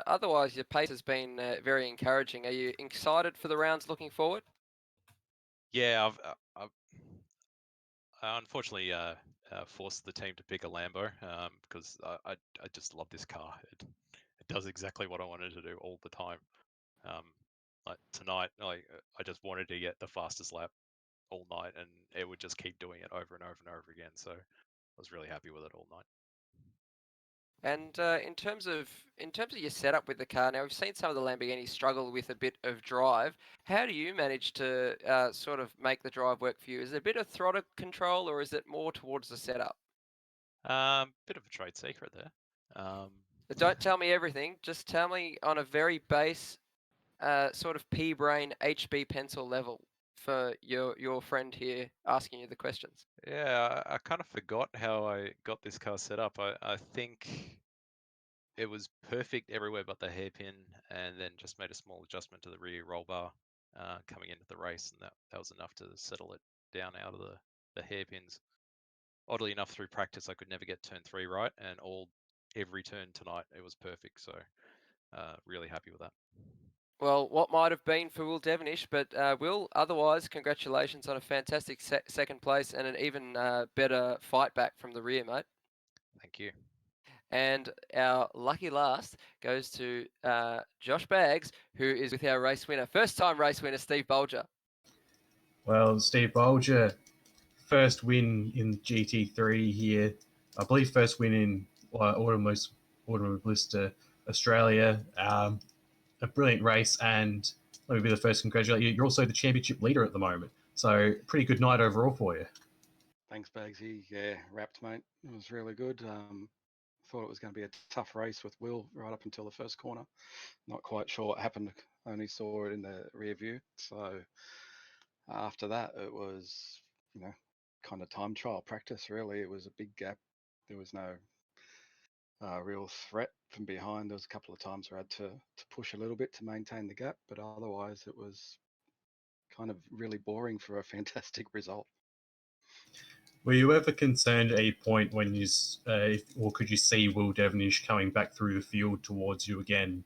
otherwise, your pace has been very encouraging. Are you excited for the rounds looking forward? Yeah, I unfortunately forced the team to pick a Lambo because I just love this car. It does exactly what I wanted to do all the time. Like tonight, I just wanted to get the fastest lap all night, and it would just keep doing it over and over and over again. So I was really happy with it all night. And in terms of your setup with the car, now we've seen some of the Lamborghinis struggle with a bit of drive. How do you manage to sort of make the drive work for you? Is it a bit of throttle control, or is it more towards the setup? Bit of a trade secret there. But don't tell me everything. Just tell me on a very base sort of P-brain HB pencil level for your friend here asking you the questions. Yeah, I kind of forgot how I got this car set up. I think it was perfect everywhere but the hairpin, and then just made a small adjustment to the rear roll bar coming into the race, and that was enough to settle it down out of the hairpins. Oddly enough, through practice, I could never get turn 3 right, and every turn tonight it was perfect. So really happy with that. Well, what might have been for Will Devonish, but Will, otherwise, congratulations on a fantastic second place and an even better fight back from the rear, mate. Thank you. And our lucky last goes to Josh Baggs, who is with our race winner, first time race winner, Steve Bolger. Well, Steve Bolger, first win in GT3 here. I believe first win in Automobilista Australia. A brilliant race, and let me be the first to congratulate you. You're also the championship leader at the moment. So pretty good night overall for you. Thanks, Bagsy. Yeah, wrapped, mate. It was really good. Thought it was going to be a tough race with Will right up until the first corner. Not quite sure what happened. Only saw it in the rear view. So after that, it was, kind of time trial practice, really. It was a big gap. There was no real threat from behind. There was a couple of times where I had to push a little bit to maintain the gap, but otherwise it was kind of really boring for a fantastic result. Were you ever concerned at a point when or could you see Will Devonish coming back through the field towards you again,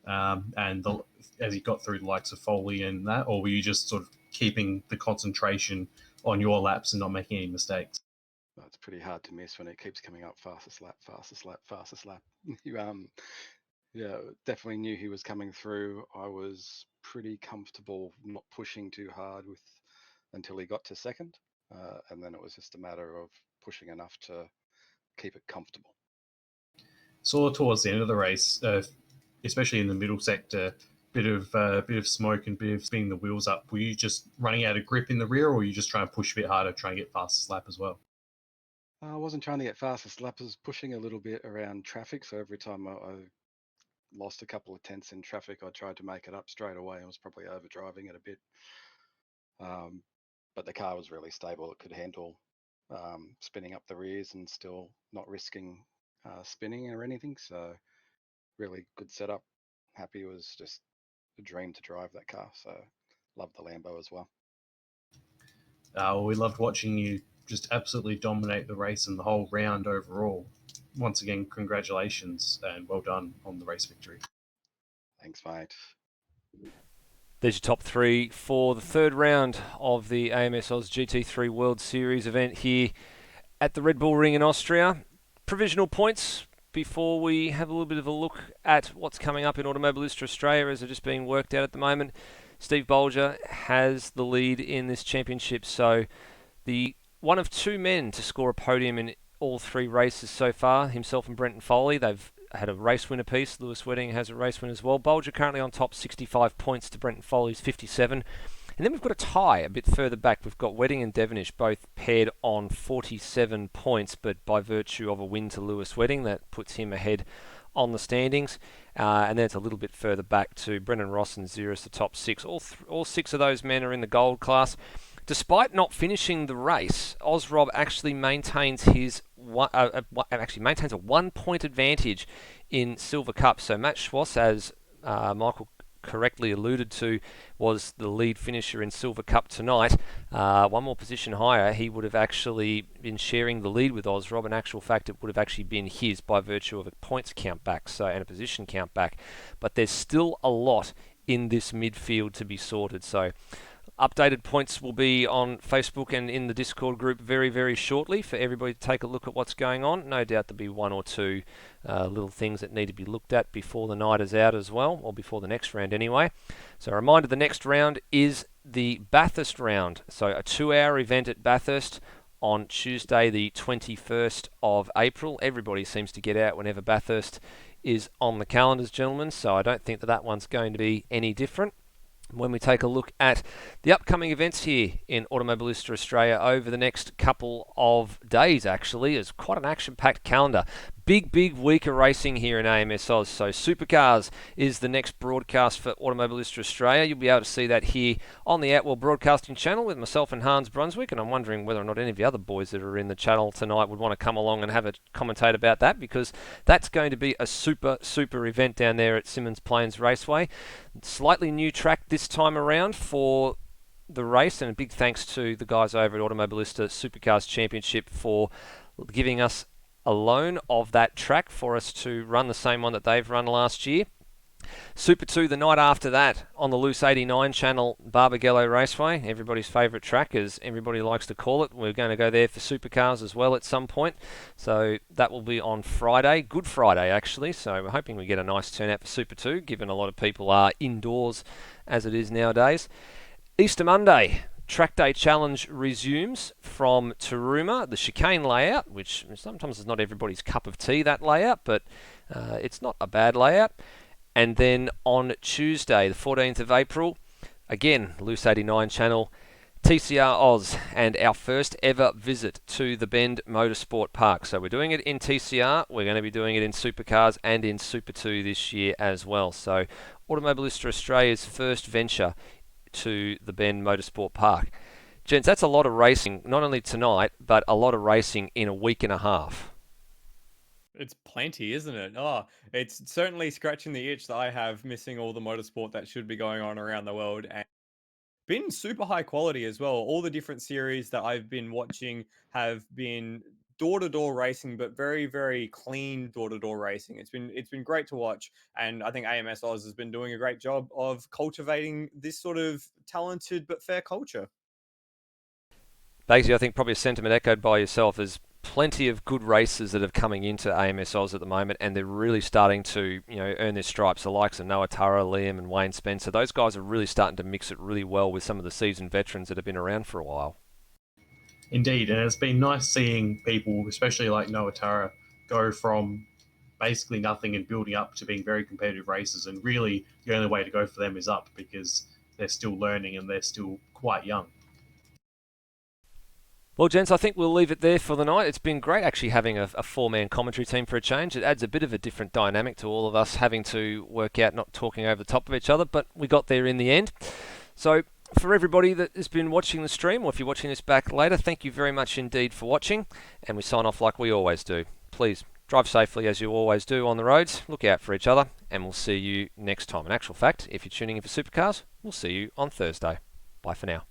as he got through the likes of Foley and that, or were you just sort of keeping the concentration on your laps and not making any mistakes? Well, it's pretty hard to miss when it keeps coming up fastest lap, fastest lap, fastest lap. You yeah, definitely knew he was coming through. I was pretty comfortable not pushing too hard until he got to second. And then it was just a matter of pushing enough to keep it comfortable. Saw towards the end of the race, especially in the middle sector, bit of smoke and bit of spinning the wheels up. Were you just running out of grip in the rear, or were you just trying to push a bit harder, trying to get fastest lap as well? I wasn't trying to get fastest lap. I was pushing a little bit around traffic. So every time I lost a couple of tenths in traffic, I tried to make it up straight away. I was probably overdriving it a bit. But the car was really stable. It could handle spinning up the rears and still not risking spinning or anything. So really good setup. Happy. It was just a dream to drive that car. So love the Lambo as well. We loved watching you just absolutely dominate the race and the whole round overall. Once again, congratulations and well done on the race victory. Thanks, mate. There's your top three for the third round of the AMS Oz GT3 World Series event here at the Red Bull Ring in Austria. Provisional points before we have a little bit of a look at what's coming up in Automobilista Australia as they're just being worked out at the moment. Steve Bolger has the lead in this championship, so the one of two men to score a podium in all three races so far, himself and Brenton Foley. They've had a race winner piece. Lewis Wedding has a race win as well. Bolger currently on top, 65 points to Brenton Foley's 57. And then we've got a tie a bit further back. We've got Wedding and Devonish both paired on 47 points, but by virtue of a win to Lewis Wedding, that puts him ahead on the standings. And then it's a little bit further back to Brendan Ross and Xeris, the top six. All six of those men are in the gold class. Despite not finishing the race, Ozrob actually maintains his maintains a 1 point advantage in Silver Cup. So Matt Schwass, as Michael correctly alluded to, was the lead finisher in Silver Cup tonight. One more position higher, he would have actually been sharing the lead with Ozrob. In actual fact, it would have actually been his by virtue of a points count back, and a position count back. But there's still a lot in this midfield to be sorted. So updated points will be on Facebook and in the Discord group very, very shortly for everybody to take a look at what's going on. No doubt there'll be one or two little things that need to be looked at before the night is out as well, or before the next round anyway. So a reminder, the next round is the Bathurst round. So a 2-hour event at Bathurst on Tuesday the 21st of April. Everybody seems to get out whenever Bathurst is on the calendars, gentlemen, so I don't think that one's going to be any different. When we take a look at the upcoming events here in Automobilista Australia over the next couple of days, actually, is quite an action-packed calendar. Big week of racing here in AMS Oz. So Supercars is the next broadcast for Automobilista Australia. You'll be able to see that here on the Outwell Broadcasting channel with myself and Hans Brunswick, and I'm wondering whether or not any of the other boys that are in the channel tonight would want to come along and have a commentate about that, because that's going to be a super event down there at Symmons Plains Raceway. Slightly new track this time around for the race, and a big thanks to the guys over at Automobilista Supercars Championship for giving us a loan of that track for us to run the same one that they've run last year. Super 2 the night after that on the Loose 89 channel, Barbagallo Raceway, everybody's favourite track as everybody likes to call it. We're going to go there for Supercars as well at some point. So that will be on Friday, Good Friday actually, so we're hoping we get a nice turnout for Super 2, given a lot of people are indoors as it is nowadays. Easter Monday, Track Day Challenge resumes from Taruma, the chicane layout, which sometimes is not everybody's cup of tea, that layout, but it's not a bad layout. And then on Tuesday, the 14th of April, again, Loose 89 channel, TCR Oz, and our first ever visit to the Bend Motorsport Park. So we're doing it in TCR, we're going to be doing it in Supercars and in Super 2 this year as well. So Automobilista Australia's first venture to the Bend Motorsport Park. Gents, that's a lot of racing, not only tonight, but a lot of racing in a week and a half. It's plenty, isn't it? Oh, it's certainly scratching the itch that I have, missing all the motorsport that should be going on around the world, and been super high quality as well. All the different series that I've been watching have been door-to-door racing, but very clean door-to-door racing. It's been great to watch, and I think AMS Oz has been doing a great job of cultivating this sort of talented but fair culture. Basically, I think probably a sentiment echoed by yourself. There's plenty of good racers that are coming into AMS Oz at the moment, and they're really starting to, earn their stripes. The likes of Noah Tara, Liam, and Wayne Spencer. Those guys are really starting to mix it really well with some of the seasoned veterans that have been around for a while. Indeed, and it's been nice seeing people, especially like Noah Tara, go from basically nothing and building up to being very competitive racers. And really, the only way to go for them is up, because they're still learning and they're still quite young. Well, gents, I think we'll leave it there for the night. It's been great actually having a four-man commentary team for a change. It adds a bit of a different dynamic to all of us having to work out not talking over the top of each other, but we got there in the end. So for everybody that has been watching the stream, or if you're watching this back later, thank you very much indeed for watching, and we sign off like we always do. Please drive safely as you always do on the roads, look out for each other, and we'll see you next time. In actual fact, if you're tuning in for Supercars, we'll see you on Thursday. Bye for now.